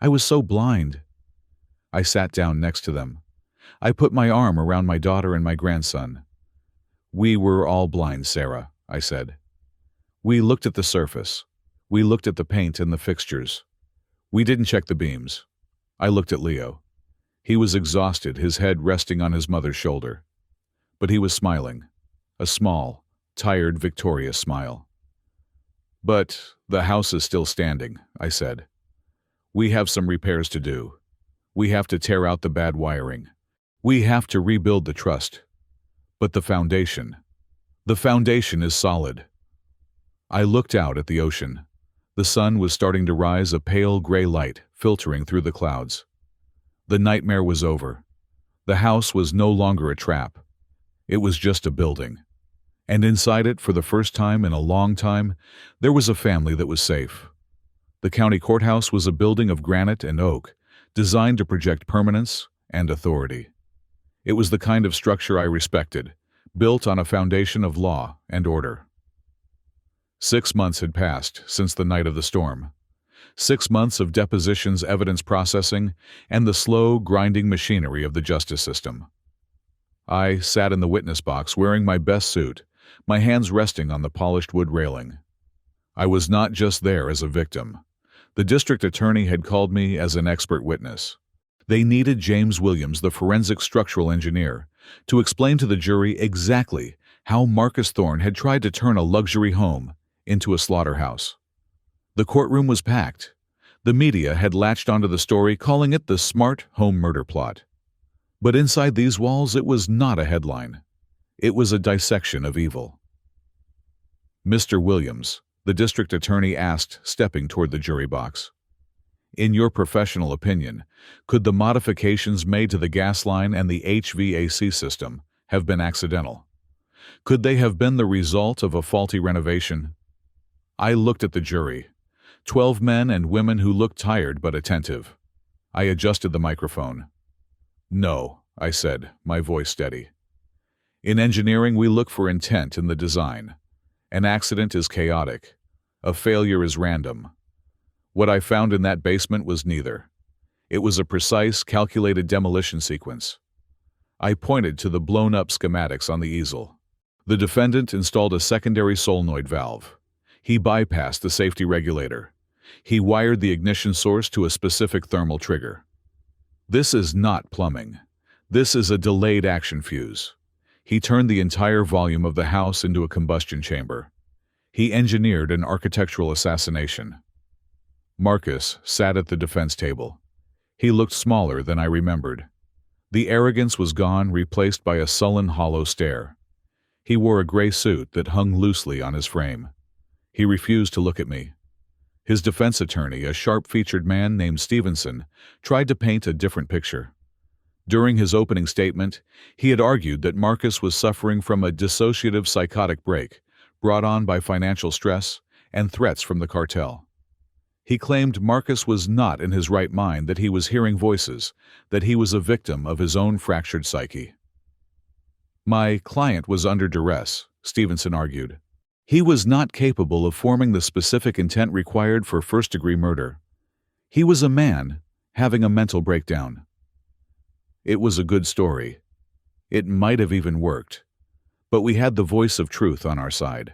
I was so blind." I sat down next to them. I put my arm around my daughter and my grandson. "We were all blind, Sarah," I said. "We looked at the surface. We looked at the paint and the fixtures. We didn't check the beams." I looked at Leo. He was exhausted, his head resting on his mother's shoulder. But he was smiling, a small, tired, victorious smile. "But the house is still standing," I said. "We have some repairs to do. We have to tear out the bad wiring. We have to rebuild the trust. But the foundation is solid." I looked out at the ocean. The sun was starting to rise, a pale gray light filtering through the clouds. The nightmare was over. The house was no longer a trap. It was just a building. And inside it, for the first time in a long time, there was a family that was safe. The county courthouse was a building of granite and oak, designed to project permanence and authority. It was the kind of structure I respected, built on a foundation of law and order. 6 months had passed since the night of the storm. 6 months of depositions, evidence processing, and the slow, grinding machinery of the justice system. I sat in the witness box wearing my best suit, my hands resting on the polished wood railing. I was not just there as a victim. The district attorney had called me as an expert witness. They needed James Williams, the forensic structural engineer, to explain to the jury exactly how Marcus Thorne had tried to turn a luxury home into a slaughterhouse. The courtroom was packed. The media had latched onto the story, calling it the smart home murder plot. But inside these walls, it was not a headline. It was a dissection of evil. "Mr. Williams," the district attorney asked, stepping toward the jury box, "in your professional opinion, could the modifications made to the gas line and the HVAC system have been accidental? Could they have been the result of a faulty renovation?" I looked at the jury, 12 men and women who looked tired but attentive. I adjusted the microphone. "No," I said, my voice steady. "In engineering, we look for intent in the design. An accident is chaotic. A failure is random. What I found in that basement was neither. It was a precise, calculated demolition sequence." I pointed to the blown-up schematics on the easel. The defendant installed a secondary solenoid valve. He bypassed the safety regulator. He wired the ignition source to a specific thermal trigger. "This is not plumbing. This is a delayed action fuse." He turned the entire volume of the house into a combustion chamber. He engineered an architectural assassination. Marcus sat at the defense table. He looked smaller than I remembered. The arrogance was gone, replaced by a sullen, hollow stare. He wore a gray suit that hung loosely on his frame. He refused to look at me. His defense attorney, a sharp-featured man named Stevenson, tried to paint a different picture. During his opening statement, he had argued that Marcus was suffering from a dissociative psychotic break brought on by financial stress and threats from the cartel. He claimed Marcus was not in his right mind, that he was hearing voices, that he was a victim of his own fractured psyche. "My client was under duress," Stevenson argued. "He was not capable of forming the specific intent required for first-degree murder. He was a man having a mental breakdown." It was a good story. It might have even worked. But we had the voice of truth on our side.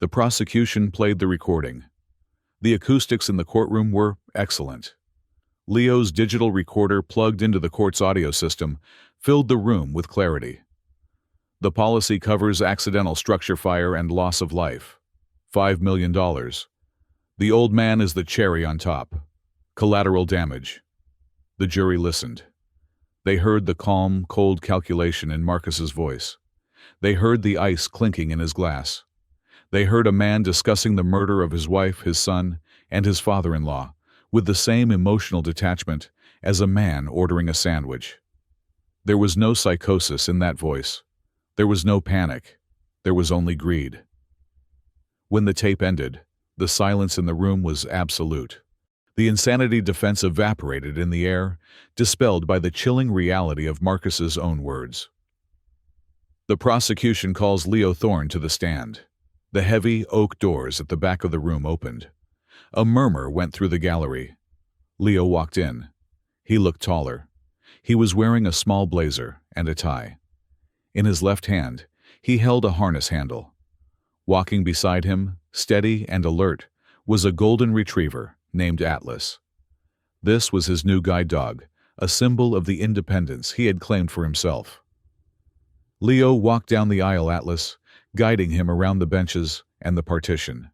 The prosecution played the recording. The acoustics in the courtroom were excellent. Leo's digital recorder, plugged into the court's audio system, filled the room with clarity. "The policy covers accidental structure fire and loss of life. $5 million. The old man is the cherry on top. Collateral damage." The jury listened. They heard the calm, cold calculation in Marcus's voice. They heard the ice clinking in his glass. They heard a man discussing the murder of his wife, his son, and his father-in-law with the same emotional detachment as a man ordering a sandwich. There was no psychosis in that voice. There was no panic. There was only greed. When the tape ended, the silence in the room was absolute. The insanity defense evaporated in the air, dispelled by the chilling reality of Marcus's own words. The prosecution calls Leo Thorne to the stand. The heavy oak doors at the back of the room opened. A murmur went through the gallery. Leo walked in. He looked taller. He was wearing a small blazer and a tie. In his left hand, he held a harness handle. Walking beside him, steady and alert, was a golden retriever named Atlas. This was his new guide dog, a symbol of the independence he had claimed for himself. Leo walked down the aisle, Atlas, guiding him around the benches and the partition.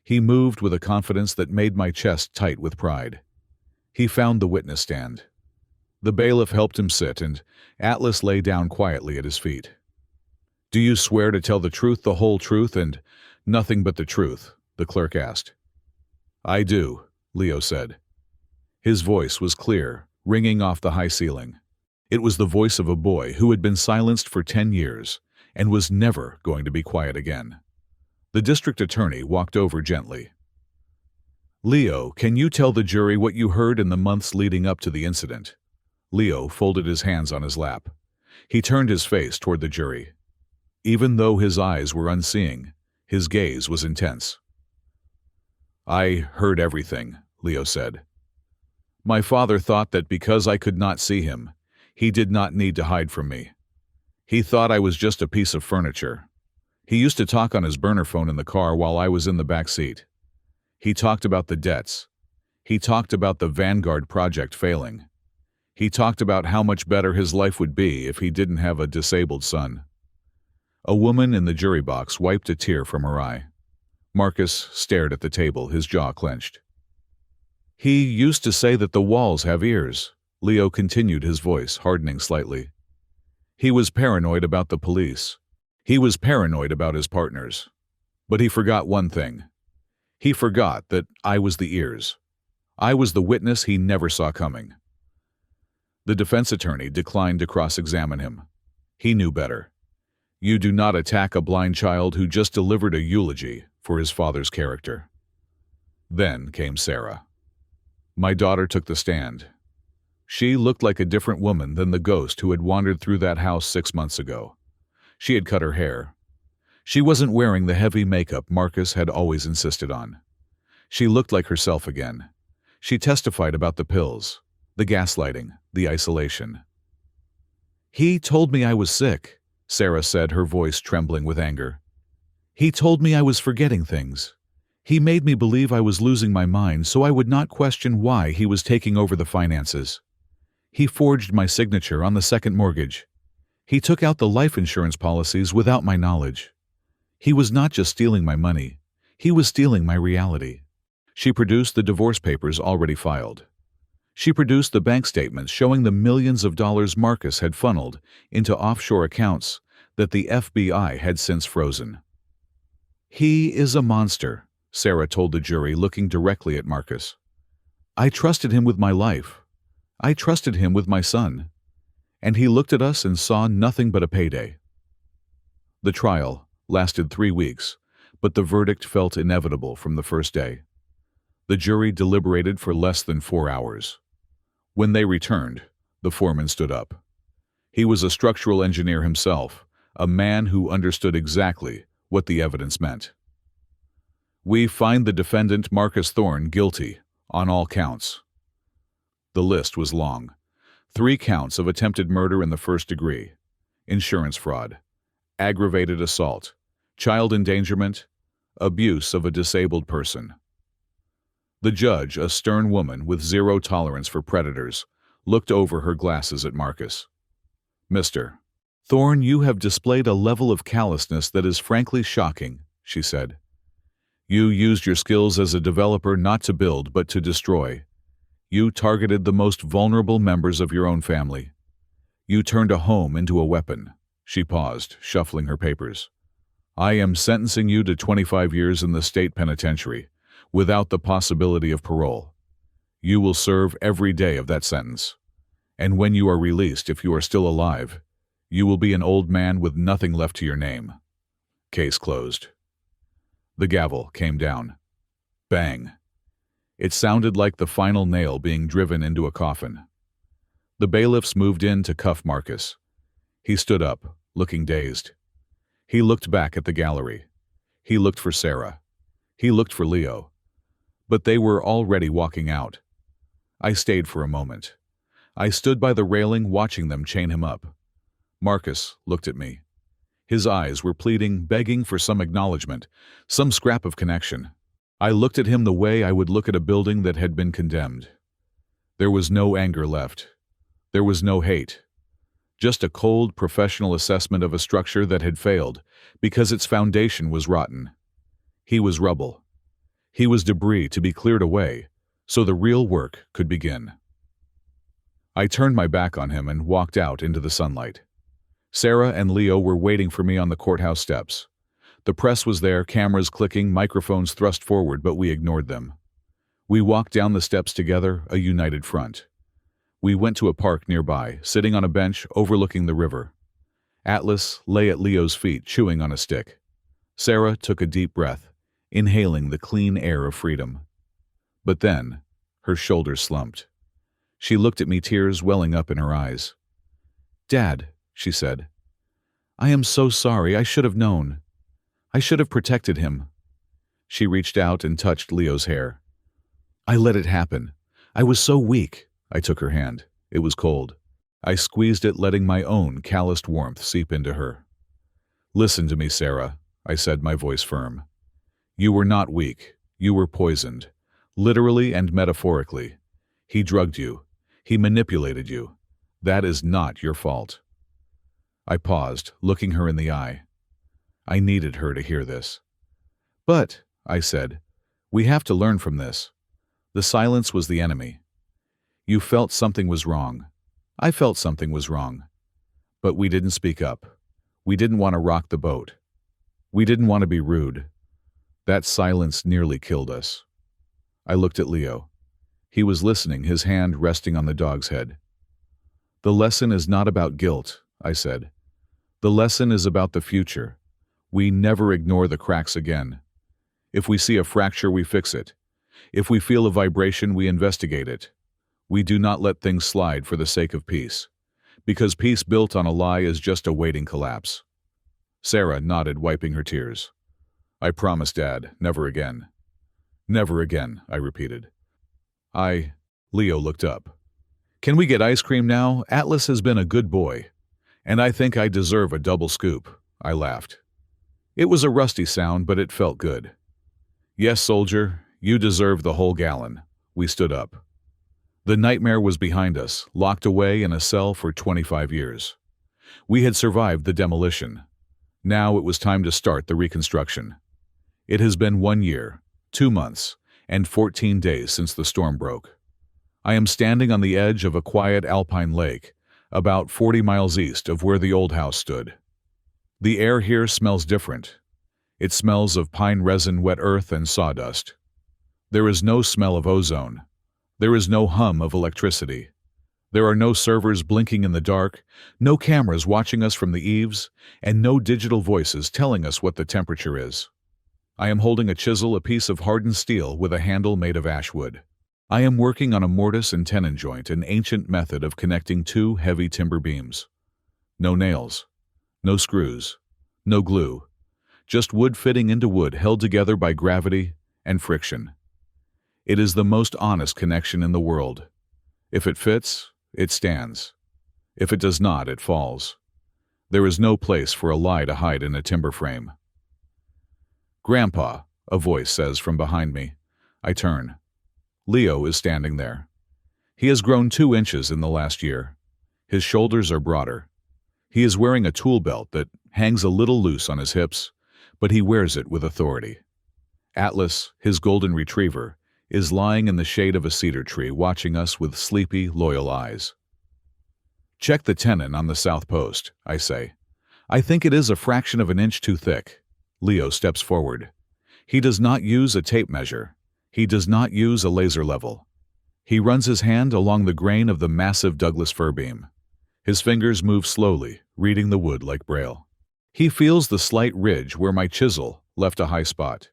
He moved with a confidence that made my chest tight with pride. He found the witness stand. The bailiff helped him sit, and Atlas lay down quietly at his feet. "Do you swear to tell the truth, the whole truth, and nothing but the truth?" the clerk asked. "I do," Leo said. His voice was clear, ringing off the high ceiling. It was the voice of a boy who had been silenced for 10 years and was never going to be quiet again. The district attorney walked over gently. "Leo, can you tell the jury what you heard in the months leading up to the incident?" Leo folded his hands on his lap. He turned his face toward the jury. Even though his eyes were unseeing, his gaze was intense. "I heard everything," Leo said. "My father thought that because I could not see him, he did not need to hide from me. He thought I was just a piece of furniture. He used to talk on his burner phone in the car while I was in the back seat. He talked about the debts. He talked about the Vanguard project failing. He talked about how much better his life would be if he didn't have a disabled son." A woman in the jury box wiped a tear from her eye. Marcus stared at the table, his jaw clenched. "He used to say that the walls have ears," Leo continued, his voice hardening slightly. "He was paranoid about the police. He was paranoid about his partners. But he forgot one thing. He forgot that I was the ears. I was the witness he never saw coming." The defense attorney declined to cross-examine him. He knew better. You do not attack a blind child who just delivered a eulogy for his father's character. Then came Sarah. My daughter took the stand. She looked like a different woman than the ghost who had wandered through that house 6 months ago. She had cut her hair. She wasn't wearing the heavy makeup Marcus had always insisted on. She looked like herself again. She testified about the pills, the gaslighting, the isolation. "He told me I was sick," Sarah said, her voice trembling with anger. "He told me I was forgetting things. He made me believe I was losing my mind so I would not question why he was taking over the finances. He forged my signature on the second mortgage. He took out the life insurance policies without my knowledge. He was not just stealing my money, he was stealing my reality." She produced the divorce papers already filed. She produced the bank statements showing the millions of dollars Marcus had funneled into offshore accounts that the FBI had since frozen. "He is a monster," Sarah told the jury, looking directly at Marcus. "I trusted him with my life. I trusted him with my son. And he looked at us and saw nothing but a payday." The trial lasted 3 weeks, but the verdict felt inevitable from the first day. The jury deliberated for less than 4 hours. When they returned, the foreman stood up. He was a structural engineer himself, a man who understood exactly what the evidence meant. "We find the defendant Marcus Thorne guilty on all counts." The list was long. 3 counts of attempted murder in the first degree, insurance fraud, aggravated assault, child endangerment, abuse of a disabled person. The judge, a stern woman with zero tolerance for predators, looked over her glasses at Marcus. "Mr. Thorne, you have displayed a level of callousness that is frankly shocking," she said. "You used your skills as a developer not to build but to destroy. You targeted the most vulnerable members of your own family. You turned a home into a weapon." She paused, shuffling her papers. "I am sentencing you to 25 years in the state penitentiary, without the possibility of parole. You will serve every day of that sentence. And when you are released, if you are still alive, you will be an old man with nothing left to your name. Case closed." The gavel came down. Bang. It sounded like the final nail being driven into a coffin. The bailiffs moved in to cuff Marcus. He stood up, looking dazed. He looked back at the gallery. He looked for Sarah. He looked for Leo. But they were already walking out. I stayed for a moment. I stood by the railing watching them chain him up. Marcus looked at me. His eyes were pleading, begging for some acknowledgement, some scrap of connection. I looked at him the way I would look at a building that had been condemned. There was no anger left. There was no hate. Just a cold, professional assessment of a structure that had failed because its foundation was rotten. He was rubble. He was debris to be cleared away so the real work could begin. I turned my back on him and walked out into the sunlight. Sarah and Leo were waiting for me on the courthouse steps. The press was there, cameras clicking, microphones thrust forward, but we ignored them. We walked down the steps together, a united front. We went to a park nearby, sitting on a bench overlooking the river. Atlas lay at Leo's feet, chewing on a stick. Sarah took a deep breath, inhaling the clean air of freedom. But then, her shoulders slumped. She looked at me, tears welling up in her eyes. "Dad," she said, I am so sorry. I should have known. I should have protected him. She reached out and touched Leo's hair. I let it happen. I was so weak. I took her hand. It was cold. I squeezed it, letting my own calloused warmth seep into her. Listen to me, Sarah, I said, my voice firm. You were not weak. You were poisoned. Literally and metaphorically. He drugged you. He manipulated you. That is not your fault. I paused, looking her in the eye. I needed her to hear this. But, I said, we have to learn from this. The silence was the enemy. You felt something was wrong. I felt something was wrong. But we didn't speak up. We didn't want to rock the boat. We didn't want to be rude. That silence nearly killed us. I looked at Leo. He was listening, his hand resting on the dog's head. The lesson is not about guilt, I said. The lesson is about the future. We never ignore the cracks again. If we see a fracture, we fix it. If we feel a vibration, we investigate it. We do not let things slide for the sake of peace. Because peace built on a lie is just a waiting collapse. Sarah nodded, wiping her tears. I promise, Dad, never again. Never again, I repeated. Leo looked up. Can we get ice cream now? Atlas has been a good boy. And I think I deserve a double scoop, I laughed. It was a rusty sound, but it felt good. Yes, soldier, you deserve the whole gallon. We stood up. The nightmare was behind us, locked away in a cell for 25 years. We had survived the demolition. Now it was time to start the reconstruction. It has been 1 year, 2 months, and 14 days since the storm broke. I am standing on the edge of a quiet alpine lake, about 40 miles east of where the old house stood. The air here smells different. It smells of pine resin, wet earth, and sawdust. There is no smell of ozone. There is no hum of electricity. There are no servers blinking in the dark, no cameras watching us from the eaves, and no digital voices telling us what the temperature is. I am holding a chisel, a piece of hardened steel with a handle made of ash wood. I am working on a mortise and tenon joint, an ancient method of connecting 2 heavy timber beams. No nails, no screws, no glue, just wood fitting into wood held together by gravity and friction. It is the most honest connection in the world. If it fits, it stands. If it does not, it falls. There is no place for a lie to hide in a timber frame. Grandpa, a voice says from behind me. I turn. Leo is standing there. He has grown 2 inches in the last year. His shoulders are broader. He is wearing a tool belt that hangs a little loose on his hips, but he wears it with authority. Atlas, his golden retriever, is lying in the shade of a cedar tree, watching us with sleepy, loyal eyes. Check the tenon on the south post, I say. I think it is a fraction of an inch too thick. Leo steps forward. He does not use a tape measure. He does not use a laser level. He runs his hand along the grain of the massive Douglas fir beam. His fingers move slowly, reading the wood like braille. He feels the slight ridge where my chisel left a high spot.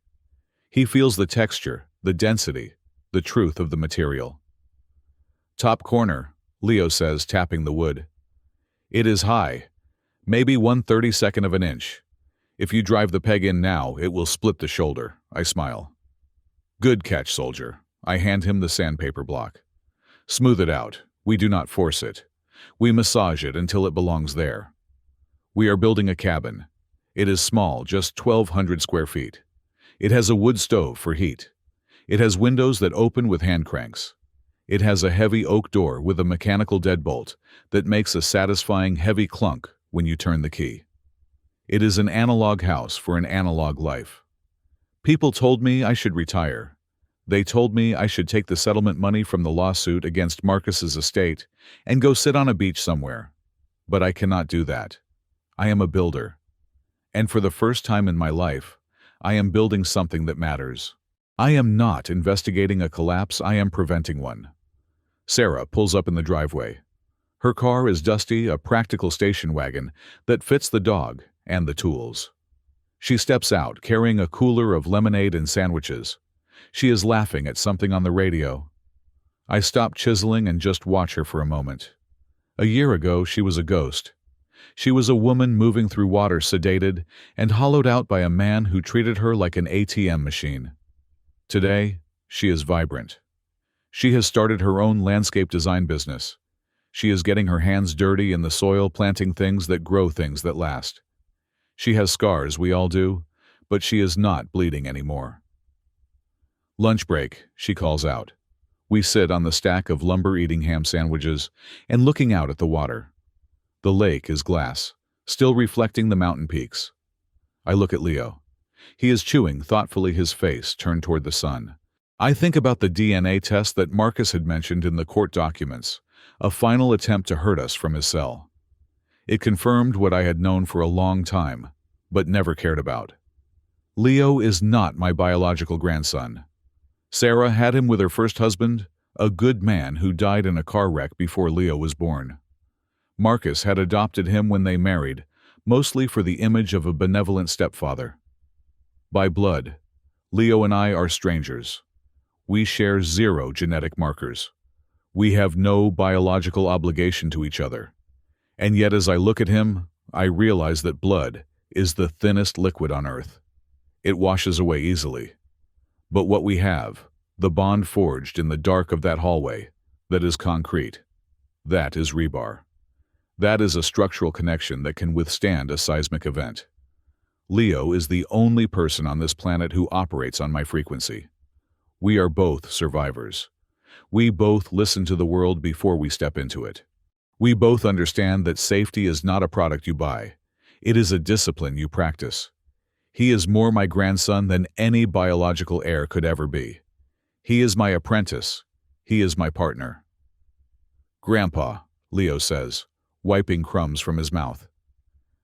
He feels the texture, the density, the truth of the material. Top corner, Leo says, tapping the wood. It is high, maybe 1/32 of an inch. If you drive the peg in now, it will split the shoulder. I smile. Good catch, soldier. I hand him the sandpaper block. Smooth it out. We do not force it. We massage it until it belongs there. We are building a cabin. It is small, just 1,200 square feet. It has a wood stove for heat. It has windows that open with hand cranks. It has a heavy oak door with a mechanical deadbolt that makes a satisfying heavy clunk when you turn the key. It is an analog house for an analog life. People told me I should retire. They told me I should take the settlement money from the lawsuit against Marcus's estate and go sit on a beach somewhere. But I cannot do that. I am a builder. And for the first time in my life, I am building something that matters. I am not investigating a collapse, I am preventing one. Sarah pulls up in the driveway. Her car is dusty, a practical station wagon that fits the dog and the tools. She steps out, carrying a cooler of lemonade and sandwiches. She is laughing at something on the radio. I stop chiseling and just watch her for a moment. A year ago, she was a ghost. She was a woman moving through water sedated and hollowed out by a man who treated her like an ATM machine. Today, she is vibrant. She has started her own landscape design business. She is getting her hands dirty in the soil, planting things that grow things that last. She has scars, we all do, but she is not bleeding anymore. Lunch break, she calls out. We sit on the stack of lumber eating ham sandwiches and looking out at the water. The lake is glass, still reflecting the mountain peaks. I look at Leo. He is chewing thoughtfully, his face turned toward the sun. I think about the DNA test that Marcus had mentioned in the court documents, a final attempt to hurt us from his cell. It confirmed what I had known for a long time, but never cared about. Leo is not my biological grandson. Sarah had him with her first husband, a good man who died in a car wreck before Leo was born. Marcus had adopted him when they married, mostly for the image of a benevolent stepfather. By blood, Leo and I are strangers. We share 0 genetic markers. We have no biological obligation to each other. And yet as I look at him, I realize that blood is the thinnest liquid on earth. It washes away easily. But what we have, the bond forged in the dark of that hallway, that is concrete. That is rebar. That is a structural connection that can withstand a seismic event. Leo is the only person on this planet who operates on my frequency. We are both survivors. We both listen to the world before we step into it. We both understand that safety is not a product you buy. It is a discipline you practice. He is more my grandson than any biological heir could ever be. He is my apprentice. He is my partner. Grandpa, Leo says, wiping crumbs from his mouth.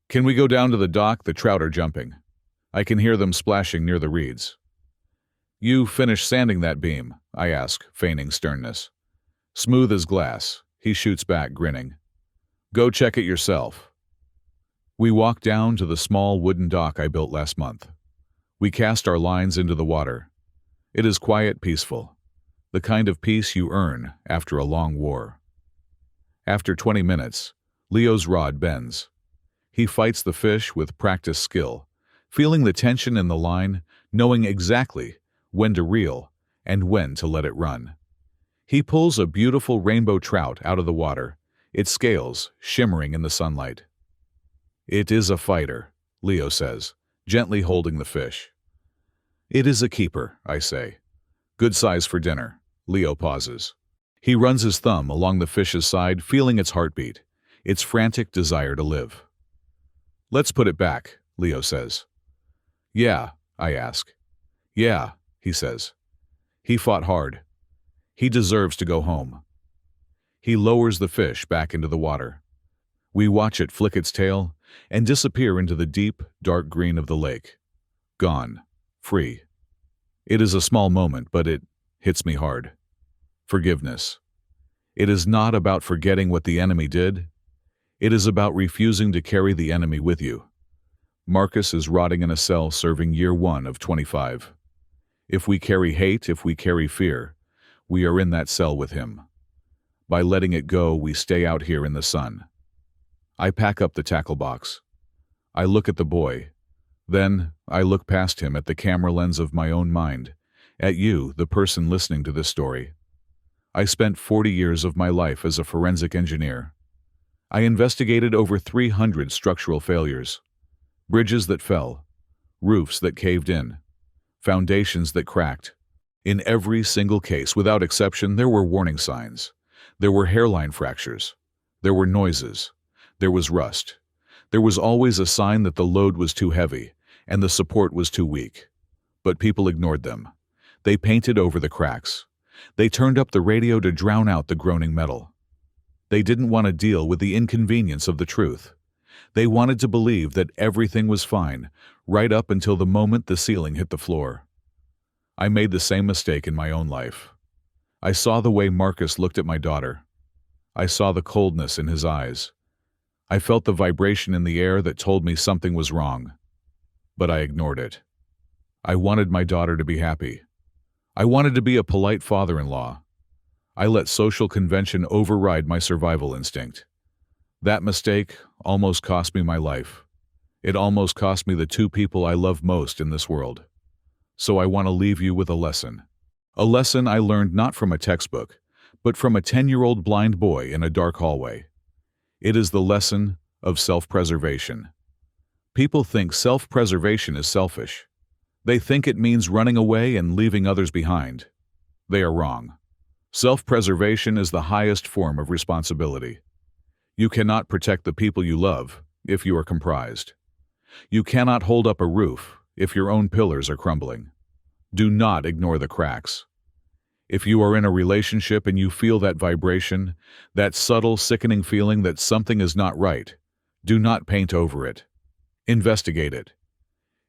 Can we go down to the dock? The trout are jumping. I can hear them splashing near the reeds. You finished sanding that beam? I ask, feigning sternness. Smooth as glass, he shoots back, grinning. Go check it yourself. We walk down to the small wooden dock I built last month. We cast our lines into the water. It is quiet, peaceful. The kind of peace you earn after a long war. After 20 minutes, Leo's rod bends. He fights the fish with practiced skill, feeling the tension in the line, knowing exactly when to reel and when to let it run. He pulls a beautiful rainbow trout out of the water, its scales shimmering in the sunlight. It is a fighter, Leo says, gently holding the fish. It is a keeper, I say. Good size for dinner. Leo pauses. He runs his thumb along the fish's side, feeling its heartbeat, its frantic desire to live. Let's put it back, Leo says. Yeah, I ask. Yeah, he says. He fought hard. He deserves to go home. He lowers the fish back into the water. We watch it flick its tail and disappear into the deep, dark green of the lake. Gone. Free. It is a small moment, but it hits me hard. Forgiveness. It is not about forgetting what the enemy did. It is about refusing to carry the enemy with you. Marcus is rotting in a cell serving year 1 of 25. If we carry hate, if we carry fear, we are in that cell with him. By letting it go, we stay out here in the sun. I pack up the tackle box. I look at the boy. Then I look past him at the camera lens of my own mind, at you, the person listening to this story. I spent 40 years of my life as a forensic engineer. I investigated over 300 structural failures, bridges that fell, roofs that caved in, foundations that cracked. In every single case, without exception, there were warning signs. There were hairline fractures. There were noises. There was rust. There was always a sign that the load was too heavy and the support was too weak. But people ignored them. They painted over the cracks. They turned up the radio to drown out the groaning metal. They didn't want to deal with the inconvenience of the truth. They wanted to believe that everything was fine, right up until the moment the ceiling hit the floor. I made the same mistake in my own life. I saw the way Marcus looked at my daughter. I saw the coldness in his eyes. I felt the vibration in the air that told me something was wrong. But I ignored it. I wanted my daughter to be happy. I wanted to be a polite father-in-law. I let social convention override my survival instinct. That mistake almost cost me my life. It almost cost me the two people I love most in this world. So I want to leave you with a lesson. A lesson I learned not from a textbook, but from a 10-year-old blind boy in a dark hallway. It is the lesson of self-preservation. People think self-preservation is selfish. They think it means running away and leaving others behind. They are wrong. Self-preservation is the highest form of responsibility. You cannot protect the people you love if you are comprised. You cannot hold up a roof if your own pillars are crumbling. Do not ignore the cracks. If you are in a relationship and you feel that vibration, that subtle, sickening feeling that something is not right, do not paint over it. Investigate it.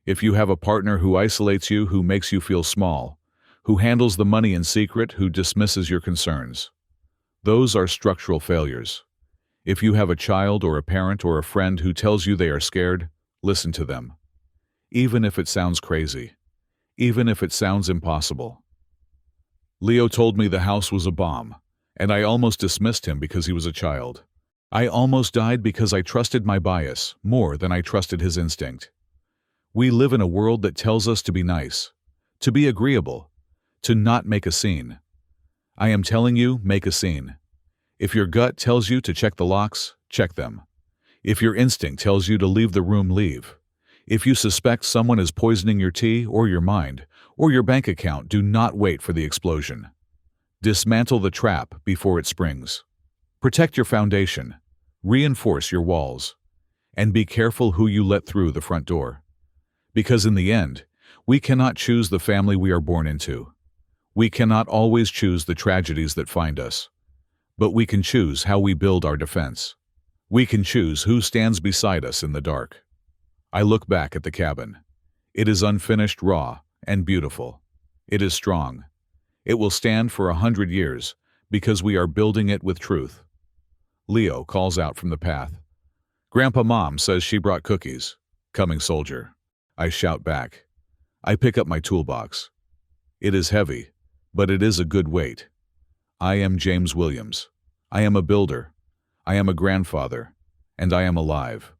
If you have a partner who isolates you, who makes you feel small, who handles the money in secret, who dismisses your concerns, those are structural failures. If you have a child or a parent or a friend who tells you they are scared, listen to them. Even if it sounds crazy. Even if it sounds impossible. Leo told me the house was a bomb, and I almost dismissed him because he was a child. I almost died because I trusted my bias more than I trusted his instinct. We live in a world that tells us to be nice, to be agreeable, to not make a scene. I am telling you, make a scene. If your gut tells you to check the locks, check them. If your instinct tells you to leave the room, leave. If you suspect someone is poisoning your tea or your mind or your bank account, do not wait for the explosion. Dismantle the trap before it springs. Protect your foundation, reinforce your walls, and be careful who you let through the front door. Because in the end, we cannot choose the family we are born into. We cannot always choose the tragedies that find us. But we can choose how we build our defense. We can choose who stands beside us in the dark. I look back at the cabin. It is unfinished, raw, and beautiful. It is strong. It will stand for 100 years because we are building it with truth. Leo calls out from the path. Grandpa, Mom says she brought cookies. Coming, soldier. I shout back. I pick up my toolbox. It is heavy, but it is a good weight. I am James Williams. I am a builder. I am a grandfather. And I am alive.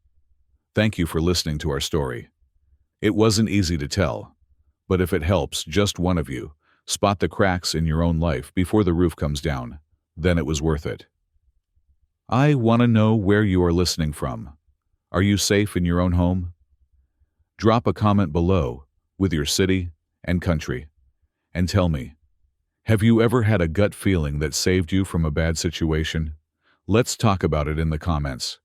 Thank you for listening to our story. It wasn't easy to tell, but if it helps just one of you spot the cracks in your own life before the roof comes down, then it was worth it. I want to know where you are listening from. Are you safe in your own home? Drop a comment below with your city and country and tell me, have you ever had a gut feeling that saved you from a bad situation? Let's talk about it in the comments.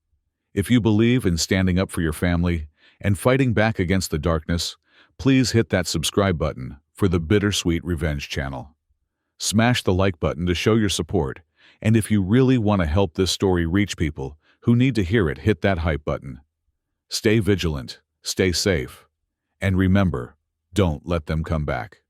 If you believe in standing up for your family and fighting back against the darkness, please hit that subscribe button for the Bittersweet Revenge channel. Smash the like button to show your support, and if you really want to help this story reach people who need to hear it, hit that hype button. Stay vigilant, stay safe, and remember, don't let them come back.